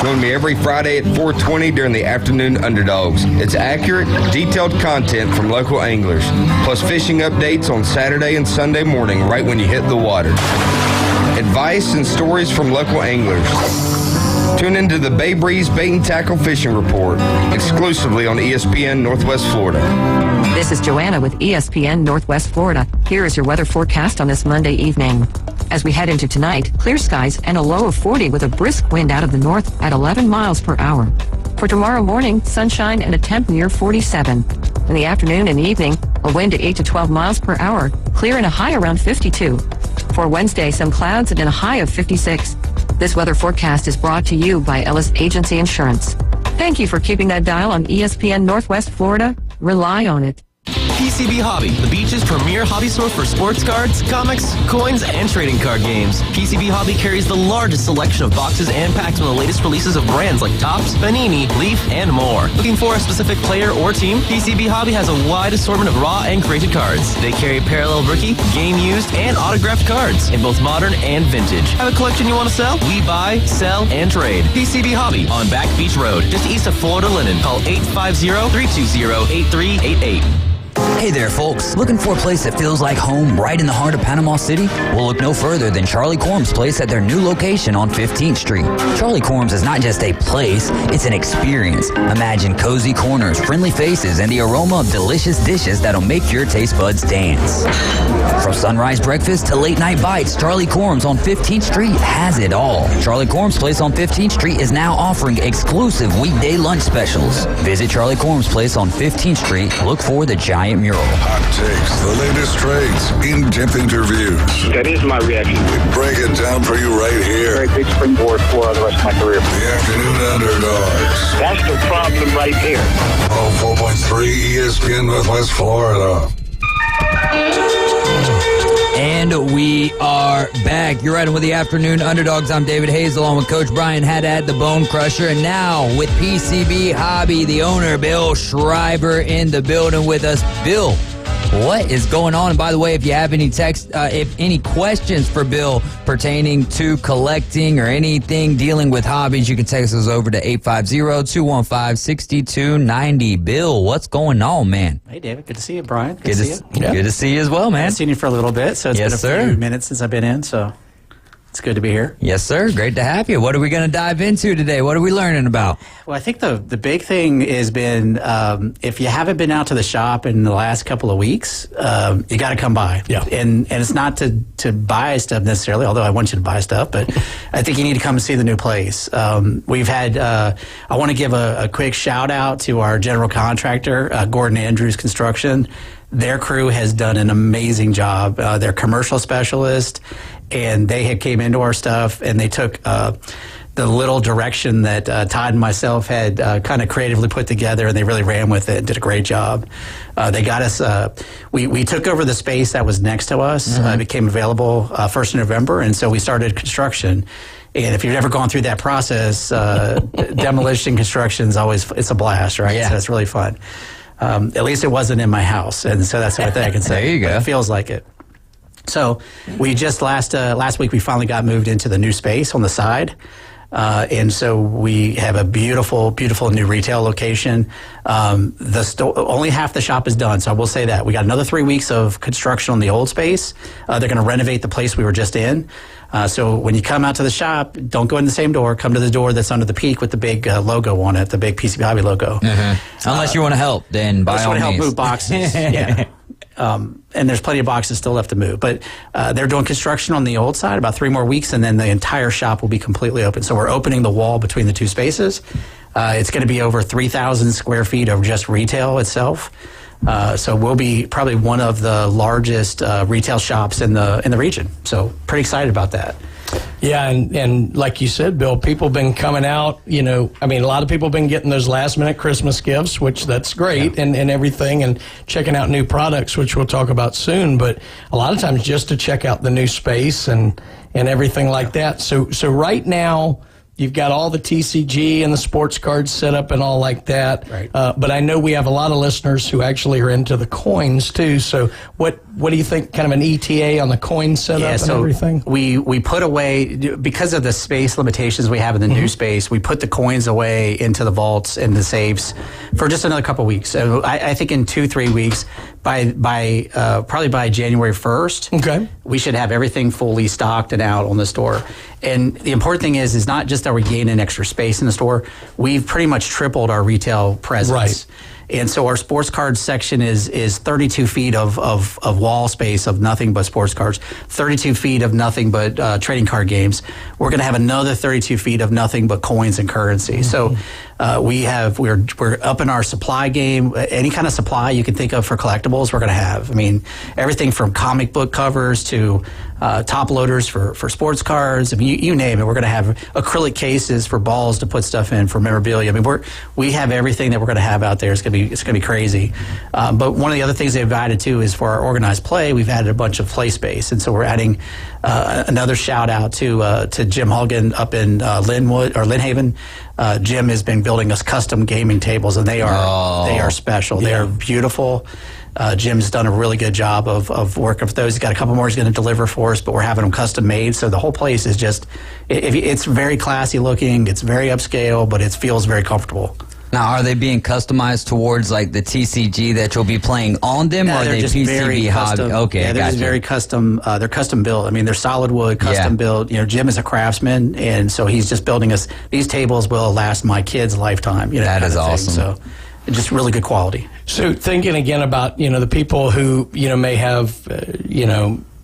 Join me every Friday at 4:20 during the Afternoon Underdogs. It's accurate, detailed content from local anglers, plus fishing updates on Saturday and Sunday morning right when you hit the water. Advice and stories from local anglers. Tune into the Bay Breeze Bait and Tackle Fishing Report, exclusively on ESPN Northwest Florida. This is Joanna with ESPN Northwest Florida. Here is your weather forecast on this Monday evening. As we head into tonight, clear skies and a low of 40 with a brisk wind out of the north at 11 miles per hour. For tomorrow morning, sunshine and a temp near 47. In the afternoon and evening, a wind at 8 to 12 miles per hour, clear and a high around 52. For Wednesday, some clouds and a high of 56. This weather forecast is brought to you by Ellis Agency Insurance. Thank you for keeping that dial on ESPN Northwest Florida. Rely on it. PCB Hobby, the beach's premier hobby store for sports cards, comics, coins, and trading card games. PCB Hobby carries the largest selection of boxes and packs from the latest releases of brands like Topps, Panini, Leaf, and more. Looking for a specific player or team? PCB Hobby has a wide assortment of raw and graded cards. They carry parallel rookie, game used, and autographed cards in both modern and vintage. Have a collection you want to sell? We buy, sell, and trade. PCB Hobby on Back Beach Road, just east of Florida Linen. Call 850-320-8388. Hey there, folks. Looking for a place that feels like home right in the heart of Panama City? Well, look no further than Charlie Corm's place at their new location on 15th Street. Charlie Corm's is not just a place, it's an experience. Imagine cozy corners, friendly faces, and the aroma of delicious dishes that'll make your taste buds dance. From sunrise breakfast to late night bites, Charlie Corm's on 15th Street has it all. Charlie Corm's place on 15th Street is now offering exclusive weekday lunch specials. Visit Charlie Corm's place on 15th Street. Look for the giant mural. Hot takes, the latest trades, in-depth interviews. That is my reaction. We break it down for you right here. Very big springboard for the rest of my career. The Afternoon Underdogs. That's the problem right there. 4.3 ESPN Northwest Florida. And we are back. You're riding with the Afternoon Underdogs. I'm David Hayes, along with Coach Brian Haddad, the Bone Crusher. And now with PCB Hobby, the owner, Bill Shriver, in the building with us. Bill, what is going on? And by the way, if you have any any questions for Bill pertaining to collecting or anything dealing with hobbies, you can text us over to 850-215-6290. Bill, what's going on, man? Hey, David. Good to see you, Brian. Good to see you. Good to see you as well, man. I've seen you for a little bit, so it's been a few minutes since I've been in, so It's good to be here. Yes, sir. Great to have you. What are we going to dive into today? What are we learning about? Well, I think the big thing has been if you haven't been out to the shop in the last couple of weeks, you got to come by. Yeah. And it's not to buy stuff necessarily, although I want you to buy stuff, but I think you need to come and see the new place. We've had, I want to give a quick shout out to our general contractor, Gordon Andrews Construction. Their crew has done an amazing job. They're commercial specialists, and they had came into our stuff, and they took the little direction that Todd and myself had kind of creatively put together, and they really ran with it and did a great job. They got us, we took over the space that was next to us. It became available 1st of November, and so we started construction. And if you've ever gone through that process, demolition construction is always, it's a blast, right? Yeah. So it's really fun. At least it wasn't in my house, and so that's what I can say. There you go. It feels like it. So we just last week we finally got moved into the new space on the side, and so we have a beautiful, beautiful new retail location. The store, only half the shop is done, so I will say that we got another 3 weeks of construction on the old space. They're going to renovate the place we were just in. So when you come out to the shop, don't go in the same door. Come to the door that's under the peak with the big logo on it, the big PCB Hobby logo. Unless you want to help, then by all means. Help move boxes. Yeah. And there's plenty of boxes still left to move. But they're doing construction on the old side, about 3 more weeks, and then the entire shop will be completely open. So we're opening the wall between the two spaces. It's going to be over 3,000 square feet of just retail itself. So we'll be probably one of the largest retail shops in the region. So pretty excited about that. Yeah, and like you said, Bill, people been coming out, a lot of people been getting those last-minute Christmas gifts, which that's great, and everything, and checking out new products, which we'll talk about soon, but a lot of times just to check out the new space and everything like that. So right now, you've got all the TCG and the sports cards set up and all like that. Right. But I know we have a lot of listeners who actually are into the coins too. So what do you think, kind of an ETA on the coin setup and everything? We put away, because of the space limitations we have in the new space, we put the coins away into the vaults and the safes for just another couple of weeks. So I think in 2-3 weeks, probably by January 1st, okay, we should have everything fully stocked and out on the store. And the important thing is not just that we're gaining extra space in the store, we've pretty much tripled our retail presence. Right. And so our sports cards section is 32 feet of wall space of nothing but sports cards, 32 feet of nothing but trading card games. We're going to have another 32 feet of nothing but coins and currency. So we're up in our supply game. Any kind of supply you can think of for collectibles, we're going to have. I mean, everything from comic book covers to top loaders for sports cards. I mean, you name it. We're going to have acrylic cases for balls to put stuff in for memorabilia. I mean, we have everything that we're going to have out there. It's going to be crazy. But one of the other things they've added too is for our organized play, we've added a bunch of play space, and so we're adding another shout out to Jim Hogan up in Lynn Jim has been building us custom gaming tables, and they are special. Yeah. They are beautiful. Jim's done a really good job of working with those. He's got a couple more he's going to deliver for us, but we're having them custom made. So the whole place is just, it's very classy looking. It's very upscale, but it feels very comfortable. Now, are they being customized towards like the TCG that you'll be playing on them, or are they PCB hobby? Okay, yeah, they're just very custom. They're custom built. I mean, they're solid wood, custom built. Jim is a craftsman, and so he's just building us. These tables will last my kid's lifetime. That is awesome. So, just really good quality. So thinking again about the people who may have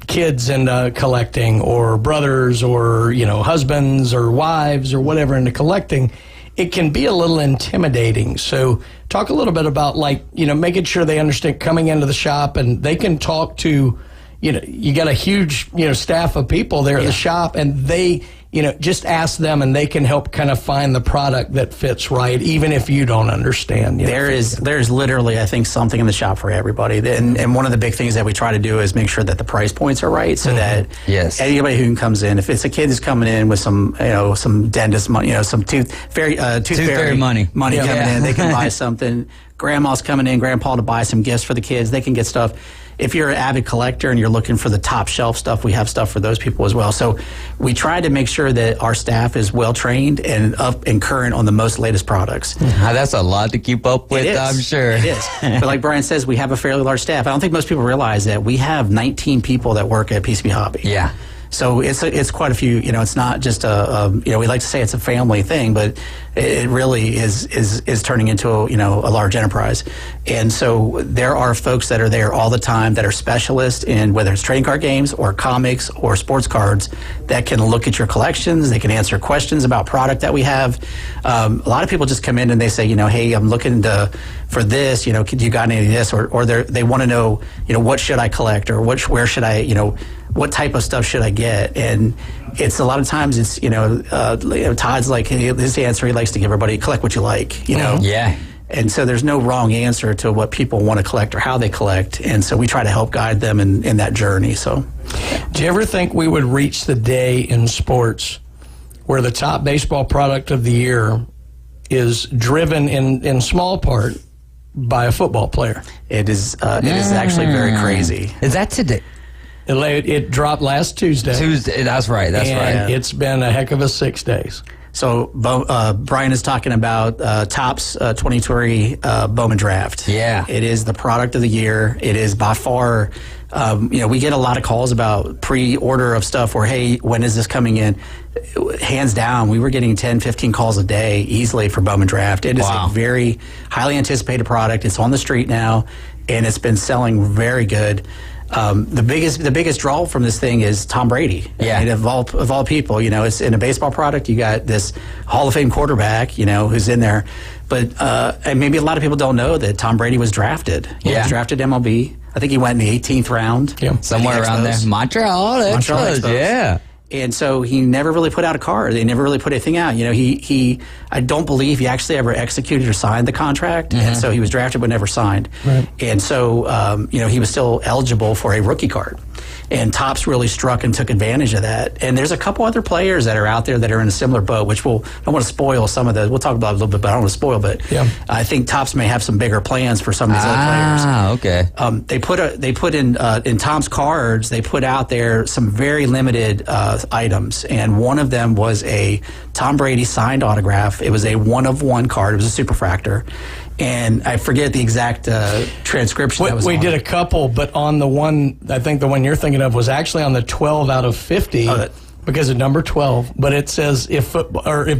kids into collecting, or brothers, or husbands or wives or whatever into collecting, it can be a little intimidating. So talk a little bit about making sure they understand coming into the shop, and they can talk to, you got a huge, staff of people there at the shop, and they, just ask them and they can help kind of find the product that fits right, even if you don't understand. There's literally, I think, something in the shop for everybody. And one of the big things that we try to do is make sure that the price points are right, so that anybody who comes in, if it's a kid who's coming in with some dentist money, some tooth fairy money coming in, they can buy something. Grandma's coming in, grandpa to buy some gifts for the kids, they can get stuff. If you're an avid collector and you're looking for the top shelf stuff, we have stuff for those people as well. So we try to make sure that our staff is well trained and up and current on the most latest products. That's a lot to keep up with, I'm sure. It is. But like Brian says, we have a fairly large staff. I don't think most people realize that we have 19 people that work at PCB Hobby. Yeah. So it's quite a few. It's not just we like to say it's a family thing, but it really is turning into a large enterprise. And so there are folks that are there all the time that are specialists in whether it's trading card games or comics or sports cards that can look at your collections. They can answer questions about product that we have. A lot of people just come in and they say, hey, I'm looking for this. You got any of this? Or they want to know, what should I collect, or where should I, what type of stuff should I get? And it's a lot of times it's, Todd's like, his answer, he likes to give everybody, collect what you like, Yeah. And so there's no wrong answer to what people want to collect or how they collect. And so we try to help guide them in that journey. So, do you ever think we would reach the day in sports where the top baseball product of the year is driven in small part by a football player? It is actually very crazy. Is that today? It dropped last Tuesday. That's right. That's right. It's been a heck of a 6 days. So Brian is talking about Topps 2020 Bowman Draft. Yeah. It is the product of the year. It is by far, we get a lot of calls about pre-order of stuff where, hey, when is this coming in? Hands down, we were getting 10, 15 calls a day easily for Bowman Draft. It is a very highly anticipated product. It's on the street now, and it's been selling very good. The biggest draw from this thing is Tom Brady. Yeah. I mean, of all people, it's in a baseball product. You got this Hall of Fame quarterback, who's in there. But and maybe a lot of people don't know that Tom Brady was drafted. He was drafted MLB. I think he went in the 18th round. Yeah. Somewhere around there. Montreal Expos. Yeah. And so he never really put out a card. They never really put anything out. I don't believe he actually ever executed or signed the contract. And so he was drafted but never signed. Right. And so, he was still eligible for a rookie card. And Topps really struck and took advantage of that. And there's a couple other players that are out there that are in a similar boat, which I don't want to spoil some of the. We'll talk about it a little bit, but I don't want to spoil. But I think Topps may have some bigger plans for some of these other players. Okay. They put in Tom's cards. They put out there some very limited items, and one of them was a Tom Brady signed autograph. It was a 1-of-1 card. It was a superfractor. And I forget the exact transcription that was We on did it. a couple, but on the one, I think the one you're thinking of was actually on the 12 out of 50 because of number 12. But it says if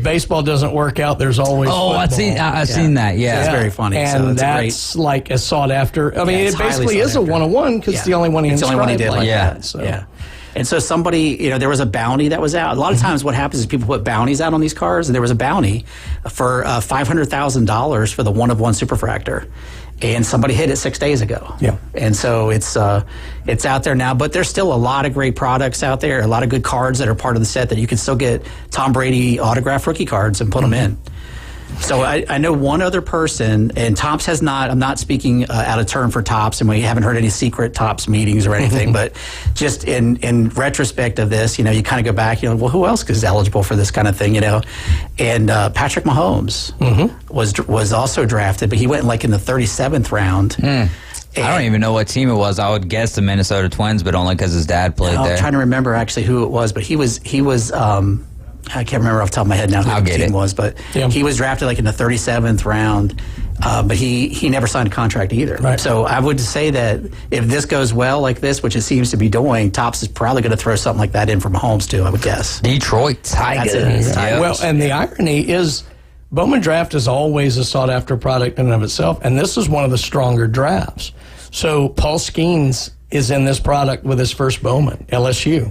baseball doesn't work out, there's always football. I've seen that. Yeah. It's very funny. And so it's that's like a sought after. I mean, it's it basically highly is a sought after. 1-of-1 because it's the only one he It's the only one he did like that. that. So. Yeah. And so somebody, there was a bounty that was out. A lot of times what happens is people put bounties out on these cars, and there was a bounty for $500,000 for the 1-of-1 superfractor. And somebody hit it 6 days ago. Yeah. And so it's out there now, but there's still a lot of great products out there, a lot of good cards that are part of the set that you can still get Tom Brady autographed rookie cards and put them in. So I know one other person, and Topps has not, I'm not speaking out of turn for Topps, and we haven't heard any secret Topps meetings or anything, but just in retrospect of this, you kind of go back, well, who else is eligible for this kind of thing, And Patrick Mahomes was also drafted, but he went in the 37th round. I don't even know what team it was. I would guess the Minnesota Twins, but only because his dad played there. I'm trying to remember actually who it was, but he was I can't remember off the top of my head now who the team was, but he was drafted in the 37th round, but he never signed a contract either. Right. So I would say that if this goes well like this, which it seems to be doing, Topps is probably going to throw something like that in for Mahomes too, I would guess. Detroit Tigers. That's it. Well, and the irony is Bowman Draft is always a sought-after product in and of itself, and this is one of the stronger drafts. So Paul Skeens is in this product with his first Bowman, LSU.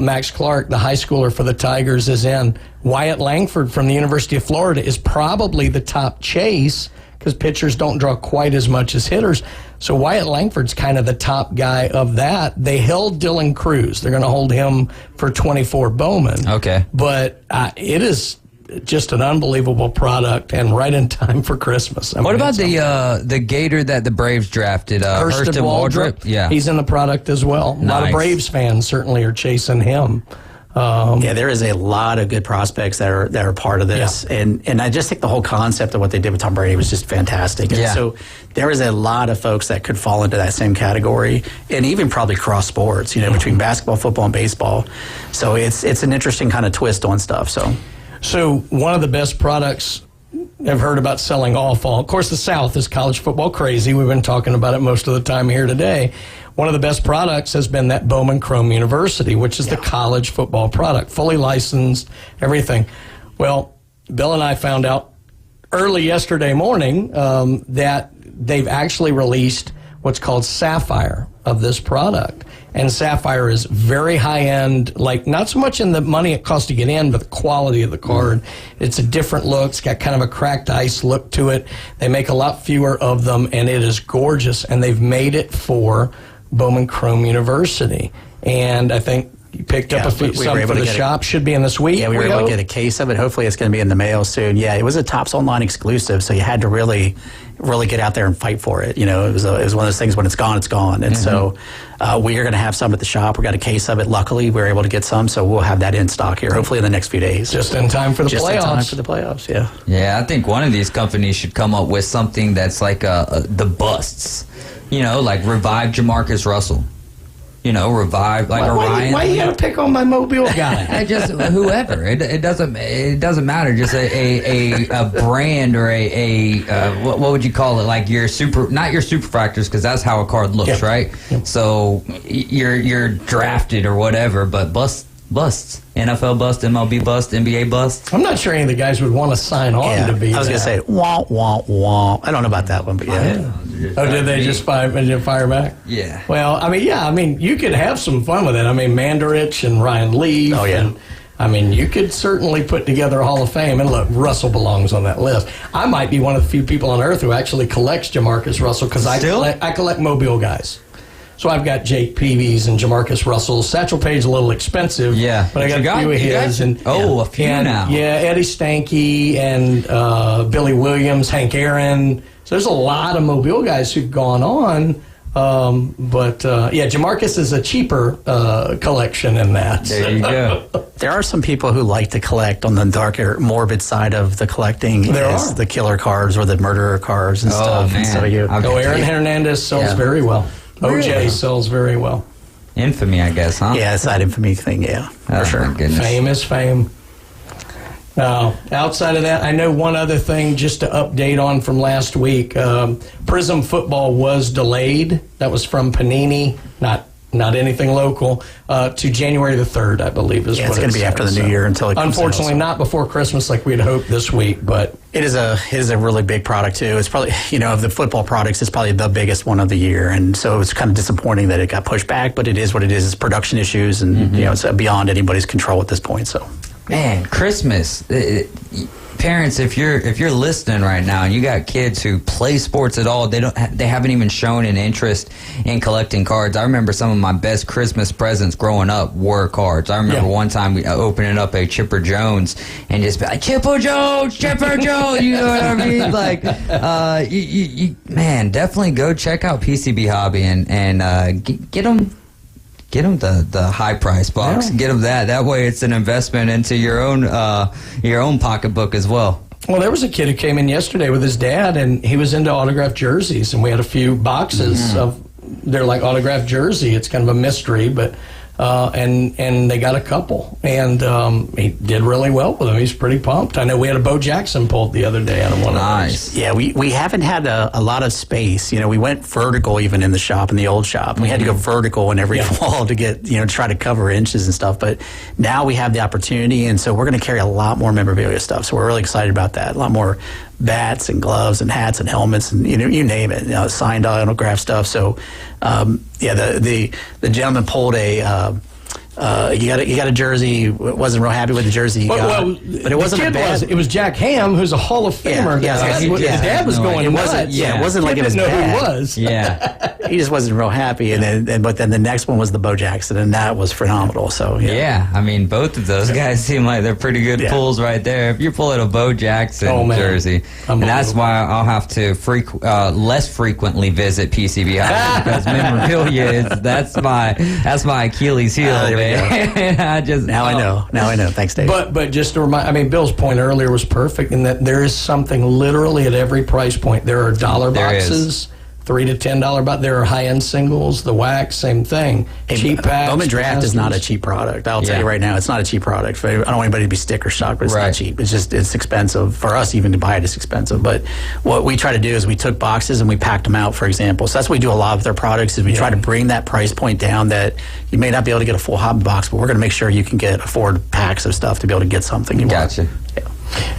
Max Clark, the high schooler for the Tigers, is in. Wyatt Langford from the University of Florida is probably the top chase because pitchers don't draw quite as much as hitters. So Wyatt Langford's kind of the top guy of that. They held Dylan Cruz. They're going to hold him for 24 Bowman. Okay. But it is just an unbelievable product and right in time for Christmas. What about the Gator that the Braves drafted? Hurston Waldrop? Yeah. He's in the product as well. A lot of Braves fans certainly are chasing him. There is a lot of good prospects that are part of this, and I just think the whole concept of what they did with Tom Brady was just fantastic. And so there is a lot of folks that could fall into that same category, and even probably cross sports, between basketball, football, and baseball. So it's an interesting kind of twist on stuff. So one of the best products have heard about selling all fall. Of course, the South is college football crazy. We've been talking about it most of the time here today. One of the best products has been that Bowman Chrome University, which is the college football product, fully licensed, everything. Well, Bill and I found out early yesterday morning that they've actually released what's called Sapphire of this product. And Sapphire is very high-end, like not so much in the money it costs to get in, but the quality of the card. It's a different look. It's got kind of a cracked ice look to it. They make a lot fewer of them, and it is gorgeous. And they've made it for Bowman Chrome University. And I think you picked up some for the shop. Should be in this week. Yeah, we were able to get a case of it. Hopefully it's going to be in the mail soon. Yeah, it was a Topps Online exclusive, so you had to really get out there and fight for it. You know, it was one of those things, when it's gone, it's gone. And so we are going to have some at the shop. We got a case of it. Luckily, we were able to get some, so we'll have that in stock here, hopefully in the next few days. Just in time for the playoffs. Just in time for the playoffs, yeah. Yeah, I think one of these companies should come up with something that's like the busts. You know, like revive Jamarcus Russell. You know, revive like Orion. Why you got to pick on my Mobile guy? Just whoever. It doesn't matter. Just a brand or what would you call it? Like your not your superfractors, because that's how a card looks, right? Yep. So you're drafted or whatever, but busts. NFL bust, MLB bust, NBA bust. I'm not sure any of the guys would want to sign on to be. I was going to say, wah, wah, wah. I don't know about that one, but yeah. Oh, did they just fire back? Yeah. Well, I mean, you could have some fun with it. I mean, Mandarich and Ryan Leaf. Oh, yeah. And, you could certainly put together a Hall of Fame. And look, Russell belongs on that list. I might be one of the few people on earth who actually collects Jamarcus Russell, because I collect Mobile guys. So I've got Jake Peavy's and Jamarcus Russell. Satchel Paige a little expensive. Yeah. But I got a few of his. A few now. Yeah, Eddie Stanky and Billy Williams, Hank Aaron. So there's a lot of Mobile guys who've gone on. Jamarcus is a cheaper collection in that. There you go. There are some people who like to collect on the darker, morbid side of the collecting. The killer cards or the murderer cards and stuff. Man. And so Aaron Hernandez sells very well. OJ sells very well. Infamy, I guess, huh? Yeah, it's that infamy thing, yeah. For sure. Fame is fame. Outside of that, I know one other thing just to update on from last week. Prism football was delayed. That was from Panini, not anything local, to January the 3rd, I believe is what it's going to be after the new year until it comes unfortunately out, not before Christmas like we had hoped this week, but it is a really big product too. It's probably, of the football products, it's probably the biggest one of the year, and so it's kind of disappointing that it got pushed back, but it is what it is. It's production issues, and it's beyond anybody's control at this point. So, man, Christmas. Parents, if you're listening right now and you got kids who play sports at all, they haven't even shown an interest in collecting cards. I remember some of my best Christmas presents growing up were cards. I remember one time we opening up a Chipper Jones and just be like, Chipper Jones, you know what I mean? Like, man, definitely go check out PCB Hobby and get them. Get them the high price box. Yeah. Get them that. That way, it's an investment into your own pocketbook as well. Well, there was a kid who came in yesterday with his dad, and he was into autographed jerseys, and we had a few boxes of their like autographed jersey. It's kind of a mystery, but and they got a couple, and he did really well with them. He's pretty pumped. I know we had a Bo Jackson pulled the other day out of one of those. Yeah, we haven't had a lot of space. We went vertical even in the shop, in the old shop. We had to go vertical in every wall to get, try to cover inches and stuff. But now we have the opportunity, and so we're going to carry a lot more memorabilia stuff. So we're really excited about that. A lot more bats and gloves and hats and helmets and you name it, signed autograph stuff. So the gentleman pulled a you got a jersey. Wasn't real happy with the jersey he got, but it wasn't bad. It was Jack Ham, who's a Hall of Famer. His dad was going nuts. It wasn't like it was bad. Who he was. Yeah, he just wasn't real happy. And but then the next one was the Bo Jackson, and that was phenomenal. So I mean, both of those guys seem like they're pretty good pulls right there. If you're pulling a Bo Jackson jersey, and that's why I'll have to less frequently visit PCB Hobby because memorabilia that's my Achilles heel. Now I know. Thanks, Dave. But just to remind, Bill's point earlier was perfect in that there is something literally at every price point. There are dollar boxes $3 to $10 box. There are high-end singles, the wax, same thing. Cheap packs. Bowman Draft is not a cheap product. I'll tell you right now, it's not a cheap product. I don't want anybody to be sticker shocked, but it's not cheap. It's expensive. For us, even to buy it is expensive. But what we try to do is we took boxes and we packed them out, for example. So that's what we do a lot with our products is we try to bring that price point down that you may not be able to get a full hobby box, but we're going to make sure you can afford packs of stuff to be able to get something you want. Gotcha. Yeah.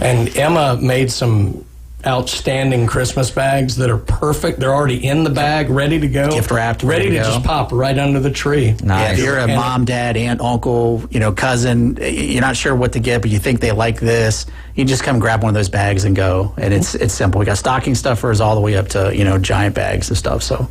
And Emma made some outstanding Christmas bags that are perfect. They're already in the bag, ready to go. Gift wrapped, ready to just pop right under the tree. Nice. If you're a mom, dad, aunt, uncle, cousin, you're not sure what to get, but you think they like this, you just come grab one of those bags and go. And it's simple. We got stocking stuffers all the way up to, giant bags and stuff. So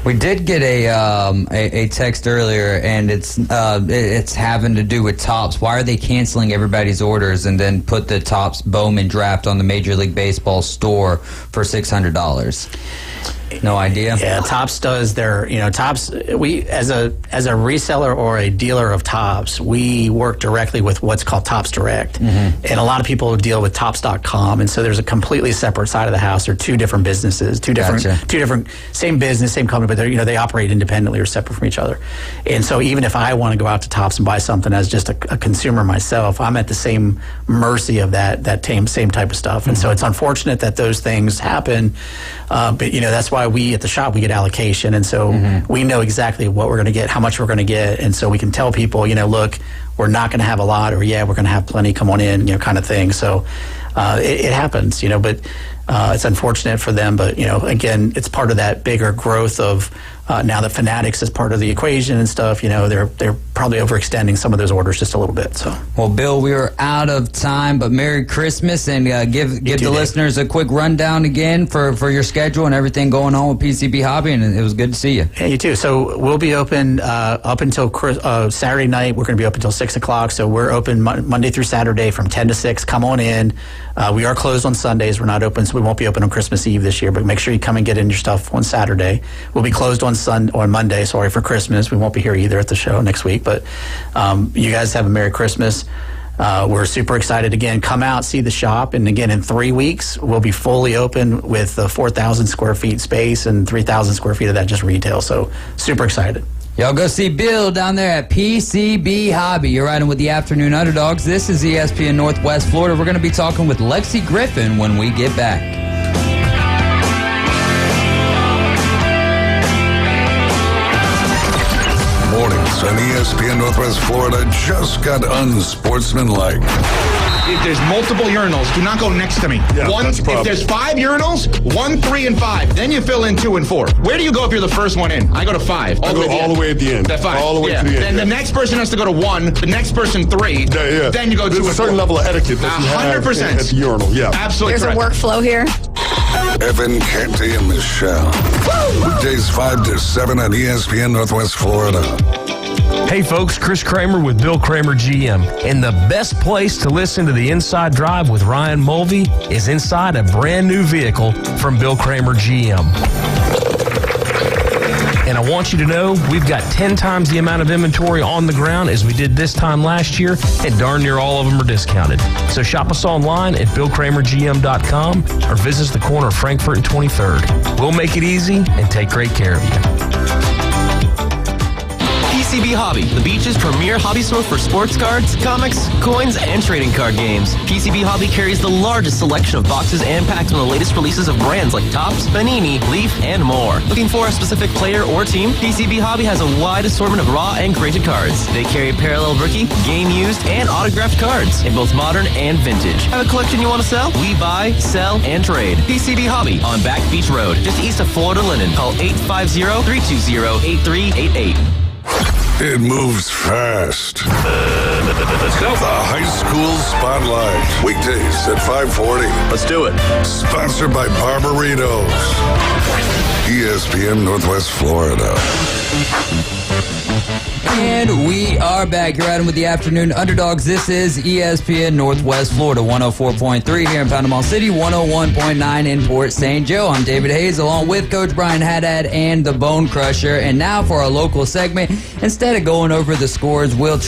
we did get a text earlier, and it's having to do with Topps. Why are they canceling everybody's orders and then put the Topps Bowman Draft on the Major League Baseball store for $600? No idea. Yeah, Topps does their, Topps, we, as a reseller or a dealer of Topps, we work directly with what's called Topps Direct. And a lot of people deal with Topps.com. And so there's a completely separate side of the house. They're two different businesses, two different, same business, same company, but they operate independently or separate from each other. And so even if I want to go out to Topps and buy something as just a consumer myself, I'm at the same mercy of that same type of stuff. And so it's unfortunate that those things happen. But that's why we at the shop, we get allocation. And so we know exactly what we're going to get, how much we're going to get. And so we can tell people, look, we're not going to have a lot, or we're going to have plenty, come on in, kind of thing. So it happens, but it's unfortunate for them. But, again, it's part of that bigger growth of now that Fanatics is part of the equation and stuff, they're probably overextending some of those orders just a little bit. So, well, Bill, we are out of time, but Merry Christmas, and give the listeners a quick rundown again for your schedule and everything going on with PCB Hobby, and it was good to see you. Yeah, you too. So we'll be open up until Saturday night. We're going to be open until 6 o'clock. So we're open Monday through Saturday from 10 to 6. Come on in. We are closed on Sundays. We're not open, so we won't be open on Christmas Eve this year, but make sure you come and get in your stuff on Saturday. We'll be closed on Monday, for Christmas. We won't be here either at the show next week, but you guys have a Merry Christmas. We're super excited. Again, come out, see the shop, and again, in 3 weeks, we'll be fully open with 4,000 square feet space and 3,000 square feet of that just retail, so super excited. Y'all go see Bill down there at PCB Hobby. You're riding with the Afternoon Underdogs. This is ESPN Northwest Florida. We're going to be talking with Lexi Griffin when we get back. Mornings on ESPN Northwest Florida just got unsportsmanlike. If there's multiple urinals, do not go next to me. Yeah, that's a problem. If there's 5 urinals, 1, 3, and 5, then you fill in 2 and 4. Where do you go if you're the first one in? I go to 5. I go all the way at the end. That 5. All the way to the end. Then the next person has to go to 1, the next person 3, then you go 2 and 4. There's a certain level of etiquette that you have 100%. at the urinal, yeah. Absolutely There's correct. a workflow here. Evan, Canty, and Michelle. Weekdays 5 to 7 on ESPN Northwest Florida. Hey folks, Chris Kramer with Bill Kramer GM. And the best place to listen to the Inside Drive with Ryan Mulvey is inside a brand new vehicle from Bill Kramer GM. And I want you to know we've got 10 times the amount of inventory on the ground as we did this time last year, and darn near all of them are discounted. So shop us online at BillKramerGM.com or visit us the corner of Frankfurt and 23rd. We'll make it easy and take great care of you. PCB Hobby, the beach's premier hobby store for sports cards, comics, coins, and trading card games. PCB Hobby carries the largest selection of boxes and packs from the latest releases of brands like Topps, Panini, Leaf, and more. Looking for a specific player or team? PCB Hobby has a wide assortment of raw and graded cards. They carry parallel rookie, game used, and autographed cards in both modern and vintage. Have a collection you want to sell? We buy, sell, and trade. PCB Hobby on Back Beach Road, just east of Florida Linen. Call 850-320-8388. It moves fast. Let's go. The High School Spotlight. Weekdays at 5:40. Let's do it. Sponsored by Barbaritos. ESPN Northwest Florida. And we are back. You're riding with the Afternoon Underdogs. This is ESPN Northwest Florida, 104.3 here in Panama City, 101.9 in Port St. Joe. I'm David Hayes along with Coach Brian Haddad and the Bone Crusher. And now for our local segment. Instead instead of going over the scores, we'll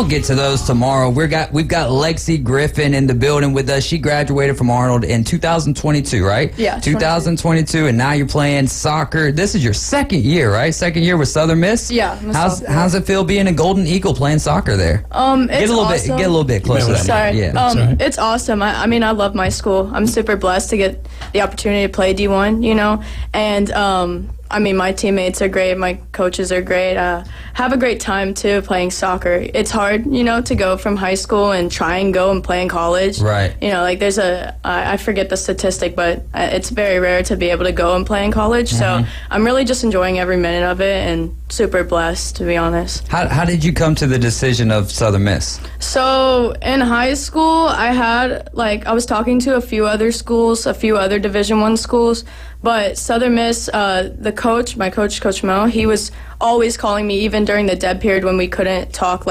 get to those tomorrow. We've got Lexi Griffin in the building with us. She graduated from Arnold in 2022, right? Yeah, 2022, and now you're playing soccer. This is your second year, right? Second year with Southern Miss. Yeah. How's it feel being a Golden Eagle playing soccer there? It's Get a little bit closer. Sorry. Yeah. It's awesome. I mean, I love my school. I'm super blessed to get the opportunity to play D1, and I mean, my teammates are great. My coaches are great. Have a great time, too, playing soccer. It's hard, to go from high school and try and go and play in college. Right. There's I forget the statistic, but it's very rare to be able to go and play in college. So I'm really just enjoying every minute of it and super blessed, to be honest. How did you come to the decision of Southern Miss? So in high school, I was talking to a few other schools, a few other Division I schools, but Southern Miss, my coach, Coach Mo, he was always calling me, even during the dead period when we couldn't talk,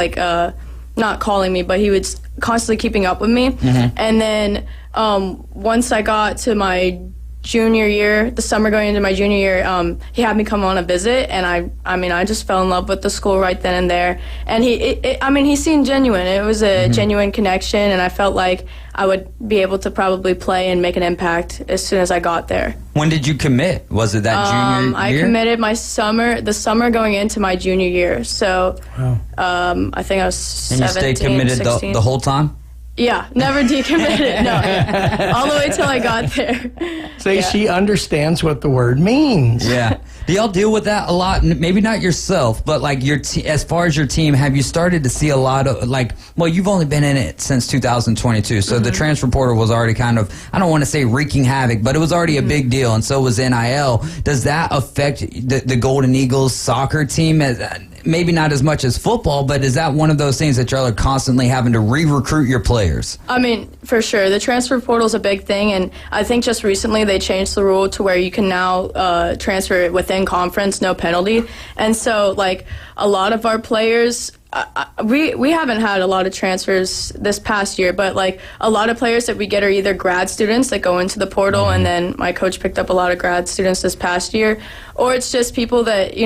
not calling me, but he was constantly keeping up with me. And then once I got to my junior year, the summer going into my junior year, he had me come on a visit, and I just fell in love with the school right then and there. And he seemed genuine. It was a genuine connection, and I felt like I would be able to probably play and make an impact as soon as I got there. When did you commit? Was it that junior year? I committed the summer going into my junior year. So I think I was 17, and you stayed committed 16. the whole time? Yeah, never decommitted. No, all the way till I got there. So she understands what the word means. Yeah. Do y'all deal with that a lot? Maybe not yourself, but as far as your team, have you started to see a lot of you've only been in it since 2022, so the transfer portal was already kind of, I don't want to say wreaking havoc, but it was already a big deal, and so was NIL. Does that affect the Golden Eagles soccer team? Maybe not as much as football, but is that one of those things that y'all are constantly having to re-recruit your players? I mean, for sure. The transfer portal is a big thing, and I think just recently they changed the rule to where you can now transfer within conference, no penalty. And so, a lot of our players, we haven't had a lot of transfers this past year, but a lot of players that we get are either grad students that go into the portal, and then my coach picked up a lot of grad students this past year, or it's just people that,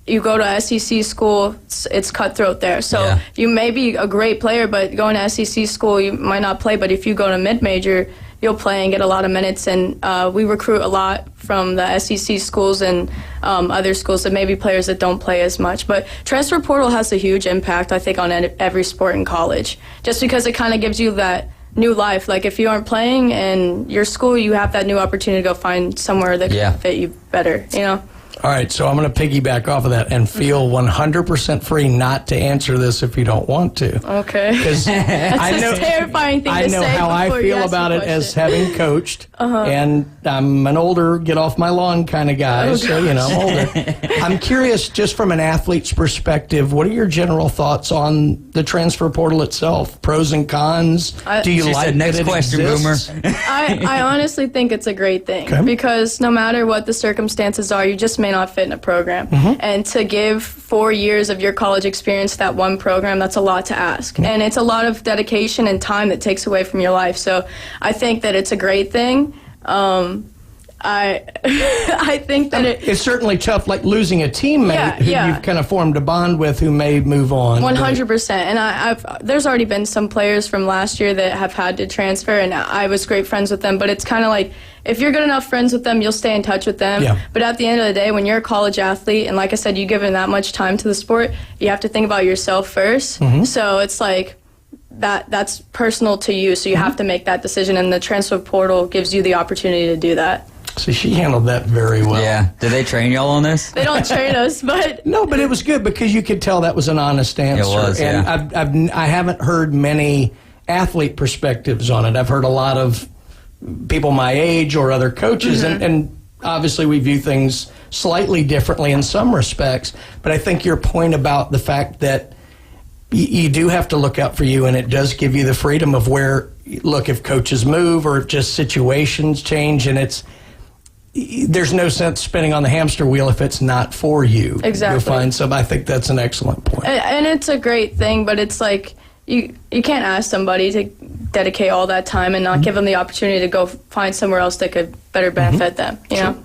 you go to SEC school, it's cutthroat there. So you may be a great player, but going to SEC school, you might not play. But if you go to mid-major, you'll play and get a lot of minutes. And we recruit a lot from the SEC schools and other schools that maybe players that don't play as much. But transfer portal has a huge impact, I think, on every sport in college, just because it kind of gives you that new life. If you aren't playing in your school, you have that new opportunity to go find somewhere that can fit you better, All right, so I'm going to piggyback off of that and feel 100% free not to answer this if you don't want to. Okay. Because That's a terrifying thing to say. I know how I feel about it as having coached, and I'm an older, get off my lawn kind of guy, so, I'm older. I'm curious, just from an athlete's perspective, what are your general thoughts on the transfer portal itself? Pros and cons? Do you like next that it question, exists? Boomer? I honestly think it's a great thing because no matter what the circumstances are, you just may not fit in a program. And to give 4 years of your college experience to that one program, that's a lot to ask. And it's a lot of dedication and time that takes away from your life. So I think that it's a great thing. I think that it's certainly tough, losing a teammate who you've kind of formed a bond with who may move on. 100%. And there's already been some players from last year that have had to transfer, and I was great friends with them. But it's kind of if you're good enough friends with them, you'll stay in touch with them. Yeah. But at the end of the day, when you're a college athlete, and like I said, you give them that much time to the sport, you have to think about yourself first. So it's that's personal to you, so you have to make that decision, and the transfer portal gives you the opportunity to do that. So she handled that very well. Yeah. Did they train y'all on this? They don't train us, but... No, but it was good because you could tell that was an honest answer. It was, and I haven't heard many athlete perspectives on it. I've heard a lot of people my age or other coaches, and obviously we view things slightly differently in some respects, but I think your point about the fact that you do have to look out for you, and it does give you the freedom of where, look, if coaches move or if just situations change, and there's no sense spinning on the hamster wheel if it's not for you. Exactly. You'll find some. I think that's an excellent point. And it's a great thing, but it's you can't ask somebody to dedicate all that time and not give them the opportunity to go find somewhere else that could better benefit them, you know?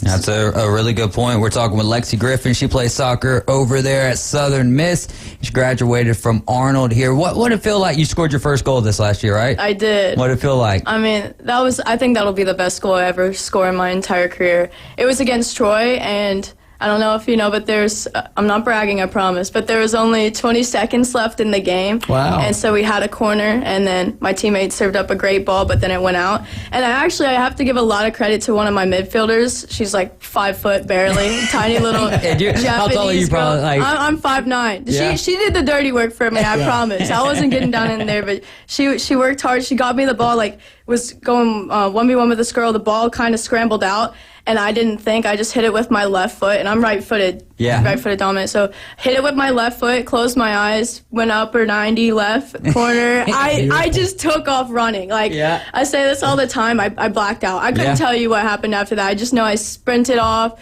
That's a really good point. We're talking with Lexi Griffin. She plays soccer over there at Southern Miss. She graduated from Arnold here. What did it feel like? You scored your first goal this last year, right? I did. What did it feel like? I mean, I think that'll be the best goal I ever score in my entire career. It was against Troy, and I don't know if you know, but I'm not bragging, I promise, but there was only 20 seconds left in the game. Wow. And so we had a corner, and then my teammate served up a great ball, but then it went out. And I have to give a lot of credit to one of my midfielders. She's like 5 foot barely, tiny little Japanese how tall are you? girl. Probably, I'm 5'9". Yeah. She did the dirty work for me, I promise. I wasn't getting down in there, but she worked hard. She got me the ball, was going 1v1 with this girl. The ball kind of scrambled out, and I didn't think. I just hit it with my left foot, and I'm right-footed. Yeah. Right-footed dominant. So hit it with my left foot, closed my eyes, went upper 90 left corner. I just took off running. I say this all the time. I blacked out. I couldn't tell you what happened after that. I just know I sprinted off,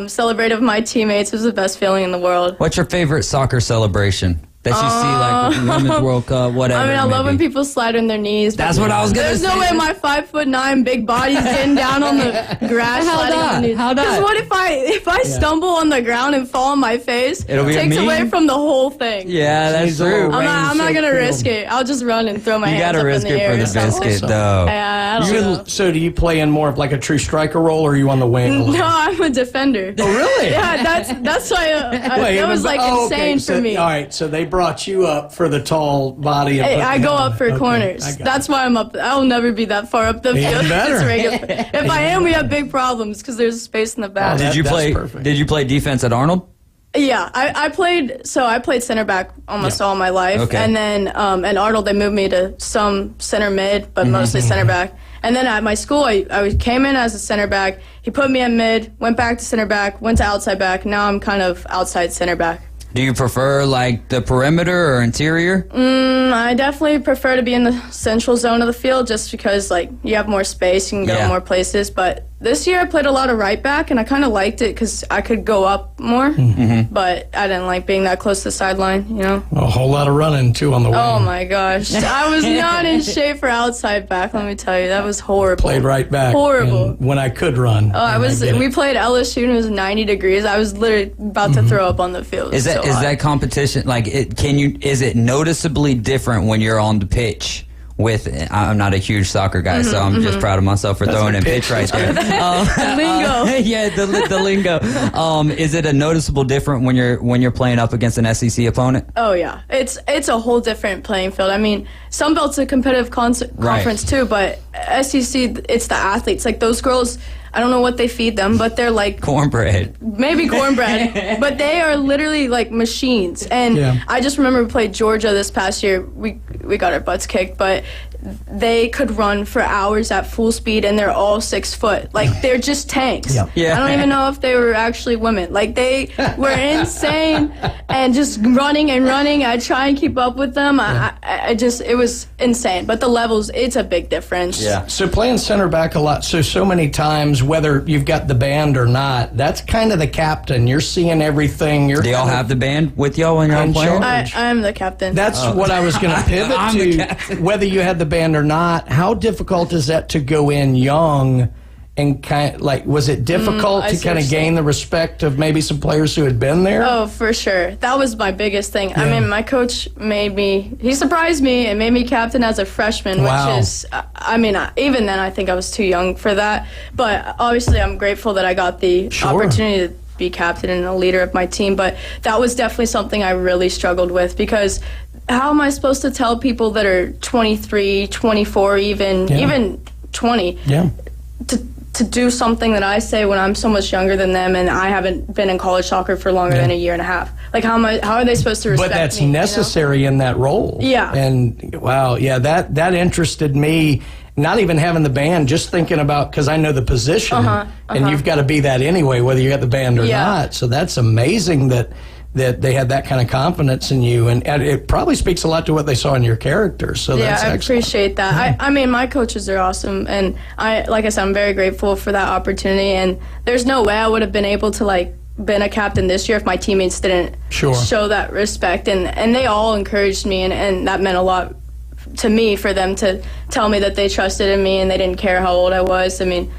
celebrated with my teammates. It was the best feeling in the world. What's your favorite soccer celebration that you see, Women's World Cup, whatever? I mean, I love when people slide on their knees. That's what I was going to say. There's no way my 5'9" big body's getting down on the grass. sliding on knees. How Because what if I stumble on the ground and fall on my face? It'll be takes away from the whole thing. Yeah, that's true. I'm not gonna risk it. I'll just run and throw my hands up in the air. You gotta risk it for the biscuit, though. Yeah, I don't know. So do you play in more of like a true striker role, or are you on the wing? No, I'm a defender. Oh, really? Yeah, that's why that was insane for me. All right, so they brought you up for the tall body. I go up for corners. That's why I'm up. I'll never be that far up the field. If I am, we have big problems because there's space in the back. Did you play defense at Arnold? Yeah, I played center back almost all my life. Okay. And then at Arnold, they moved me to some center mid, but mostly center back. And then at my school, I came in as a center back. He put me in mid, went back to center back, went to outside back. Now I'm kind of outside center back. Do you prefer the perimeter or interior? I definitely prefer to be in the central zone of the field just because you have more space, you can go more places. But this year I played a lot of right back, and I kind of liked it because I could go up more. But I didn't like being that close to the sideline, A whole lot of running too on the wing. Oh my gosh, I was not in shape for outside back. Let me tell you, that was horrible. Played right back. Horrible. When I could run. Oh, we played LSU and it was 90 degrees. I was literally about to throw up on the field. Is that competition is it noticeably different when you're on the pitch? I'm not a huge soccer guy, so I'm just proud of myself for throwing in pitch right there. Lingo. Yeah, the lingo. Is it a noticeable different when you're playing up against an SEC opponent? Oh yeah, it's a whole different playing field. I mean, Sunbelt's a competitive conference too, but SEC, it's the athletes. Those girls, I don't know what they feed them, but they're cornbread. Maybe cornbread, but they are literally machines. And I just remember we played Georgia this past year. We got our butts kicked, but they could run for hours at full speed, and they're all 6 foot. They're just tanks. Yeah. I don't even know if they were actually women. They were insane and just running and running. I try and keep up with them. It was insane. But the levels, it's a big difference. Yeah. So playing center back a lot, so many times, whether you've got the band or not, that's kind of the captain. You're seeing everything. Do y'all have the band with y'all when you're playing? I'm the captain. That's what I was going to pivot to. Whether you had the band or not, how difficult is that to go in young and was it difficult to kind of gain the respect of maybe some players who had been there? Oh, for sure. That was my biggest thing. Yeah. I mean, my coach he surprised me and made me captain as a freshman, which is, even then I think I was too young for that. But obviously I'm grateful that I got the opportunity to be captain and a leader of my team. But that was definitely something I really struggled with because how am I supposed to tell people that are 23, 24, even 20 to do something that I say when I'm so much younger than them and I haven't been in college soccer for longer than a year and a half? How are they supposed to respect me? But that's necessary in that role. Yeah. And wow, that interested me. Not even having the band, just thinking about, because I know the position, and you've got to be that anyway, whether you got the band or not. So that's amazing that they had that kind of confidence in you, and it probably speaks a lot to what they saw in your character. So that's excellent. Appreciate that. I mean, my coaches are awesome, and like I said, I'm very grateful for that opportunity. And there's no way I would have been able to been a captain this year if my teammates didn't show that respect, and they all encouraged me, and that meant a lot to me for them to tell me that they trusted in me and they didn't care how old I was. I mean,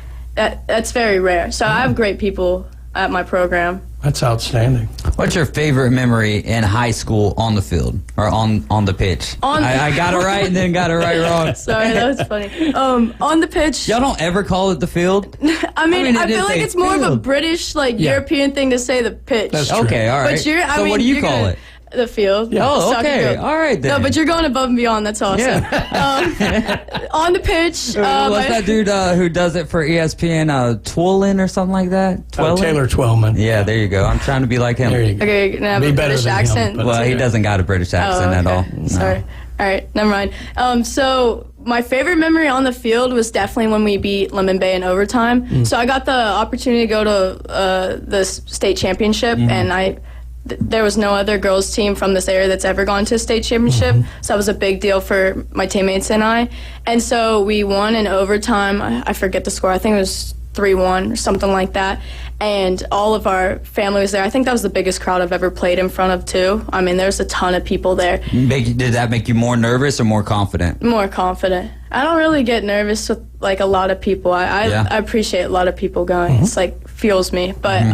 that's very rare. So I have great people at my program. That's outstanding. What's your favorite memory in high school on the field or on the pitch? I got it right and then got it right wrong. Sorry, that was funny. On the pitch. Y'all don't ever call it the field? I mean, I feel like it's more of a British, European thing to say the pitch. That's true. Okay, all right. But so what do you call it? The field. Yeah. Oh, okay. Field. All right, then. No, but you're going above and beyond. That's awesome. Yeah. On the pitch. What's that dude who does it for ESPN, Twillin or something like that? Taylor Twellman. Yeah, there you go. I'm trying to be like him. There you go. Okay, can I have a British accent? Well, he doesn't got a British accent at all. No. Sorry. All right, never mind. So my favorite memory on the field was definitely when we beat Lemon Bay in overtime. So I got the opportunity to go to the state championship, and there was no other girls team from this area that's ever gone to a state championship, so that was a big deal for my teammates and I. And so we won in overtime. I forget the score. I think it was 3-1 or something like that. And all of our family was there. I think that was the biggest crowd I've ever played in front of, too. I mean, there's a ton of people there. Did that make you more nervous or more confident? More confident. I don't really get nervous with, a lot of people. I appreciate a lot of people going. It's, fuels me. But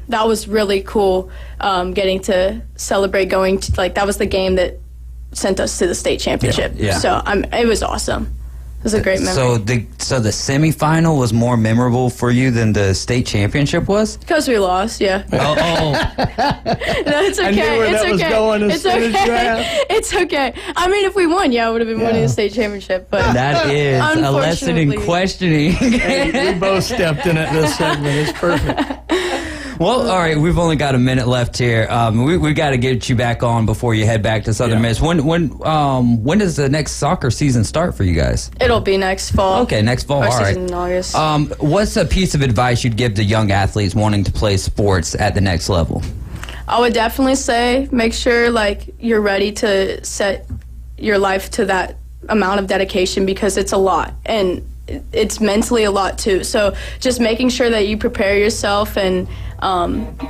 that was really cool getting to celebrate going to, that was the game that sent us to the state championship. Yeah. So it was awesome. It was a great memory. So the semifinal was more memorable for you than the state championship was? Because we lost, yeah. Oh. No, it's okay. I knew where that was going as soon as you asked. It's okay. I mean, if we won, I would have been winning the state championship. But that is a lesson in questioning. Hey, we both stepped in it this segment. It's perfect. Well, all right, we've only got a minute left here. We got to get you back on before you head back to Southern Miss. When does the next soccer season start for you guys? It'll be next fall. Okay, next fall. Our all right. season in August. What's a piece of advice you'd give to young athletes wanting to play sports at the next level? I would definitely say make sure you're ready to set your life to that amount of dedication, because it's a lot, and it's mentally a lot too. So just making sure that you prepare yourself and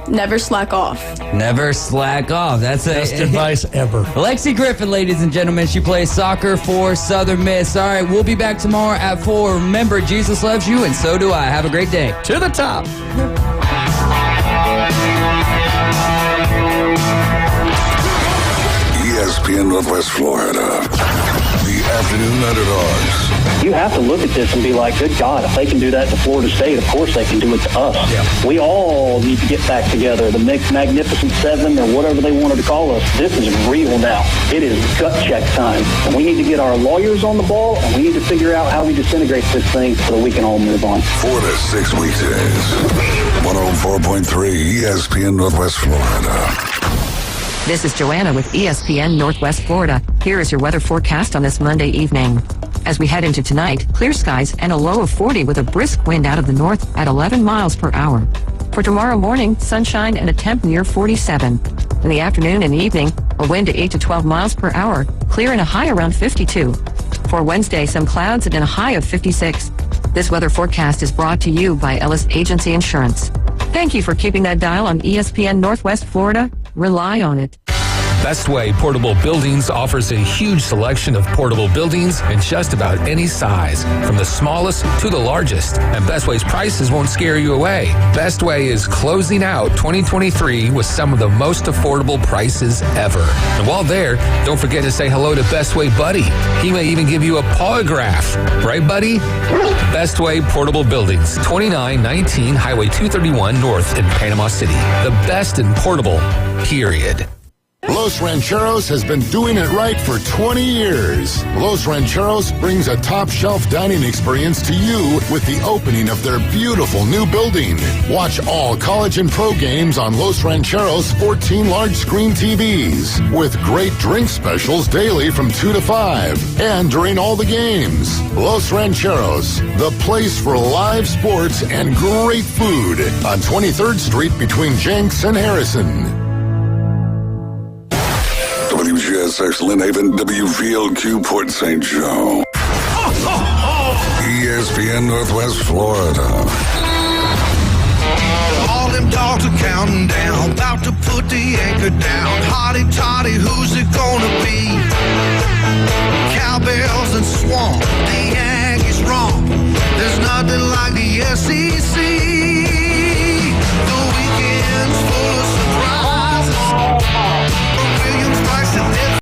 never slack off. Never slack off. That's best advice ever. Lexi Griffin, ladies and gentlemen, she plays soccer for Southern Miss. All right, we'll be back tomorrow at 4. Remember, Jesus loves you, and so do I. Have a great day. To the top. ESPN Northwest Florida. The Afternoon Underdogs. You have to look at this and be like, good God, if they can do that to Florida State, of course they can do it to us. Yeah. We all need to get back together. The Magnificent Seven, or whatever they wanted to call us, this is real now. It is gut check time. And we need to get our lawyers on the ball, and we need to figure out how we disintegrate this thing so that we can all move on. 4 to 6 weekdays. 104.3 ESPN Northwest Florida. This is Joanna with ESPN Northwest Florida. Here is your weather forecast on this Monday evening. As we head into tonight, clear skies and a low of 40 with a brisk wind out of the north at 11 miles per hour. For tomorrow morning, sunshine and a temp near 47. In the afternoon and evening, a wind to 8 to 12 miles per hour, clear and a high around 52. For Wednesday, some clouds and a high of 56. This weather forecast is brought to you by Ellis Agency Insurance. Thank you for keeping that dial on ESPN Northwest Florida. Rely on it. Bestway Portable Buildings offers a huge selection of portable buildings in just about any size, from the smallest to the largest. And Bestway's prices won't scare you away. Bestway is closing out 2023 with some of the most affordable prices ever. And while there, don't forget to say hello to Bestway Buddy. He may even give you a autograph. Right, Buddy? Bestway Portable Buildings, 2919 Highway 231 North in Panama City. The best in portable, period. Los Rancheros has been doing it right for 20 years. Los Rancheros brings a top-shelf dining experience to you with the opening of their beautiful new building. Watch all college and pro games on Los Rancheros' 14 large-screen TVs with great drink specials daily from 2 to 5 and during all the games. Los Rancheros, the place for live sports and great food on 23rd Street between Jenks and Harrison. WGSX Lynn Haven, WVLQ Port St. Joe. ESPN Northwest Florida. All them dogs are counting down, about to put the anchor down. Hotty toddy